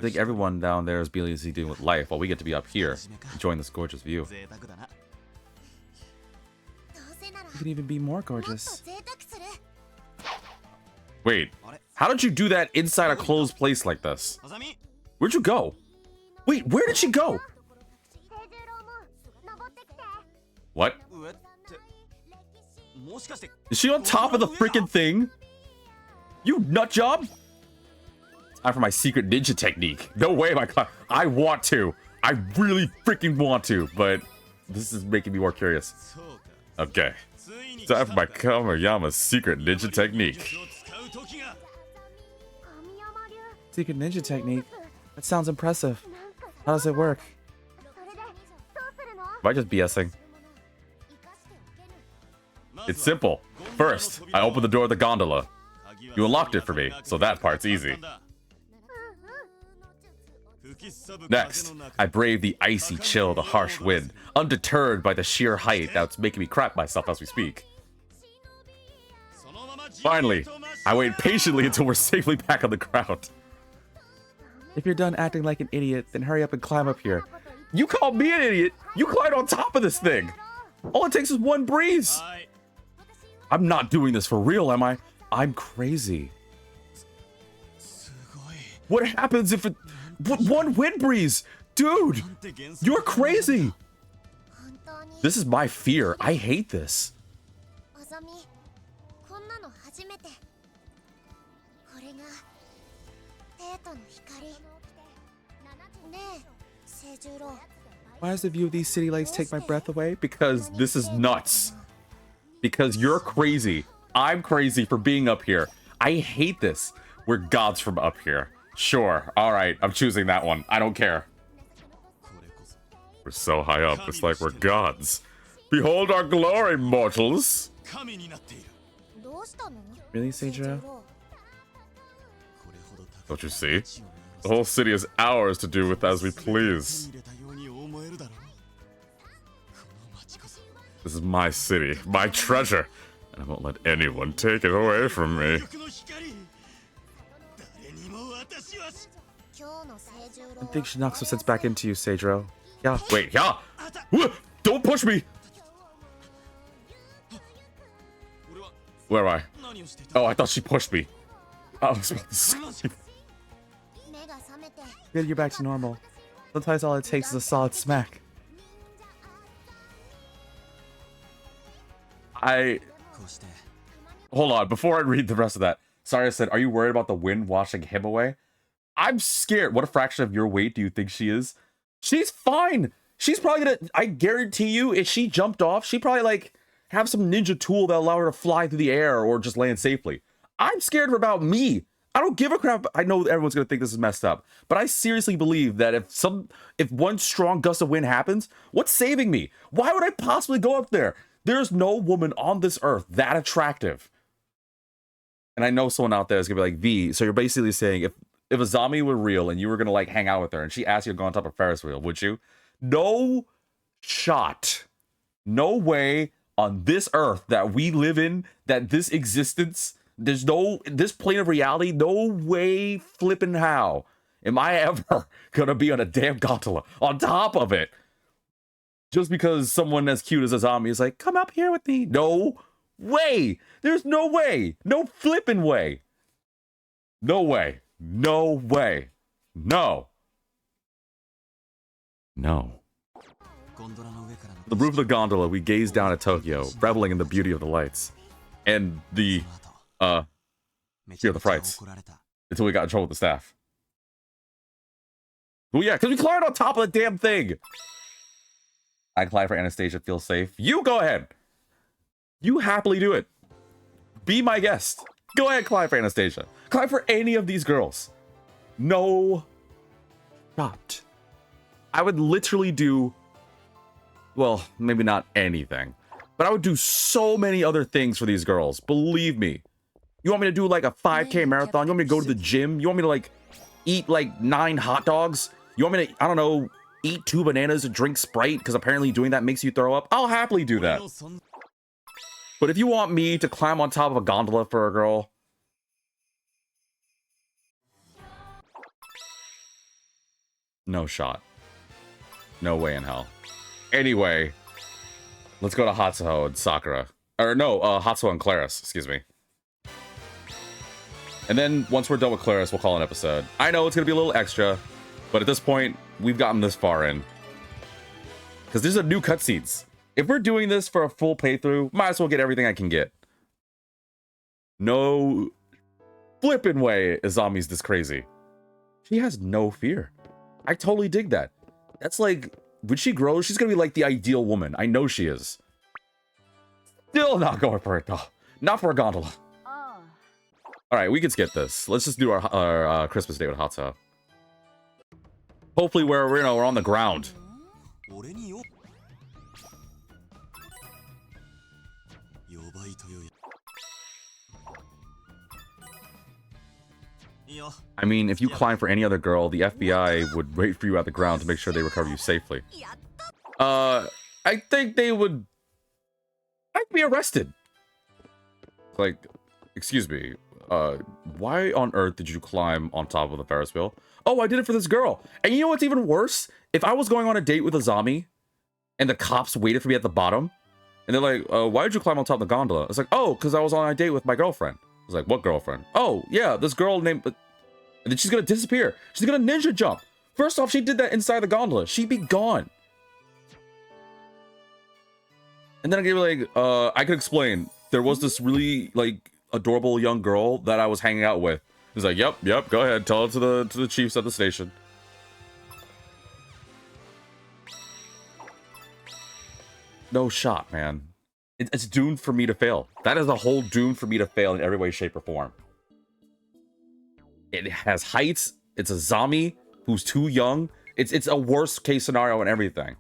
Speaker 1: think everyone down there is busy dealing with life while we get to be up here, enjoying this gorgeous view. You can even be more gorgeous. Wait, how did you do that inside a closed place like this? Where'd you go? Wait, where did she go? What? Is she on top of the freaking thing? You nut job? Time for my secret ninja technique. No way, I want to. I really freaking want to, but this is making me more curious. Okay. Time for my Kamiyama secret ninja technique. Secret ninja technique? That sounds impressive. How does it work? Am I just BSing? It's simple. First, I open the door of the gondola. You unlocked it for me, so that part's easy. Next, I brave the icy chill, the harsh wind, undeterred by the sheer height that's making me crap myself as we speak. Finally, I wait patiently until we're safely back on the ground. If you're done acting like an idiot, then hurry up and climb up here. You called me an idiot? You climbed on top of this thing! All it takes is one breeze! I'm not doing this for real, am I? I'm crazy. What happens if it... one wind breeze? Dude! You're crazy! This is my fear. I hate this. Why does the view of these city lights take my breath away? Because this is nuts. Because you're crazy. I'm crazy for being up here. I hate this. We're gods from up here. Sure. Alright, I'm choosing that one. I don't care. We're so high up, it's like we're gods. Behold our glory, mortals! Really, Seijiro? Don't you see? The whole city is ours to do with as we please. This is my city, my treasure, and I won't let anyone take it away from me. I think she knocks some sense back into you, Seidro. Yeah. Wait, yeah. Don't push me. Where am I? Oh, I thought she pushed me. I was about to say. Get you back to normal. Sometimes all it takes is a solid smack. Hold on, before I read the rest of that. Sorry, I said, are you worried about the wind washing him away? I'm scared. What a fraction of your weight do you think she is? She's fine. She's probably gonna, I guarantee you, if she jumped off, she'd probably like have some ninja tool that allow her to fly through the air or just land safely. I'm scared about me. I don't give a crap. I know everyone's gonna think this is messed up, but I seriously believe that if one strong gust of wind happens, what's saving me? Why would I possibly go up there? There's no woman on this earth that attractive. And I know someone out there is gonna be like, V, so you're basically saying if a zombie were real and you were gonna like hang out with her and she asked you to go on top of a Ferris wheel, would you? No shot. No way on this earth that we live in, that this existence, there's no, this plane of reality, no way flipping how am I ever gonna be on a damn gondola on top of it just because someone as cute as a zombie is like, come up here with me. No way. There's no way. No flipping way. No way. No way. No. No. The roof of the gondola, we gaze down at Tokyo, reveling in the beauty of the lights. And the, fear of the frights. Until we got in trouble with the staff. Well, yeah, because we climbed on top of the damn thing. I climb for Anastasia, feel safe. You go ahead. You happily do it. Be my guest. Go ahead, climb for Anastasia. Climb for any of these girls. No shot. I would literally do, well, maybe not anything, but I would do so many other things for these girls. Believe me. You want me to do like a 5K marathon? You want me to go to the gym? You want me to like eat like 9 hot dogs? You want me to, I don't know, eat 2 bananas and drink Sprite because apparently doing that makes you throw up? I'll happily do that. But if you want me to climb on top of a gondola for a girl, no shot. No way in hell. Anyway, let's go to Hatsuho and Sakura. Or no, Hatsuho and Claris, excuse me. And then once we're done with Claris, we'll call an episode. I know it's going to be a little extra, but at this point, we've gotten this far in. Because there's a new cutscenes. If we're doing this for a full playthrough, might as well get everything I can get. No flipping way is zombies this crazy. She has no fear. I totally dig that. That's like, when she grows, she's gonna be like the ideal woman. I know she is. Still not going for it though. Not for a gondola. Alright, we can skip this. Let's just do our Christmas day with Hatsuho. Hopefully we're, you know, we're on the ground. I mean, if you climb for any other girl, the FBI would wait for you at the ground to make sure they recover you safely. I think they would... I'd be arrested. Like, excuse me, why on earth did you climb on top of the Ferris wheel? Oh, I did it for this girl. And you know what's even worse? If I was going on a date with a zombie, and the cops waited for me at the bottom, and they're like, why did you climb on top of the gondola? It's like, oh, because I was on a date with my girlfriend. I was like, what girlfriend? Oh, yeah, this girl named... And then she's gonna disappear. She's gonna ninja jump. First off, she did that inside the gondola. She'd be gone. And then I gave her like, I could explain. There was this really like adorable young girl that I was hanging out with. He's like, yep, go ahead, tell it to the chiefs at the station. No shot, man. It's doomed for me to fail. That is a whole doomed for me to fail in every way, shape, or form. It has heights. It's a zombie who's too young. It's a worst case scenario and everything.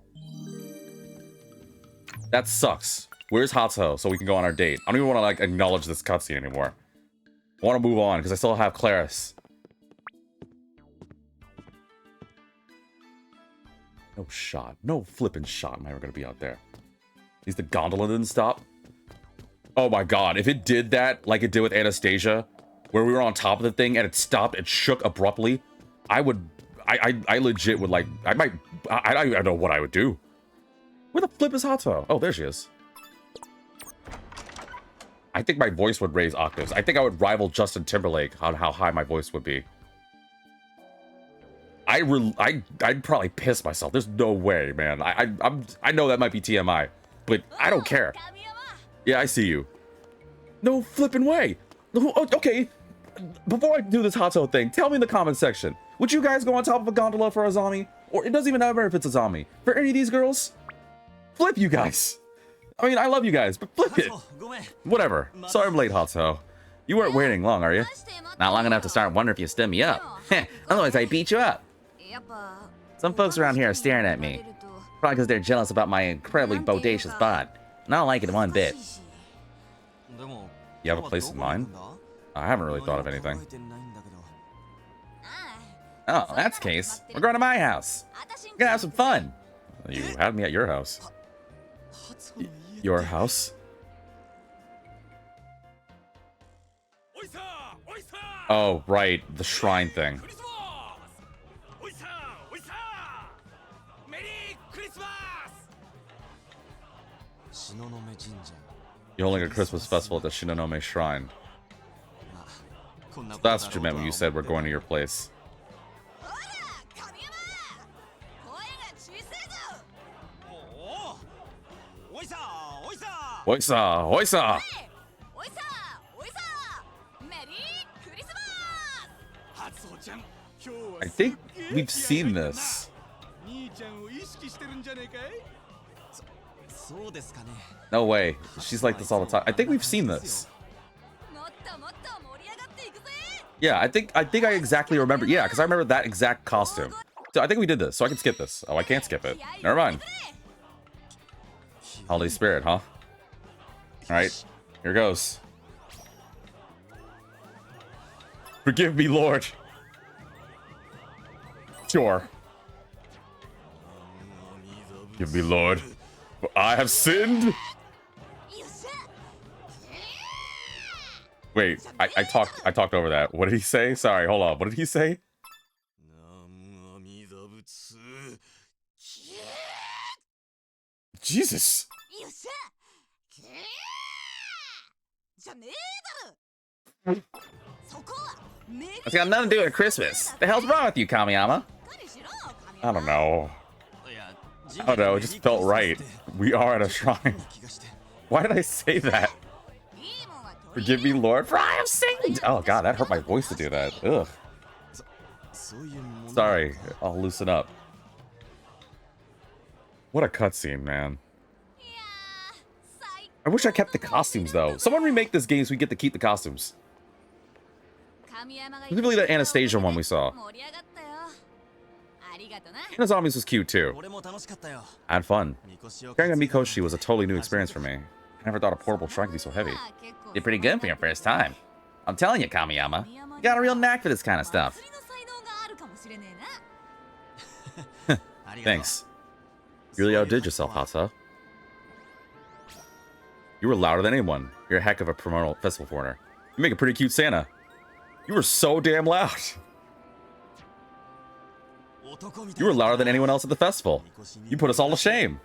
Speaker 1: That sucks. Where's Hatsuho so we can go on our date? I don't even want to like acknowledge this cutscene anymore. I want to move on because I still have Claris. No shot. No flipping shot am I ever going to be out there. At least the gondola didn't stop. Oh my god. If it did that like it did with Anastasia, where we were on top of the thing and it stopped, it shook abruptly, I would I legit would like, I might, I don't know what I would do. Where the flip is Hato? Oh, there she is. I think my voice would raise octaves. I think I would rival Justin Timberlake on how high my voice would be. I'd probably piss myself. There's no way, man. I know that might be TMI, but I don't care. Yeah, I see you. No flipping way. Okay, before I do this Hato thing, tell me in the comment section. Would you guys go on top of a gondola for a zombie? Or it doesn't even matter if it's a zombie. For any of these girls? Flip, you guys. I mean, I love you guys, but flip it. Whatever. Sorry I'm late, Hato. You weren't waiting long, are you?
Speaker 6: Not long enough to start wondering if you stood me up. Otherwise, I'd beat you up. Some folks around here are staring at me. Probably because they're jealous about my incredibly bodacious bod. And I don't like it one bit.
Speaker 1: You have a place in mind? I haven't really thought of anything.
Speaker 6: Oh, that's the case. We're going to my house. We're gonna have some fun.
Speaker 1: You had me at your house. Your house? Oh, right. The shrine thing. You're holding a Christmas festival at the Shinonome Shrine. So that's what you meant when you said we're going to your place. Oisa! Oisa! I think we've seen this. No way. She's like this all the time. I think we've seen this. Yeah, I think I exactly remember. Yeah, because I remember that exact costume. So I think we did this, so I can skip this. Oh, I can't skip it. Never mind. Holy Spirit, huh? Alright, here goes. Forgive me, Lord. Sure. Forgive me, Lord. For I have sinned. Wait, I talked over that. What did he say? Sorry, hold on. What did he say? Jesus.
Speaker 6: It's got nothing to do with Christmas. The hell's wrong with you, Kamiyama?
Speaker 1: I don't know. I don't know. It just felt right. We are at a shrine. Why did I say that? Forgive me, Lord, for I have sinned. Oh God, that hurt my voice to do that. Ugh. Sorry, I'll loosen up. What a cutscene, man. I wish I kept the costumes though. Someone remake this game so we get to keep the costumes. Particularly that Anastasia one we saw. And the zombies was cute too. I had fun. Carrying a Mikoshi was a totally new experience for me. I never thought a portable shrine could be so heavy.
Speaker 6: Did pretty good for your first time. I'm telling you, Kamiyama. You got a real knack for this kind of stuff.
Speaker 1: Thanks. You really outdid yourself, Hasa. You were louder than anyone. You're a heck of a promotional festival foreigner. You make a pretty cute Santa. You were so damn loud. You were louder than anyone else at the festival. You put us all to shame.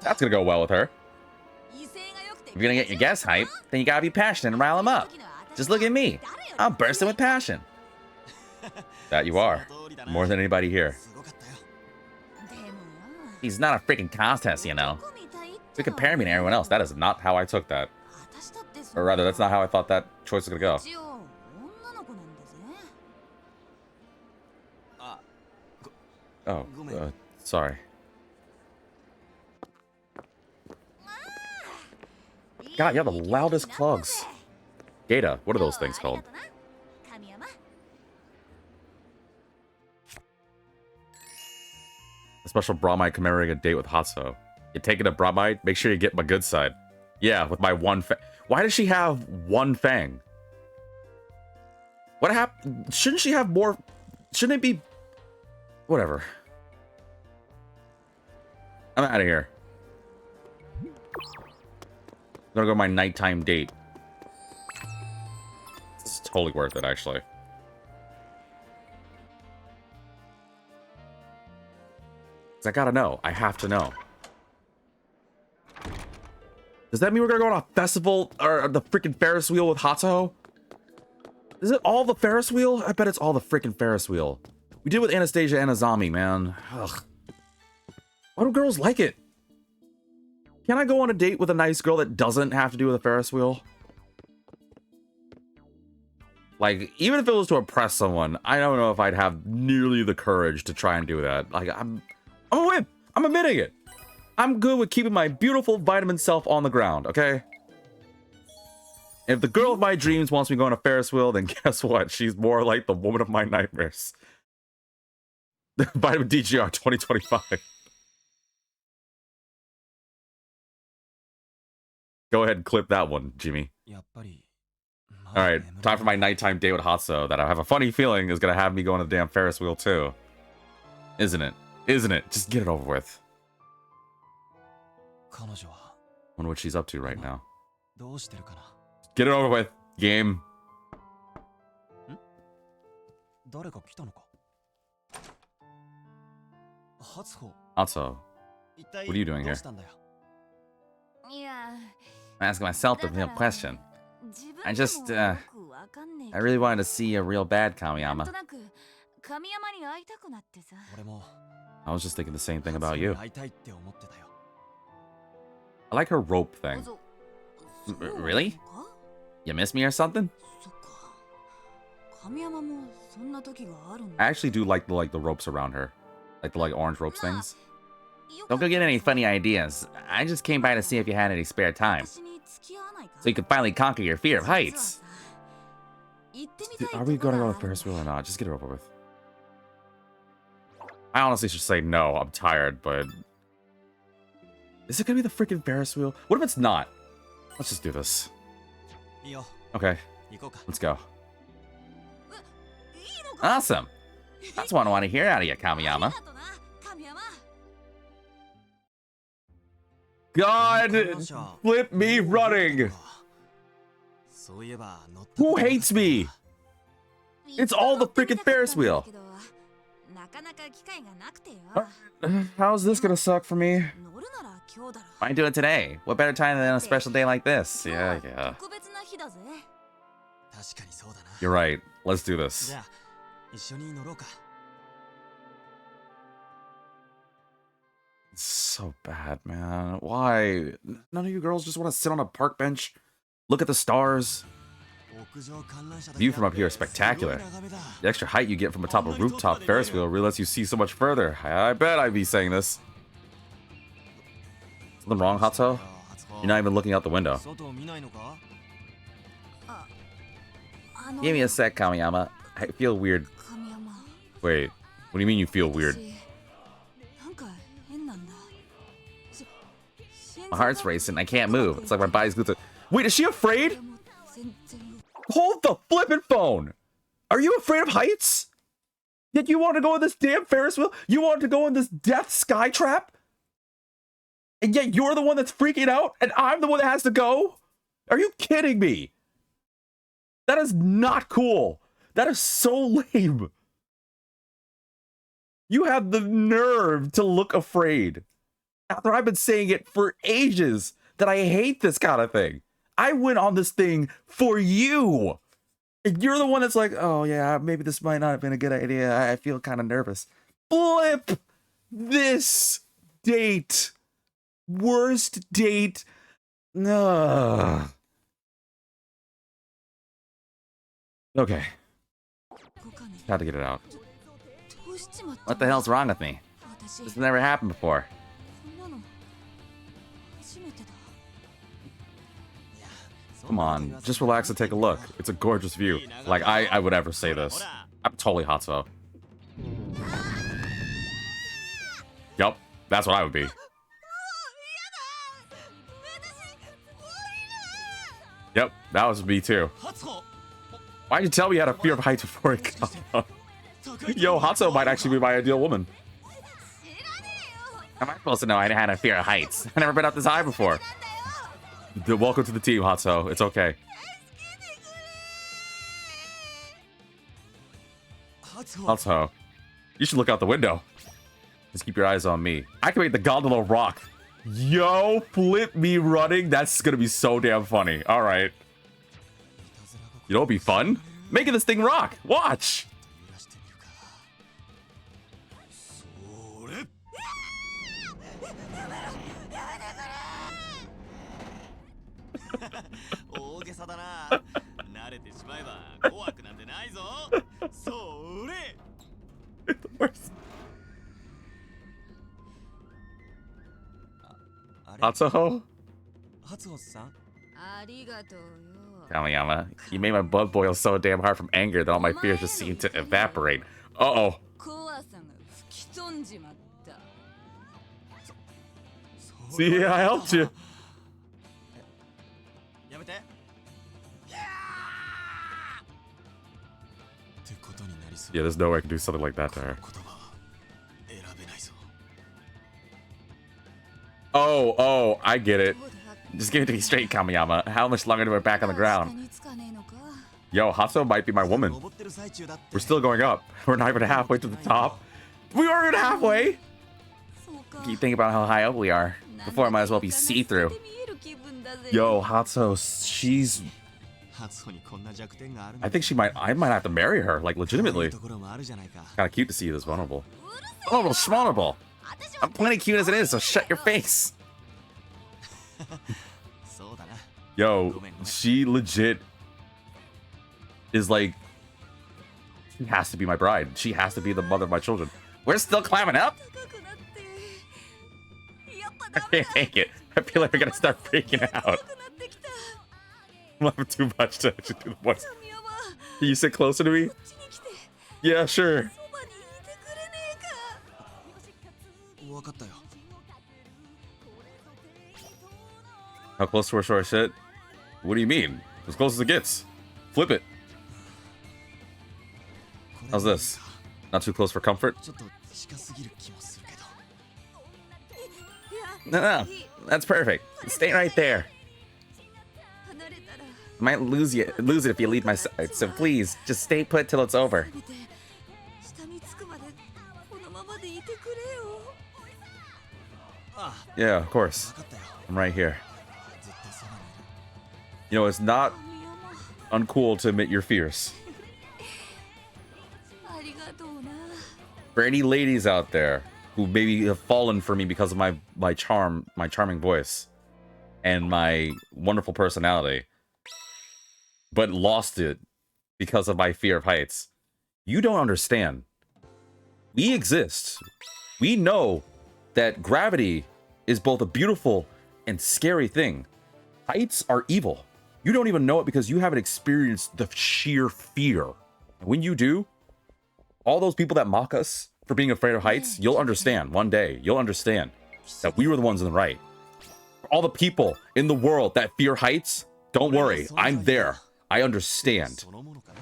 Speaker 1: That's gonna go well with her.
Speaker 6: If you're gonna get your guests hype, then you gotta be passionate and rile them up. Just look at me. I'm bursting with passion.
Speaker 1: That you are. More than anybody here.
Speaker 6: He's not a freaking contest, you know. To compare me to everyone else,
Speaker 1: That is not how I took that. Or rather, that's not how I thought that choice was gonna go. Oh, sorry. God, you have the loudest clogs. Gata, what are those things called? A special Brahmite commemorating a date with Hatsuo. You take it a Brahmite, make sure you get my good side. Yeah, with my one fang. Why does she have one fang? What happened? Shouldn't she have more? Shouldn't it be? Whatever. I'm out of here. I'm gonna go to my nighttime date. This is totally worth it, actually. I gotta know. I have to know. Does that mean we're gonna go on a festival or the freaking Ferris wheel with Hato? Is it all the Ferris wheel? I bet it's all the freaking Ferris wheel. We did with Anastasia and Azami, man. Ugh. Why do girls like it? Can I go on a date with a nice girl that doesn't have to do with a Ferris wheel? Like, even if it was to impress someone, I don't know if I'd have nearly the courage to try and do that. Like, I'm a wimp. I'm admitting it. I'm good with keeping my beautiful vitamin self on the ground, okay? If the girl of my dreams wants me to go on a Ferris wheel, then guess what? She's more like the woman of my nightmares. VitaminDGR 2025. Go ahead and clip that one, Jimmy. Alright, time for my nighttime date with Hatso that I have a funny feeling is gonna have me go on the damn Ferris wheel too. Isn't it? Isn't it? Just get it over with. Wonder what she's up to right now. Get it over with, game. Hatso, what are you doing here? I'm asking myself the real question. I really wanted to see a real bad Kamiyama. I was just thinking the same thing about you. I like her rope thing. Really? You miss me or something? I actually do like the ropes around her. Like the orange ropes things. Don't go get any funny ideas. I just came by to see if you had any spare time. So you can finally conquer your fear of heights. Dude, are we gonna go on the Ferris wheel or not? Just get it over with. I honestly should say no. I'm tired, but... Is it gonna be the freaking Ferris wheel? What if it's not? Let's just do this. Okay. Let's go. Awesome. That's what I want to hear out of you, Kamiyama. God, flip me running. Who hates me? It's all the freaking Ferris wheel. How's this gonna suck for me? Why do it today? What better time than a special day like this? Yeah. You're right. Let's do this. It's so bad, man. Why? None of you girls just want to sit on a park bench, look at the stars. The view from up here is spectacular. The extra height you get from atop a rooftop Ferris wheel really lets you see so much further. I bet I'd be saying this. Something wrong, Hato? You're not even looking out the window. Give me a sec, Kamiyama. I feel weird. Wait, what do you mean you feel weird? My heart's racing. I can't move. It's like my body's glued to... Wait, is she afraid? Hold the flippin' phone! Are you afraid of heights? Yet you want to go on this damn Ferris wheel? You want to go on this death sky trap? And yet you're the one that's freaking out? And I'm the one that has to go? Are you kidding me? That is not cool. That is so lame. You have the nerve to look afraid. After I've been saying it for ages that I hate this kind of thing. I went on this thing for you. And you're the one that's like, oh yeah, maybe this might not have been a good idea. I feel kind of nervous. Flip this date. Worst date. Ugh. Okay. Had to get it out. What the hell's wrong with me? This has never happened before. Come on, just relax and take a look. It's a gorgeous view. Like, I would ever say this. I'm totally Hatso. Yup, that's what I would be. Yep, that was me too. Why'd you tell me you had a fear of heights before it got up? Yo, Hatso might actually be my ideal woman. How am I supposed to know I had a fear of heights? I've never been up this high before. Welcome to the team, Hatso. It's okay. Hatso, you should look out the window. Just keep your eyes on me. I can make the gondola rock. Yo, flip me running. That's gonna be so damn funny. All right. You know what'd be fun? Making this thing rock. Watch.
Speaker 5: それ 大げさだな。慣れてしまえば怖くなんてないぞ。それ
Speaker 1: Atsuho?
Speaker 5: 初穂さん
Speaker 4: ありがとうよ。
Speaker 1: Kamiyama, you made my blood boil so damn hard from anger that all my fears just seemed to evaporate. Uh-oh.
Speaker 4: 怖さが吹き飛んじまった。
Speaker 1: See, I helped you.
Speaker 5: やめて。ってことになりそう。
Speaker 1: Yeah, there's no way I can do something like that to her.
Speaker 5: 言葉は選べないぞ。
Speaker 1: Oh, I get it. Just give it to me straight, Kamiyama. How much longer do we're back on the ground?
Speaker 4: 下につかねえのか。
Speaker 1: Yo, Hatsuho might be my woman.
Speaker 5: 登ってる最中だって。
Speaker 1: We're still going up. We're not even halfway to the top. We aren't even halfway.
Speaker 4: そうか。
Speaker 1: Keep thinking about how high up we are. Before it might as well be see-through.
Speaker 4: 見える気分だぜ。
Speaker 1: Yo, Hatsuho, she's...
Speaker 5: 初穂にこんな弱点がある
Speaker 1: I think I might have to marry her, like, legitimately.
Speaker 5: ところもあるじゃないか。
Speaker 1: Kinda cute to see you this vulnerable. Vulnerable, schmonerable. I'm plenty cute as it is, so shut your face.
Speaker 5: そうだな。
Speaker 1: Yo, she legit is like... She has to be my bride. She has to be the mother of my children. We're still climbing up?
Speaker 4: 高くなって。やっぱ
Speaker 1: I
Speaker 4: ダメ
Speaker 1: can't
Speaker 4: だ。
Speaker 1: take it. I feel like we're gonna start freaking out.
Speaker 4: 高くなってきた。
Speaker 1: I'm laughing too much to actually do the voice.
Speaker 4: 神山、
Speaker 1: Can you sit closer to me?
Speaker 4: こっちに来て。
Speaker 1: Yeah, sure.
Speaker 4: そばにいてくれねえか。
Speaker 5: わかったよ。
Speaker 1: How close to her shall I sit? What do you mean? As close as it gets. Flip it. How's this? Not too close for comfort?
Speaker 5: ちょっと近すぎる気もするけど。
Speaker 1: No, that's perfect. Stay right there.
Speaker 4: 離れたら。
Speaker 1: Might lose it if you leave my side, so please, just stay put till it's over.
Speaker 4: せめて下に着くまでこのままでいてくれよ。
Speaker 5: あ
Speaker 1: Yeah, of
Speaker 5: あ、
Speaker 1: course.
Speaker 5: わかったよ。
Speaker 1: I'm right here.
Speaker 5: 絶対そばにいる。
Speaker 1: You know, it's not
Speaker 4: 神山、
Speaker 1: uncool to admit your fears.
Speaker 4: ありがとうな。
Speaker 1: For any ladies out there who maybe have fallen for me because of my charming voice, and my wonderful personality, but lost it because of my fear of heights, you don't understand. We exist. We know that gravity is both a beautiful and scary thing. Heights are evil. You don't even know it because you haven't experienced the sheer fear. And when you do, all those people that mock us for being afraid of heights, you'll understand one day. You'll understand that we were the ones in the right. For all the people in the world that fear heights, don't worry. I'm there. I understand.
Speaker 5: そのものかな。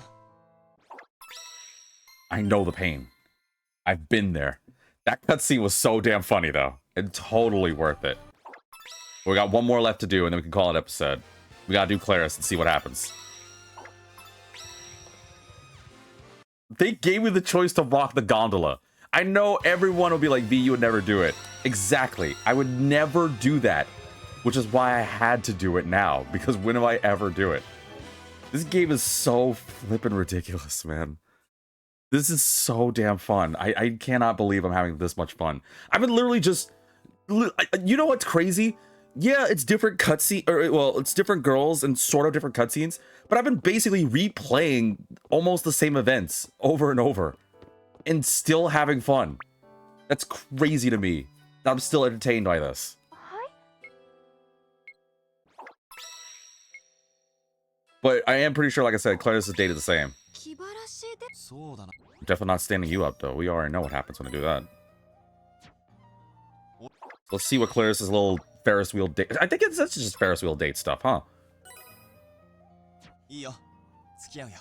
Speaker 1: I know the pain. I've been there. That cutscene was so damn funny, though. And totally worth it. We got one more left to do, and then we can call it episode. We gotta do Claris and see what happens. They gave me the choice to rock the gondola. I know everyone will be like, V, you would never do it. Exactly. I would never do that. Which is why I had to do it now. Because when do I ever do it? This game is so flippin' ridiculous, man. This is so damn fun. I cannot believe I'm having this much fun. I've been literally just... You know what's crazy? Yeah, it's different cutscene, or well, it's different girls and sort of different cutscenes, but I've been basically replaying almost the same events over and over, and still having fun. That's crazy to me. I'm still entertained by this. But I am pretty sure, like I said, Claris is dated the same.
Speaker 4: 気晴らしで。
Speaker 5: そうだな。
Speaker 1: Definitely not standing you up, though. We already know what happens when I do that. Let's see what Claris's little Ferris wheel date... I think that's just Ferris wheel date stuff, huh?
Speaker 5: いいよ。付き合うよ。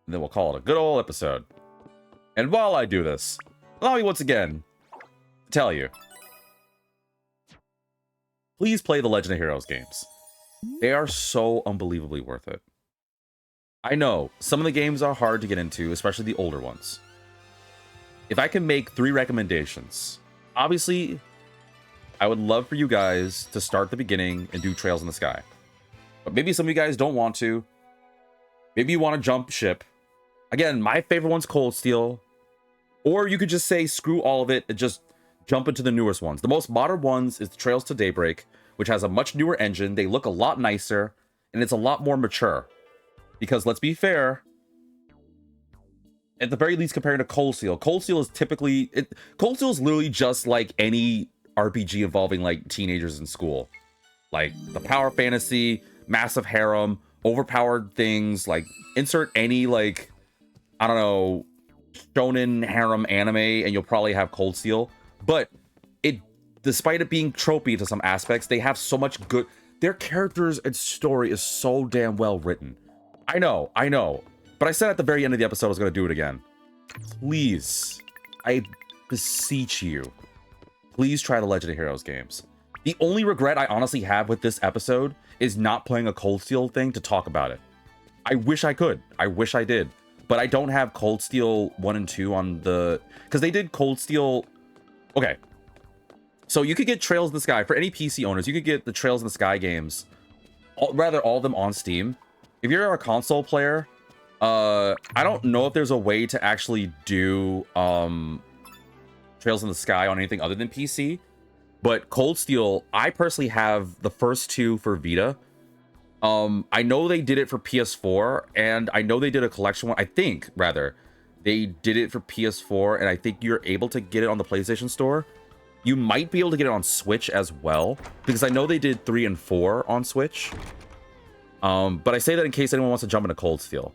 Speaker 1: And then we'll call it a good old episode. And while I do this, allow me once again to tell you, please play the Legend of Heroes games. They are so unbelievably worth it. I know, some of the games are hard to get into, especially the older ones. if I can make 3 recommendations, obviously, I would love for you guys to start the beginning and do Trails in the Sky. But maybe some of you guys don't want to. Maybe you want to jump ship. Again, my favorite one's Cold Steel. Or you could just say, screw all of it and just jump into the newest ones. The most modern ones is Trails to Daybreak, which has a much newer engine. They look a lot nicer, and it's a lot more mature. Because let's be fair, at the very least compared to Cold Steel is typically... Cold Steel is literally just like any RPG involving like teenagers in school. Like the power fantasy, massive harem, overpowered things, like insert any like, I don't know, shonen harem anime and you'll probably have Cold Steel. But it, despite it being tropey to some aspects, they have so much good... Their characters and story is so damn well written. I know. But I said at the very end of the episode I was going to do it again. Please, I beseech you, please try the Legend of Heroes games. The only regret I honestly have with this episode is not playing a Cold Steel thing to talk about it. I wish I could. I wish I did. But I don't have Cold Steel 1 and 2 on the... Because they did Cold Steel... Okay. So you could get Trails in the Sky. For any PC owners, you could get the Trails in the Sky games. All of them on Steam. If you're a console player, I don't know if there's a way to actually do Trails in the Sky on anything other than PC. But Cold Steel, I personally have the first 2 for Vita. I know they did it for PS4, and I know they did a collection one. I think, rather, they did it for PS4, and I think you're able to get it on the PlayStation Store. You might be able to get it on Switch as well, because I know they did 3 and 4 on Switch. But I say that in case anyone wants to jump into Cold Steel.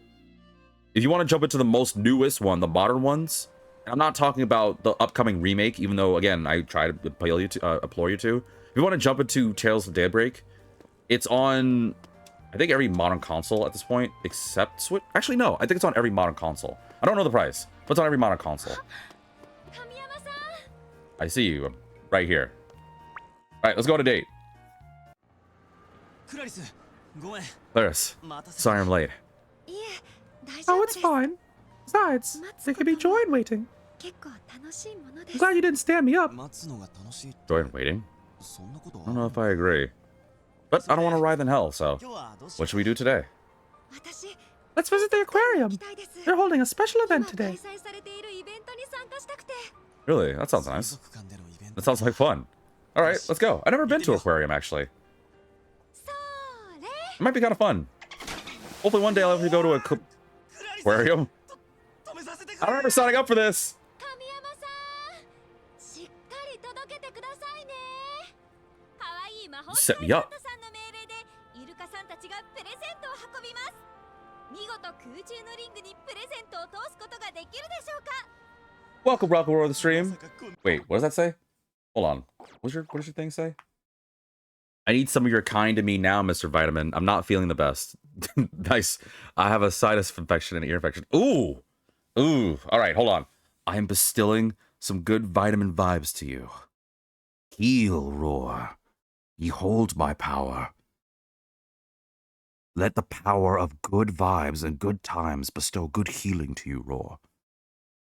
Speaker 1: If you want to jump into the most newest one, the modern ones, and I'm not talking about the upcoming remake, even though, again, I try to implore you to. If you want to jump into Trails of Daybreak, it's on, I think, every modern console at this point, except Switch. Actually, no, I think it's on every modern console. I don't know the price, but it's on every modern console. I see you. I'm right here. All right, let's go on a date. Clarice, sorry I'm late.
Speaker 4: Oh, it's fine.
Speaker 7: Besides, there could be joy in waiting. I'm glad you didn't stand me up.
Speaker 1: Joy in waiting? I don't know if I agree. But I don't want to writhe in hell, so what should we do today?
Speaker 7: Let's visit the aquarium. They're holding a special event today.
Speaker 1: Really? That sounds nice. That sounds like fun. All right, let's go. I've never been to an aquarium, actually. It might be kind of fun. Hopefully one day I'll ever go to a aquarium. I remember signing up for this. Set me up. Welcome, to the stream. Wait, what does that say? Hold on. What does your thing say? I need some of your kind to me now, Mr. Vitamin. I'm not feeling the best. Nice. I have a sinus infection and ear infection. Ooh. Ooh. All right, hold on. I am bestilling some good vitamin vibes to you. Heal, Roar. Ye hold my power. Let the power of good vibes and good times bestow good healing to you, Roar.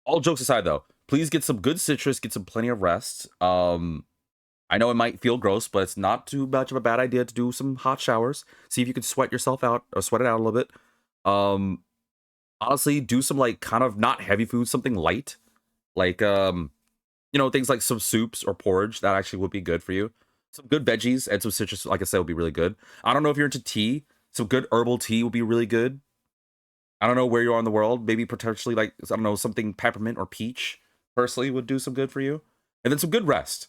Speaker 1: All jokes aside, though, please get some good citrus, get some plenty of rest. I know it might feel gross, but it's not too much of a bad idea to do some hot showers. See if you can sweat yourself out, or sweat it out a little bit. Honestly, do some, like, kind of not heavy food, something light. Like, you know, things like some soups or porridge. That actually would be good for you. Some good veggies and some citrus, like I said, would be really good. I don't know if you're into tea. Some good herbal tea would be really good. I don't know where you are in the world. Maybe potentially, like, I don't know, something peppermint or peach, personally, would do some good for you. And then some good rest.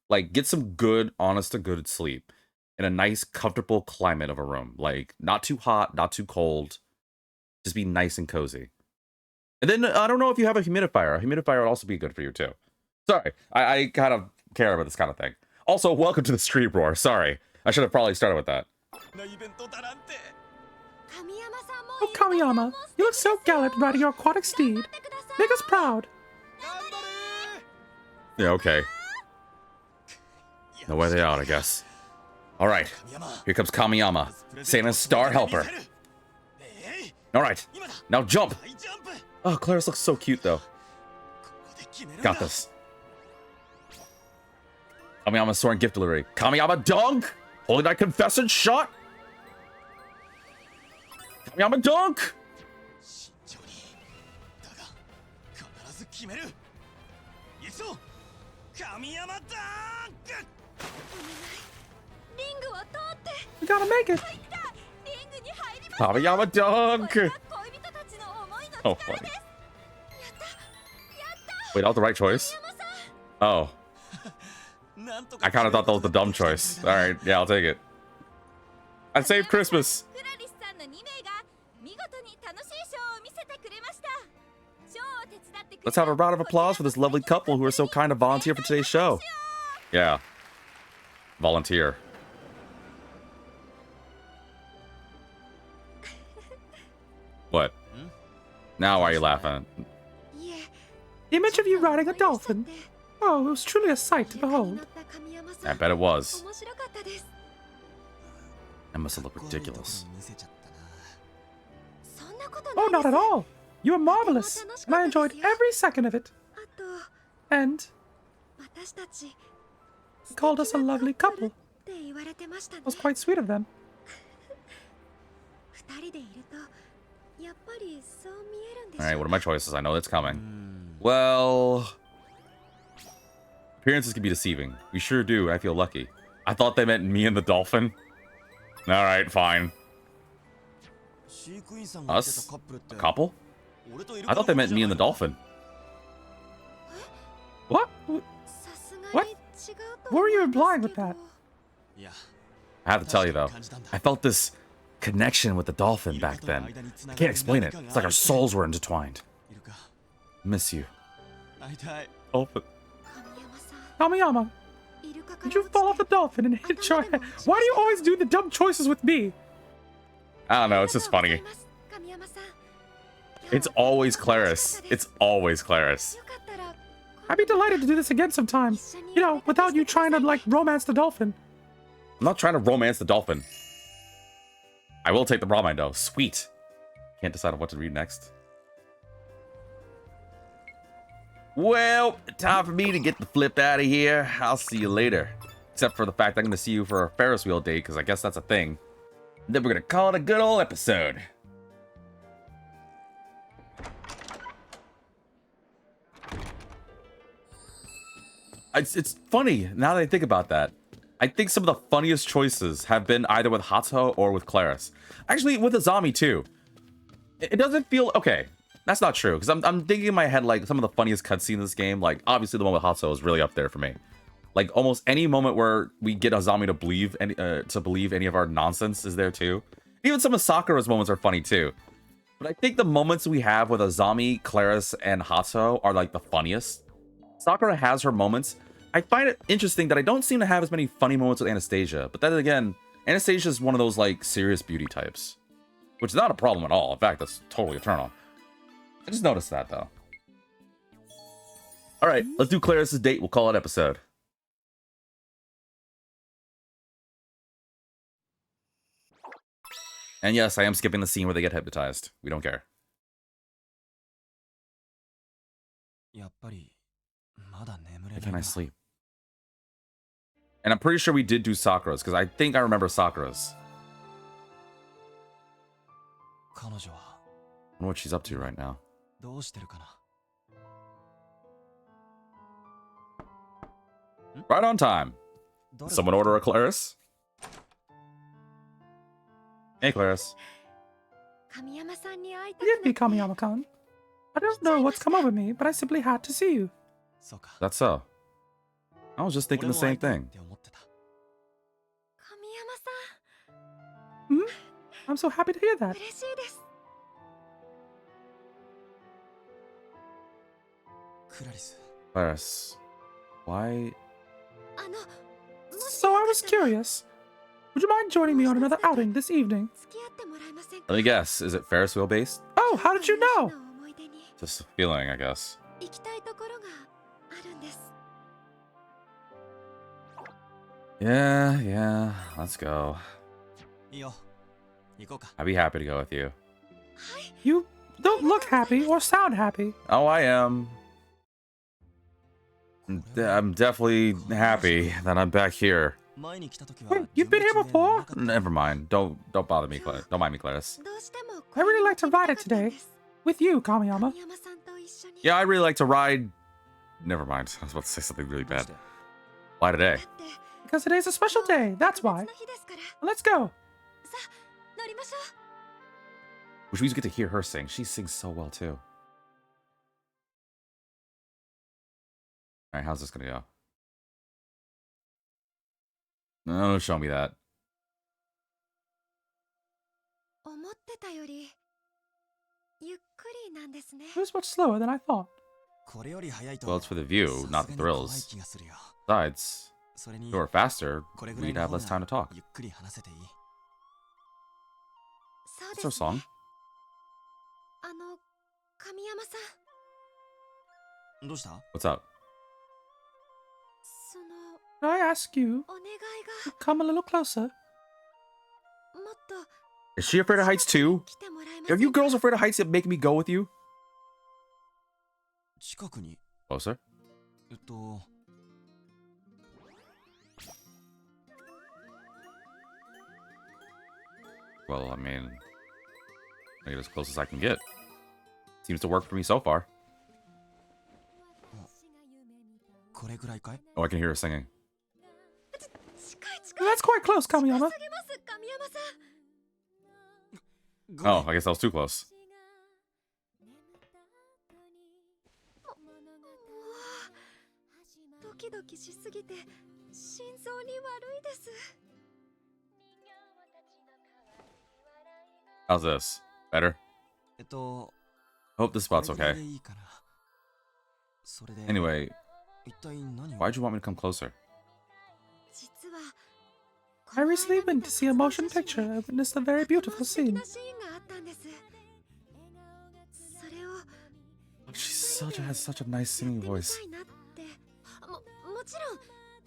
Speaker 1: Like, get some good, honest to good sleep in a nice, comfortable climate of a room. Like, not too hot, not too cold. Just be nice and cozy. And then, I don't know if you have a humidifier. A humidifier would also be good for you, too. Sorry, I kind of care about this kind of thing. Also, welcome to the stream, Roar. Sorry, I should have probably started with that.
Speaker 7: Oh, Kamiyama, you look so gallant riding your aquatic steed. Make us proud.
Speaker 1: Yeah, okay. No way they out, I guess. All right, here comes Kamiyama, Santa's star helper. All right, now jump. Oh, Clarice looks so cute, though. Got this. Kamiyama soaring gift delivery. Kamiyama dunk! Holy Knight Confessor shot! Kamiyama dunk!
Speaker 5: 慎重にだが必ず決める行くぞ神山ダンク
Speaker 4: リングを通って
Speaker 7: We gotta make it.
Speaker 4: 入ったリングに入りました
Speaker 1: Kamiyama
Speaker 4: これ
Speaker 1: dunk!
Speaker 4: が恋人たちの思いの
Speaker 1: Oh,
Speaker 4: 力
Speaker 1: funny.
Speaker 4: ですやったやった
Speaker 1: Wait, that was the right choice?
Speaker 4: 山さん
Speaker 1: Oh,
Speaker 5: なんとか
Speaker 1: I kind of thought that was the dumb choice. Alright, yeah, I'll take it. I saved Christmas!
Speaker 4: クラリスさんの2名が見事に楽しいショーを見せてくれましたショーを手伝ってくれた
Speaker 1: Let's have a round of applause for this lovely couple who are so kind to volunteer for today's show. Yeah. Volunteer. What? Now why are you laughing?
Speaker 4: いえ
Speaker 7: The image of you riding a dolphin. Oh, it was truly a sight to
Speaker 4: 仲良く
Speaker 7: behold.
Speaker 4: なった神山さ
Speaker 1: I
Speaker 4: ん
Speaker 1: bet it was.
Speaker 4: 面白かったです
Speaker 1: That must have looked ridiculous.
Speaker 5: 見せちゃったな
Speaker 4: そんなこと
Speaker 7: Oh,
Speaker 4: ない
Speaker 7: not
Speaker 4: で
Speaker 7: at
Speaker 4: す
Speaker 7: all. You were marvelous, and I enjoyed every second of it.
Speaker 4: あと
Speaker 7: And
Speaker 4: 私たち
Speaker 7: he called us a lovely couple.
Speaker 4: って言われてましたね
Speaker 7: It was quite sweet of them.
Speaker 4: 二人でいるとやっぱりそう見えるんでしょ
Speaker 1: Alright,
Speaker 4: う
Speaker 1: what are my choices? I know that's coming. Well... Appearances can be deceiving. We sure do. I feel lucky. I thought they meant me and the dolphin. Alright, fine.
Speaker 5: 飼育員さんが言ってた
Speaker 1: Us?
Speaker 5: カップルって
Speaker 1: A couple?
Speaker 5: 俺とイル
Speaker 1: I
Speaker 5: カ
Speaker 1: thought they
Speaker 5: の
Speaker 1: meant me and the
Speaker 5: ことじゃない
Speaker 1: dolphin.
Speaker 7: What?
Speaker 4: さすが
Speaker 7: What?
Speaker 4: に違うと
Speaker 7: What were you
Speaker 4: 思います
Speaker 7: implying with
Speaker 4: けど
Speaker 7: that?
Speaker 5: いや
Speaker 1: I have to tell you though, I felt this connection with the dolphin back then. I can't explain it. It's like our souls were intertwined.
Speaker 5: イルカ
Speaker 1: Miss you.
Speaker 5: 会いたい
Speaker 1: Dolphin.
Speaker 4: 神山さん
Speaker 7: Kamiyama,
Speaker 4: イルカか
Speaker 7: did
Speaker 4: ら
Speaker 7: you fall off the dolphin and hit your head? Why do you always do the dumb choices with me?
Speaker 1: I don't know, it's just funny.
Speaker 4: 神山さん
Speaker 1: It's always Claris. It's always Claris.
Speaker 4: よかったら
Speaker 7: I'd be delighted to do this again sometime. You know, without you trying to, like, romance the dolphin.
Speaker 1: I'm not trying to romance the dolphin. I will take the bromide though. Sweet. Can't decide on what to read next. Well, time for me to get the flip out of here. I'll see you later. Except for the fact I'm going to see you for a Ferris wheel date, because I guess that's a thing. Then we're going to call it a good old episode. It's funny, now that I think about that. I think some of the funniest choices have been either with Hato or with Claris. Actually, with Azami too. It doesn't feel... Okay, that's not true, because I'm thinking in my head, like, some of the funniest cutscenes in this game, like, obviously the one with Hato is really up there for me. Like, almost any moment where we get Azami to believe any of our nonsense is there too. Even some of Sakura's moments are funny too. But I think the moments we have with Azami, Claris, and Hato are, like, the funniest. Sakura has her moments. I find it interesting that I don't seem to have as many funny moments with Anastasia. But then again, Anastasia is one of those, like, serious beauty types. Which is not a problem at all. In fact, that's totally a turn on. I just noticed that, though. Alright, let's do Claris's date. We'll call it episode. And yes, I am skipping the scene where they get hypnotized. We don't care.
Speaker 5: やっぱりまだ眠れ
Speaker 1: Why
Speaker 5: ない
Speaker 1: can't
Speaker 5: な
Speaker 1: I sleep? And I'm pretty sure we did do Sakura's, because I think I remember Sakura's.
Speaker 5: 彼女は
Speaker 1: I wonder what she's up to right now.
Speaker 5: どうしてるかな
Speaker 1: Right on time.
Speaker 5: 誰
Speaker 1: Someone order a Claris? Hey, Claris.
Speaker 4: 神山さんに会いた
Speaker 7: Forgive
Speaker 4: く
Speaker 7: me,
Speaker 4: なって
Speaker 7: Kamiyama-kan. I don't know what's come over me, but I simply had to see you.
Speaker 5: そうか
Speaker 1: That's so. I was just thinking
Speaker 5: 俺
Speaker 1: the
Speaker 5: も会
Speaker 1: same
Speaker 5: いたいっ
Speaker 1: thing.
Speaker 5: て思ってた
Speaker 4: 神山さ
Speaker 7: I'm so happy to hear
Speaker 4: ん
Speaker 7: that.
Speaker 4: 嬉しいです
Speaker 5: クラリス
Speaker 1: Claris. Why?
Speaker 4: あのもし
Speaker 7: So
Speaker 4: よ
Speaker 7: I
Speaker 4: か
Speaker 7: was
Speaker 4: ったら
Speaker 7: curious. Would you mind joining me on another outing this evening?
Speaker 4: 付き合ってもらえませんか
Speaker 1: Let me guess. Is it Ferris wheel based?
Speaker 7: Oh, how did you know?
Speaker 4: の思い出に
Speaker 1: Just a feeling, I guess.
Speaker 4: 行きたいところがあるんです
Speaker 1: Yeah. Let's go.
Speaker 5: いいよ行こうか
Speaker 1: I'd be happy to go with you.
Speaker 7: You don't look happy or sound happy.
Speaker 1: Oh, I am. I'm definitely happy that I'm back here.
Speaker 5: 前に来た時は
Speaker 7: Wait, you've been here
Speaker 5: 自分の
Speaker 7: before?
Speaker 5: チームでもなかった
Speaker 1: Never mind. Don't bother me, Don't mind me, Clarice.
Speaker 4: どうしても
Speaker 7: I really like to ride it
Speaker 4: これに
Speaker 7: today.
Speaker 4: 来たかったんです
Speaker 7: With you, Kamiyama.
Speaker 4: 神山さんと一緒に
Speaker 1: Yeah, I really like to ride. Never mind. I was about to say something really
Speaker 5: どう
Speaker 1: bad.
Speaker 5: して
Speaker 1: Why today?
Speaker 4: だって
Speaker 7: Because today's a special day, that's
Speaker 4: 特
Speaker 7: why.
Speaker 4: 別な日ですから
Speaker 7: Let's go.
Speaker 4: さあ乗りましょう
Speaker 1: Which means we get to hear her sing. She sings so well too. All right, how's this gonna go? No, show me that.
Speaker 4: 思ってたよりゆっくりなんですね
Speaker 7: It was much slower than I thought.
Speaker 5: これより早いと
Speaker 1: Well, it's for the view,
Speaker 5: さ
Speaker 1: not
Speaker 5: す
Speaker 1: the
Speaker 5: がに怖い
Speaker 1: thrills.
Speaker 5: 気がするよ
Speaker 1: Besides,
Speaker 5: それに
Speaker 1: if we were faster,
Speaker 5: これぐらい
Speaker 1: we'd
Speaker 5: の
Speaker 1: have
Speaker 5: 方
Speaker 1: less time to
Speaker 5: が
Speaker 1: talk.
Speaker 5: ゆっくり話せていい
Speaker 4: そう
Speaker 1: What's
Speaker 4: で
Speaker 1: her
Speaker 4: すね
Speaker 1: song?
Speaker 4: 神山さん
Speaker 5: どうした
Speaker 1: What's up?
Speaker 4: その
Speaker 7: Can I ask you
Speaker 4: お願い
Speaker 7: to come a little closer?
Speaker 4: がもっと
Speaker 1: Is she afraid of heights too?
Speaker 4: 来てもらえませ
Speaker 1: Are
Speaker 4: ん
Speaker 1: you
Speaker 4: か
Speaker 1: girls afraid of heights that make me go with you?
Speaker 5: 近くに
Speaker 1: Closer?
Speaker 5: と
Speaker 1: Well, I mean, I get as close as I can get. Seems to work for me so far.
Speaker 5: これぐらいかい
Speaker 1: Oh, I can hear her singing.
Speaker 4: 近い近い
Speaker 7: That's quite close,
Speaker 4: 近
Speaker 7: Kamiyama.
Speaker 4: すぎます神山さん
Speaker 1: Oh, I guess I was too close.
Speaker 4: ドキドキしすぎて心臓に悪いです
Speaker 1: How's this? Better?
Speaker 5: と
Speaker 1: Hope this
Speaker 5: こ
Speaker 1: spot's
Speaker 5: れぐらい
Speaker 1: okay.
Speaker 5: でいいかなそれで
Speaker 1: Anyway,
Speaker 5: 一体何を
Speaker 1: why'd you want me to come closer?
Speaker 4: 実は
Speaker 7: I recently went to see a motion picture and witnessed a very beautiful
Speaker 4: 素敵
Speaker 7: scene.
Speaker 4: なシーンがあったんですそれを
Speaker 1: Has such a nice
Speaker 4: やっ
Speaker 1: singing
Speaker 4: てみ
Speaker 1: voice.
Speaker 4: たいなってもちろん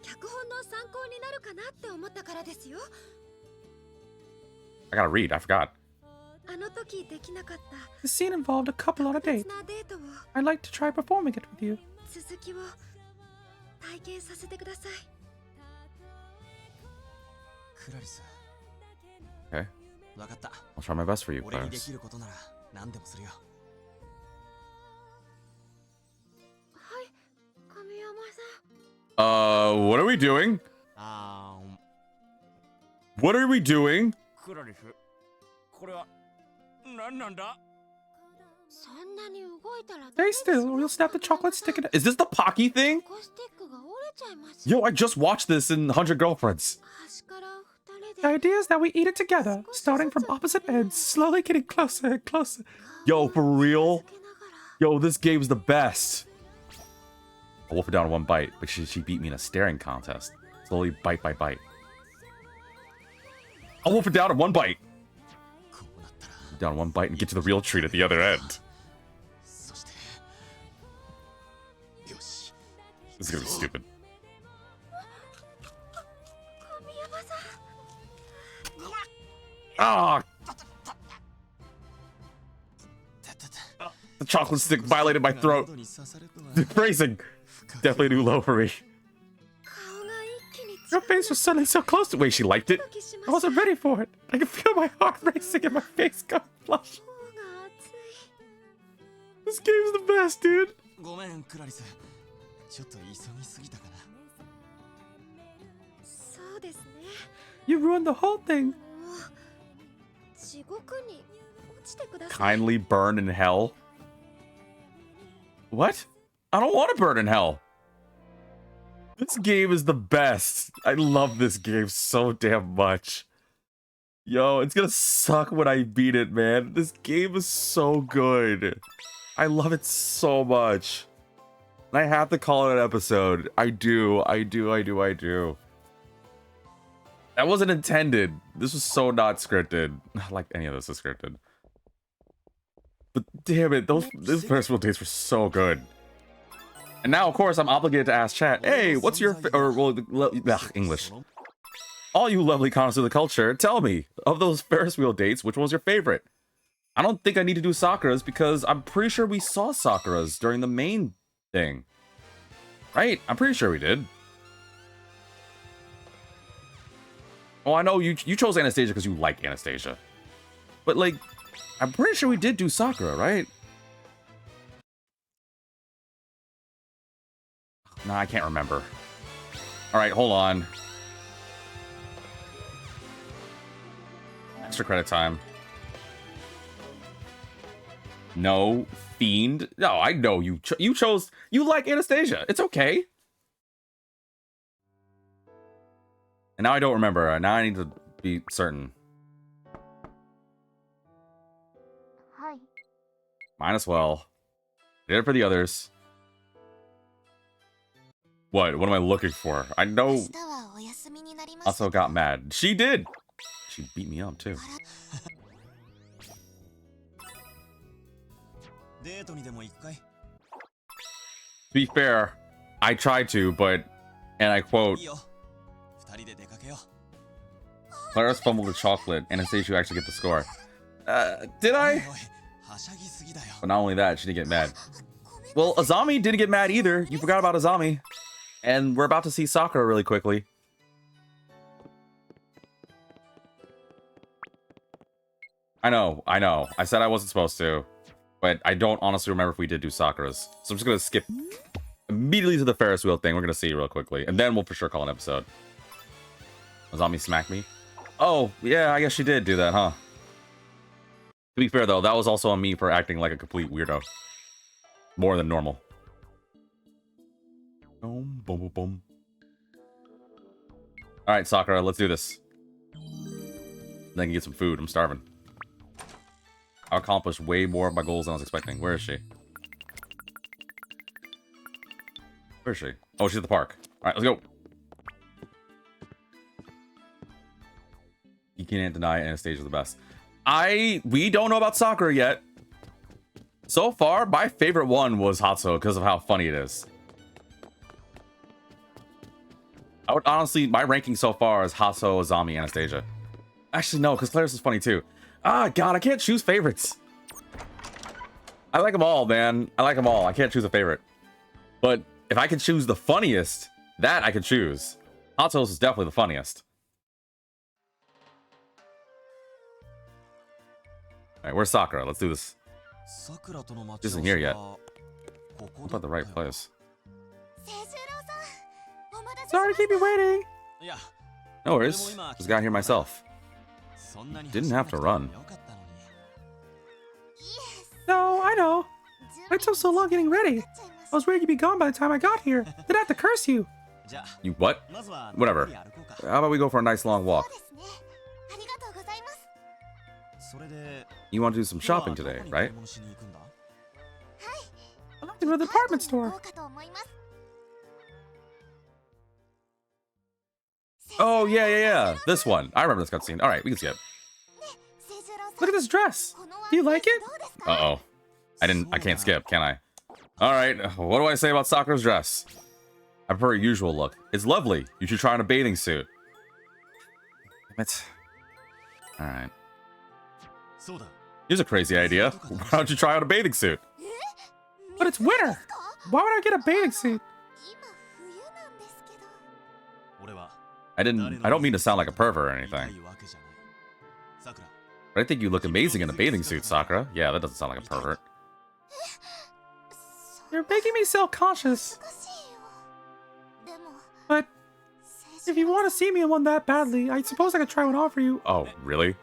Speaker 4: 脚本の参考になるかなって思ったからですよ
Speaker 1: I gotta read, I forgot.
Speaker 4: あの時できなかった
Speaker 7: The scene involved a couple on a
Speaker 4: 特
Speaker 7: date.
Speaker 4: 別なデートを
Speaker 7: I'd like to try performing it with you.
Speaker 4: 続きを体験させてください
Speaker 5: クラリス
Speaker 1: Okay,
Speaker 5: わかった
Speaker 1: I'll try my best for you,
Speaker 5: 俺にで
Speaker 1: Clarence.
Speaker 5: きることなら何でもするよ
Speaker 4: はい神山さん
Speaker 1: What are we doing? What are we doing?
Speaker 5: クラリスこれは何なんだ
Speaker 4: そんなに動いたら
Speaker 7: Stay still or you'll snap the chocolate stick in.
Speaker 1: Is this the Pocky thing?
Speaker 4: コスティックが折れちゃいます
Speaker 1: Yo, I just watched this in 100 Girlfriends.
Speaker 4: 端から二人
Speaker 7: The
Speaker 4: で
Speaker 7: idea is that we eat it together, starting from opposite ends, slowly getting closer and closer.
Speaker 1: Yo, for real?
Speaker 4: つけながら
Speaker 1: Yo, this game's the best. I wolfed it down in one bite, but she beat me in a staring contest. Slowly, bite by bite. I'll wolf it down in one bite.
Speaker 5: こうなったら
Speaker 1: Down one bite and get to the real treat at the other end.
Speaker 5: そしてよし
Speaker 1: This is gonna be stupid.
Speaker 4: 神山さん
Speaker 1: Ah!
Speaker 5: たた
Speaker 1: The chocolate stick violated my throat.
Speaker 5: 喉に刺さるとは
Speaker 1: Phrasing. Definitely a new low for me.
Speaker 4: 顔が一気に
Speaker 7: Your face was suddenly so close to.
Speaker 1: Wait, she liked it?
Speaker 4: ドキしま
Speaker 7: I
Speaker 4: した
Speaker 7: wasn't ready for it. I could feel my heart racing and my face going flush.
Speaker 4: 方が熱い
Speaker 1: This game's the best, dude.
Speaker 5: ごめんクラリスちょっと急ぎすぎたかな
Speaker 4: そうですね
Speaker 7: You ruined the whole thing.
Speaker 4: もう地獄に落ちてください
Speaker 1: Kindly burn in hell. What? I don't want to burn in hell. This game is the best. I love this game so damn much. Yo, it's gonna suck when I beat it, man. This game is so good. I love it so much. And I have to call it an episode. I do. That wasn't intended. This was so not scripted. Not like any of this is scripted. But damn it, those first world dates were so good. And now, of course, I'm obligated to ask chat, hey, what's your English? All you lovely connoisseurs of the culture, tell me, of those Ferris wheel dates, which one was your favorite? I don't think I need to do Sakura's because I'm pretty sure we saw Sakura's during the main thing. Right? I'm pretty sure we did. Oh, I know you chose Anastasia because you like Anastasia. But, like, I'm pretty sure we did do Sakura, right? Nah, I can't remember. Alright, hold on. Extra credit time. No. Fiend. No, I know you chose... You like Anastasia. It's okay. And now I don't remember. Now I need to be certain. Might as well. Did it for the others. What am I looking for? I know also got mad. She did! She beat me up, too. To be fair, I tried to, but... And I quote... Clara's fumbled the chocolate. Anastasia actually get the score. Did I? But not only that, she didn't get mad. Well, Azami didn't get mad either. You forgot about Azami. And we're about to see Sakura really quickly. I know. I said I wasn't supposed to. But I don't honestly remember if we did do Sakura's. So I'm just going to skip immediately to the Ferris wheel thing. We're going to see real quickly. And then we'll for sure call an episode. Azami smacked me. Oh, yeah, I guess she did do that, huh? To be fair, though, that was also on me for acting like a complete weirdo. More than normal. Boom, boom, boom, boom. Alright, Sakura, let's do this. Then I can get some food. I'm starving. I accomplished way more of my goals than I was expecting. Where is she? Where is she? Oh, she's at the park. Alright, let's go. You can't deny Anastasia's the best. We don't know about Sakura yet. So far, my favorite one was Hatsuo because of how funny it is. I would honestly, my ranking so far is Hatsuo, Azami, Anastasia. Actually, no, because Claris is funny too. Ah, God, I can't choose favorites. I like them all, man. I like them all. I can't choose a favorite. But if I can choose the funniest, that I can choose. Hatsuo's is definitely the funniest. Alright, where's Sakura? Let's do this. She isn't here yet. I'm about the right place.
Speaker 7: Sorry to keep you waiting.
Speaker 1: No worries. Just got here myself. Didn't have to run.
Speaker 7: No, I know. I took so long getting ready. I was worried you'd be gone by the time I got here. Then I have to curse you.
Speaker 1: You what? Whatever. How about we go for a nice long walk? You want to do some shopping today, right?
Speaker 7: I'd like to go to the department store.
Speaker 1: Oh, yeah. This one. I remember this cutscene. Alright, we can skip.
Speaker 7: Look at this dress. Do you like it?
Speaker 1: Uh-oh. I can't skip, can I? Alright, what do I say about Sakura's dress? I prefer her usual look. It's lovely. You should try on a bathing suit. Damn it. Alright. Here's a crazy idea. Why don't you try on a bathing suit?
Speaker 7: But it's winter. Why would I get a bathing suit?
Speaker 1: I don't mean to sound like a pervert or anything. But I think you look amazing in a bathing suit, Sakura. Yeah, that doesn't sound like a pervert.
Speaker 7: You're making me self-conscious. But if you want to see me in one that badly, I suppose I could try one on for you.
Speaker 1: Oh, really?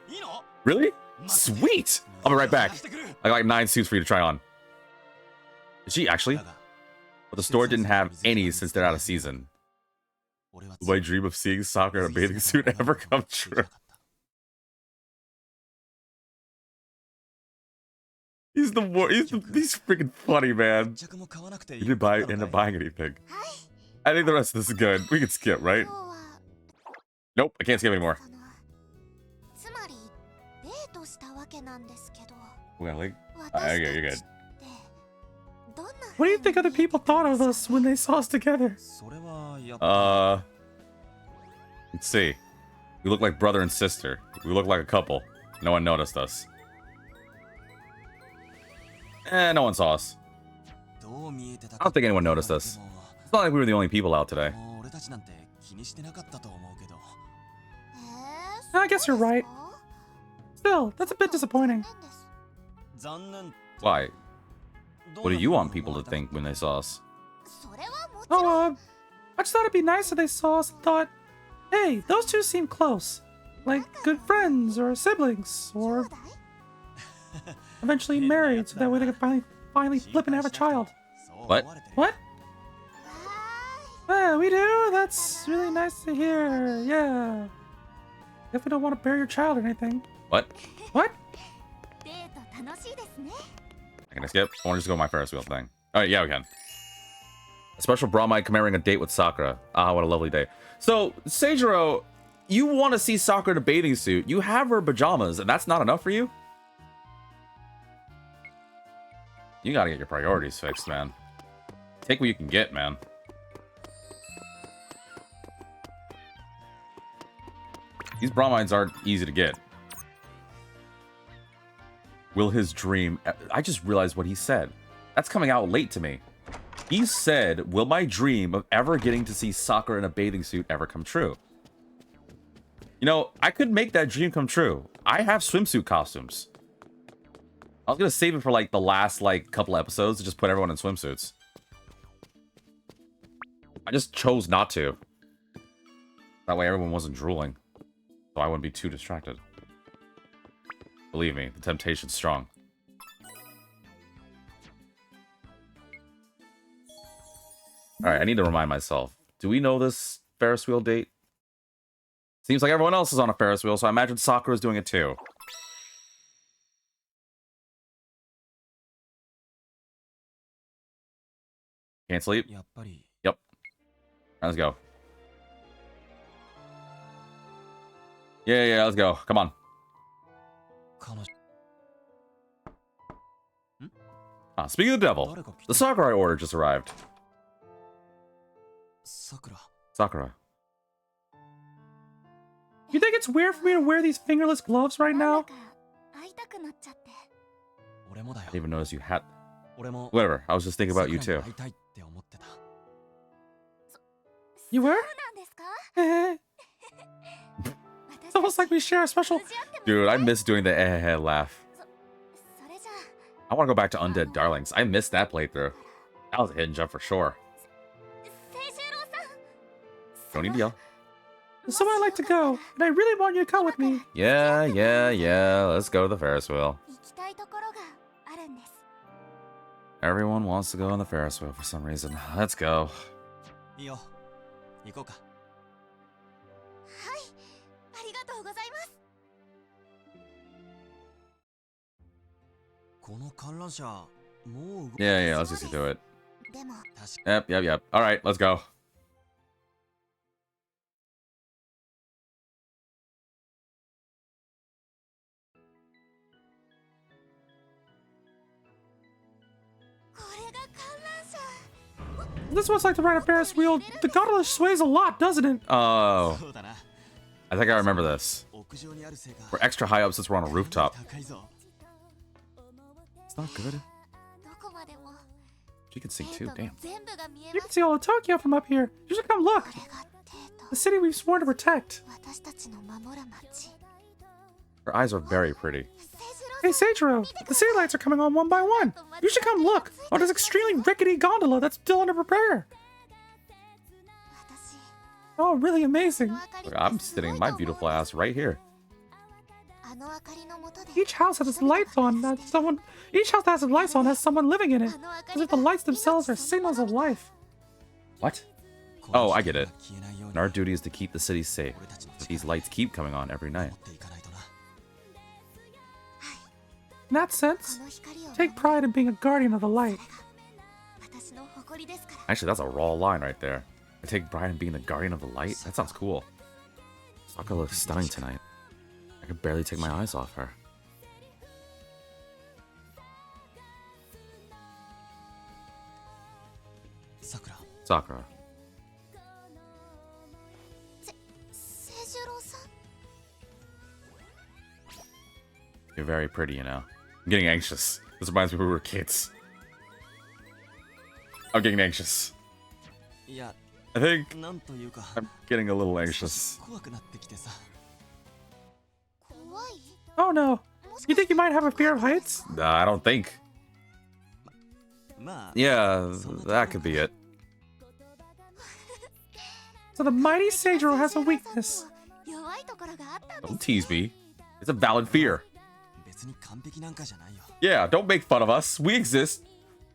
Speaker 1: Really? Sweet! I'll be right back. I got like 9 suits for you to try on. Did she actually? But the store didn't have any since they're out of season. Will my dream of seeing Sakura in a bathing suit ever come true? He's freaking funny, man. You didn't end up buying anything. I think the rest of this is good. We can skip, right? Nope, I can't skip anymore. Okay, you're good.
Speaker 7: What do you think other people thought of us when they saw us together?
Speaker 1: Let's see. We look like brother and sister. We look like a couple. No one noticed us. No one saw us. I don't think anyone noticed us. It's not like we were the only people out today.
Speaker 5: もう俺たちなんて気にしてなかったと思うけど。
Speaker 7: I guess you're right. Still, that's a bit disappointing.
Speaker 5: 残念。
Speaker 1: Why? What do you want people to think when they saw us?
Speaker 7: Oh, I just thought it'd be nice if they saw us and thought, hey, those two seem close. Like good friends or siblings or eventually married so that way they could finally flip and have a child.
Speaker 1: What?
Speaker 7: What? Yeah, we do. That's really nice to hear. Yeah. If we don't want to bury your child or anything.
Speaker 1: What?
Speaker 7: What?
Speaker 1: Can I skip? I want to just go my Ferris wheel thing. Oh, yeah, we can. A special bromide commemorating a date with Sakura. Ah, what a lovely day. So, Seijiro, you want to see Sakura in a bathing suit. You have her pajamas, and that's not enough for you? You gotta get your priorities fixed, man. Take what you can get, man. These bromides aren't easy to get. Will his dream... I just realized what he said. That's coming out late to me. He said, will my dream of ever getting to see Sakura in a bathing suit ever come true? You know, I could make that dream come true. I have swimsuit costumes. I was gonna save it for, like, the last, like, couple episodes to just put everyone in swimsuits. I just chose not to. That way everyone wasn't drooling. So I wouldn't be too distracted. Believe me, the temptation's strong. Alright, I need to remind myself. Do we know this Ferris wheel date? Seems like everyone else is on a Ferris wheel, so I imagine Sakura's doing it too. Can't sleep?
Speaker 5: やっぱり
Speaker 1: Yep. Let's go. Yeah, let's go. Come on.
Speaker 5: 彼女
Speaker 1: Speaking of the devil, the Sakura order just arrived.
Speaker 5: さくら
Speaker 1: Sakura.
Speaker 7: You think it's weird for me to wear these fingerless gloves right now?
Speaker 5: 俺もだよ
Speaker 1: I didn't even notice you had...
Speaker 5: 俺も
Speaker 1: Whatever, I was just thinking about you
Speaker 5: さくら
Speaker 1: too.
Speaker 5: に会いたいって思ってた
Speaker 7: You were? It's almost like we share a special...
Speaker 1: Dude, I miss doing the eh laugh. I want to go back to Undead Darlings. I missed that playthrough. That was a hidden gem for sure. Don't need to yell.
Speaker 7: Somewhere I'd like to go, and I really want you to come with me.
Speaker 1: Yeah. Let's go to the Ferris wheel. Everyone wants to go on the Ferris wheel for some reason. Let's go.
Speaker 5: いいよ行こうかこの観覧車もう動く
Speaker 1: Yeah, let's just get to it.
Speaker 5: 確か
Speaker 1: Yep. Alright, let's go.
Speaker 7: This one's like to ride a Ferris wheel. The gondola sways a lot, doesn't it?
Speaker 1: Oh,
Speaker 5: そうだな
Speaker 1: I think I remember this.
Speaker 5: 屋上にあるせいか
Speaker 1: We're extra high up since we're on a rooftop.
Speaker 5: 高いぞ
Speaker 1: It's not good. She can sing too, damn.
Speaker 7: You can see all of Tokyo from up here. You should come look. The city we've sworn to protect.
Speaker 1: Her eyes are very pretty.
Speaker 7: Hey, Seijiro, the city lights are coming on one by one. You should come look on this extremely rickety gondola that's still under repair. Oh, really amazing.
Speaker 1: Look, I'm sitting my beautiful ass right here.
Speaker 7: Each house has its lights on. Each house that has its lights on has someone living in it. As if the lights themselves are signals of life.
Speaker 1: What? Oh, I get it. And our duty is to keep the city safe. But these lights keep coming on every night.
Speaker 7: In that sense, take pride in being a guardian of the light.
Speaker 1: Actually, that's a raw line right there. I take pride in being the guardian of the light? That sounds cool. Sakura looks stunning tonight. I could barely take my eyes off her.
Speaker 5: Sakura
Speaker 1: Sakura. You're very pretty, you know. I'm getting anxious. This reminds me when we were kids. I'm getting anxious.
Speaker 5: いや
Speaker 1: I think
Speaker 5: なんというか
Speaker 1: I'm getting a little anxious.
Speaker 5: 怖くなってきてさ
Speaker 7: Oh no. You think you might have a fear of heights?
Speaker 1: Nah, I don't think.
Speaker 5: まあ
Speaker 1: Yeah, that could be it.
Speaker 7: So the mighty Seijiro has a weakness.
Speaker 4: 弱いところがあったんです
Speaker 1: Don't tease me. It's a valid fear.
Speaker 5: 別に完璧なんかじゃないよ
Speaker 1: Yeah, don't make fun of us. We exist.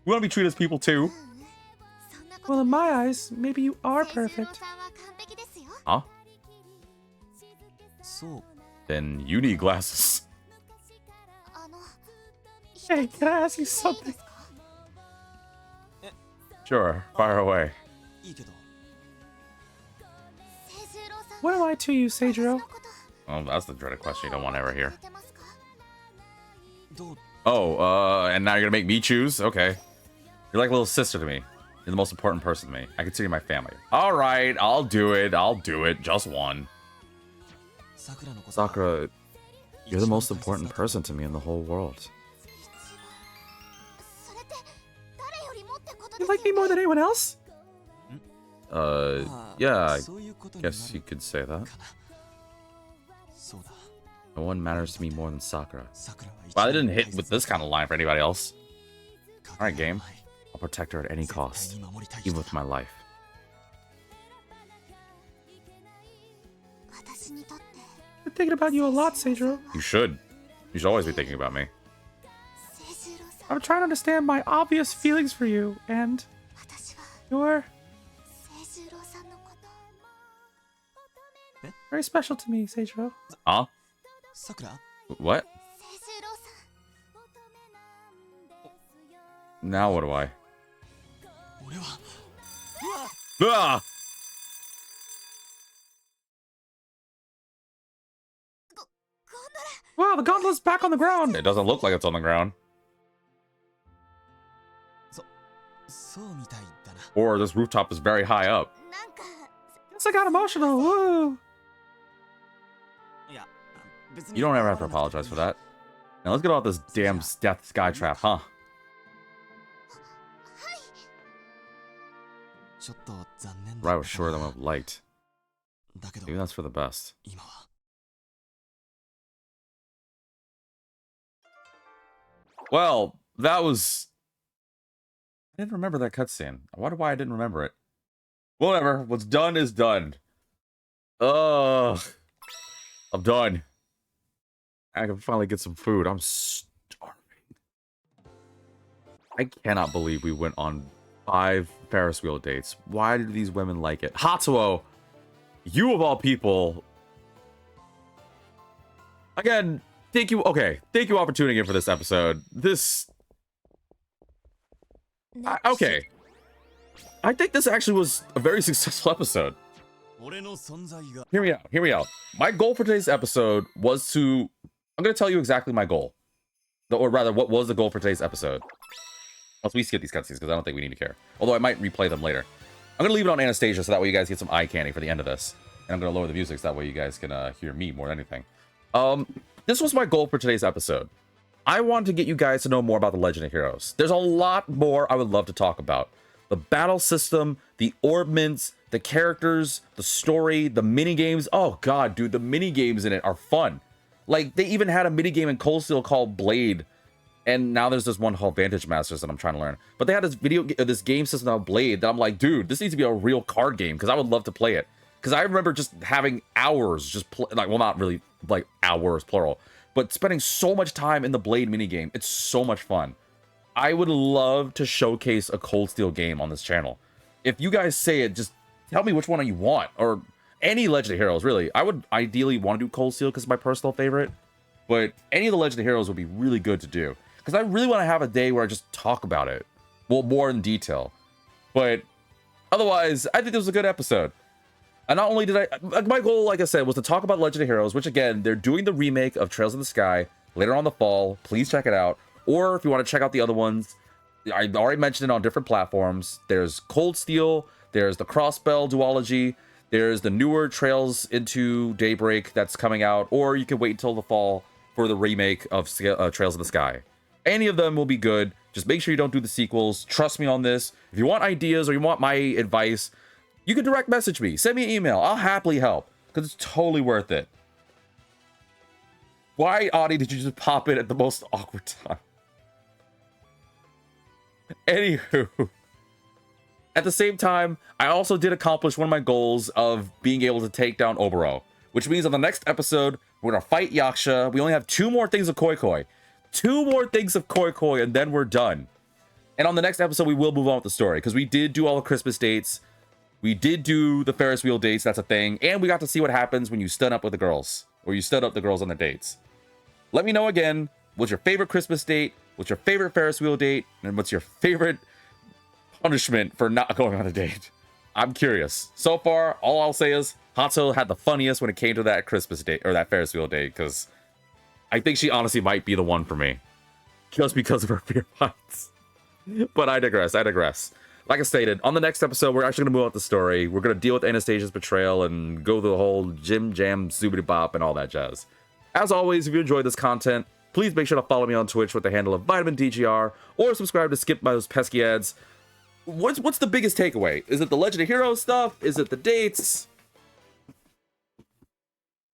Speaker 1: We want to be treated as people too.
Speaker 4: そんなこと
Speaker 7: Well, in my eyes, maybe you are
Speaker 4: 清十郎
Speaker 7: perfect.
Speaker 4: さんは完璧ですよ
Speaker 1: Huh?
Speaker 5: そう
Speaker 1: Then you need glasses.
Speaker 4: あの
Speaker 7: Hey, can I ask you something?
Speaker 1: Sure, fire away.
Speaker 5: いいけど
Speaker 4: 清十郎さん
Speaker 7: What am I to you,
Speaker 4: 私
Speaker 7: Seijiro?
Speaker 4: のこと
Speaker 1: Well, that's the dreaded question you don't want to ever hear.
Speaker 4: 覚えてますか
Speaker 5: どう
Speaker 1: Oh, and now you're gonna make me choose? Okay. You're like a little sister to me. You're the most important person to me. I consider you my family. All right, I'll do it. I'll do it. Just one.
Speaker 5: 桜のこと
Speaker 1: Sakura, you're the most important person to me in the whole world.
Speaker 4: それって誰よりもってことで
Speaker 7: You
Speaker 4: す
Speaker 7: like me
Speaker 4: よ
Speaker 7: more than anyone else?
Speaker 1: Yeah, I
Speaker 5: そういうことになる
Speaker 1: guess you could say that.
Speaker 5: かなそうだ
Speaker 1: No one matters to me more than Sakura.
Speaker 5: 桜は一
Speaker 1: Well, I
Speaker 5: 番
Speaker 1: didn't hit with this kind of line for anybody else.
Speaker 5: 大切
Speaker 1: Alright, game.
Speaker 5: はい
Speaker 1: I'll protect her at any
Speaker 5: 絶対
Speaker 1: cost,
Speaker 5: に守りたい人
Speaker 1: even with my life.
Speaker 4: 私にとって
Speaker 7: I've been thinking about you a lot, Seijiro.
Speaker 1: You should. You should always be thinking about me.
Speaker 4: 清十郎さん
Speaker 7: I'm trying to understand my obvious feelings for you, and
Speaker 4: 私は
Speaker 7: you're
Speaker 4: 清十郎さんのこと
Speaker 7: very special to me, Seijiro.
Speaker 1: Huh?
Speaker 5: 桜
Speaker 1: What?
Speaker 4: 清十郎さん
Speaker 1: Now what do I?
Speaker 5: 俺は
Speaker 1: Ah!
Speaker 7: Wow, the gondola's back on the ground.
Speaker 1: It doesn't look like it's on the ground.
Speaker 5: そうみたいだな
Speaker 1: Or this rooftop is very high up.
Speaker 4: なんか
Speaker 7: Yes, I got emotional. Woo.
Speaker 5: いや別に
Speaker 1: You don't ever have to apologize for that. Now let's get off this damn death sky trap, huh?
Speaker 5: ちょっと残念
Speaker 1: But I
Speaker 5: だ
Speaker 1: was sure that would have liked.
Speaker 5: だけど
Speaker 1: Maybe that's for the best.
Speaker 5: 今は
Speaker 1: Well, that was... I didn't remember that cutscene. I wonder why I didn't remember it. Whatever. What's done is done. Ugh. I'm done. I can finally get some food. I'm starving. I cannot believe we went on 5 Ferris wheel dates. Why do these women like it? Hatsuo, you of all people. Again, thank you. Okay, thank you all for tuning in for this episode. Okay. I think this actually was a very successful episode.
Speaker 5: 俺の存在が
Speaker 1: Hear me out. Hear me out. My goal for today's episode was to... I'm going to tell you exactly my goal. Or rather, what was the goal for today's episode? Once we skip these cutscenes, because I don't think we need to care. Although I might replay them later. I'm going to leave it on Anastasia, so that way you guys get some eye candy for the end of this. And I'm going to lower the music, so that way you guys can hear me more than anything. This was my goal for today's episode. I wanted to get you guys to know more about the Legend of Heroes. There's a lot more I would love to talk about. The battle system, the orbments, the characters, the story, the minigames. Oh god, dude, the minigames in it are fun. Like, they even had a minigame in Cold Steel called Blade. And now there's this one called Vantage Masters that I'm trying to learn. But they had this game system called Blade that I'm like, dude, this needs to be a real card game because I would love to play it. Because I remember just having hours just play, like, well, not really like hours plural, but spending so much time in the Blade minigame. It's so much fun. I would love to showcase a Cold Steel game on this channel. If you guys say it, just tell me which one you want, or any Legend of Heroes, really. I would ideally want to do Cold Steel because it's my personal favorite, but any of the Legend of Heroes would be really good to do. Because I really want to have a day where I just talk about it. Well, more in detail. But otherwise, I think this was a good episode. And not only did my goal, like I said, was to talk about Legend of Heroes, which again, they're doing the remake of Trails in the Sky later on in the fall. Please check it out. Or if you want to check out the other ones, I already mentioned it on different platforms. There's Cold Steel, there's the Crossbell duology, there's the newer Trails into Daybreak that's coming out, or you can wait until the fall for the remake of Trails in the Sky. Any of them will be good. Just make sure you don't do the sequels. Trust me on this. If you want ideas or you want my advice, you can direct message me. Send me an email. I'll happily help because it's totally worth it. Why, Audie, did you just pop in at the most awkward time? Anywho, at the same time, I also did accomplish one of my goals of being able to take down Oboro, which means on the next episode, we're going to fight Yaksha. We only have 2 more things of Koi Koi. 2 more things of Koi Koi, and then we're done. And on the next episode, we will move on with the story, because we did do all the Christmas dates. We did do the Ferris wheel dates, that's a thing. And we got to see what happens when you stun up with the girls, or you stun up the girls on the dates. Let me know again, what's your favorite Christmas date? What's your favorite Ferris wheel date? And what's your favorite punishment for not going on a date? I'm curious. So far, all I'll say is Hatsu had the funniest when it came to that Christmas date, or that Ferris wheel date, because I think she honestly might be the one for me. Just because of her fear heights. But I digress, Like I stated, on the next episode, we're actually going to move out the story. We're going to deal with Anastasia's betrayal and go through the whole Jim Jam Zoobity Bop and all that jazz. As always, if you enjoyed this content, please make sure to follow me on Twitch with the handle of VitaminDGR, or subscribe to skip those pesky ads. What's the biggest takeaway? Is it the Legend of Heroes stuff? Is it the dates?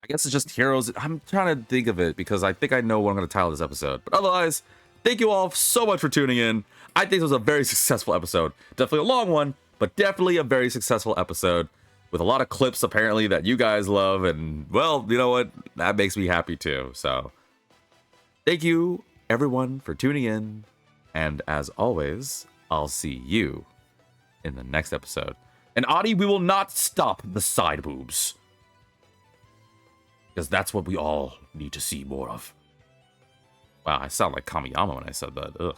Speaker 1: I guess it's just Heroes. I'm trying to think of it because I think I know what I'm going to title this episode. But otherwise, thank you all so much for tuning in. I think this was a very successful episode. Definitely a long one, but definitely a very successful episode with a lot of clips apparently that you guys love. And well, you know what? That makes me happy too. So thank you everyone for tuning in. And as always, I'll see you in the next episode. And Audie, we will not stop the side boobs. Because that's what we all need to see more of. Wow, I sound like Kamiyama when I said that. Ugh.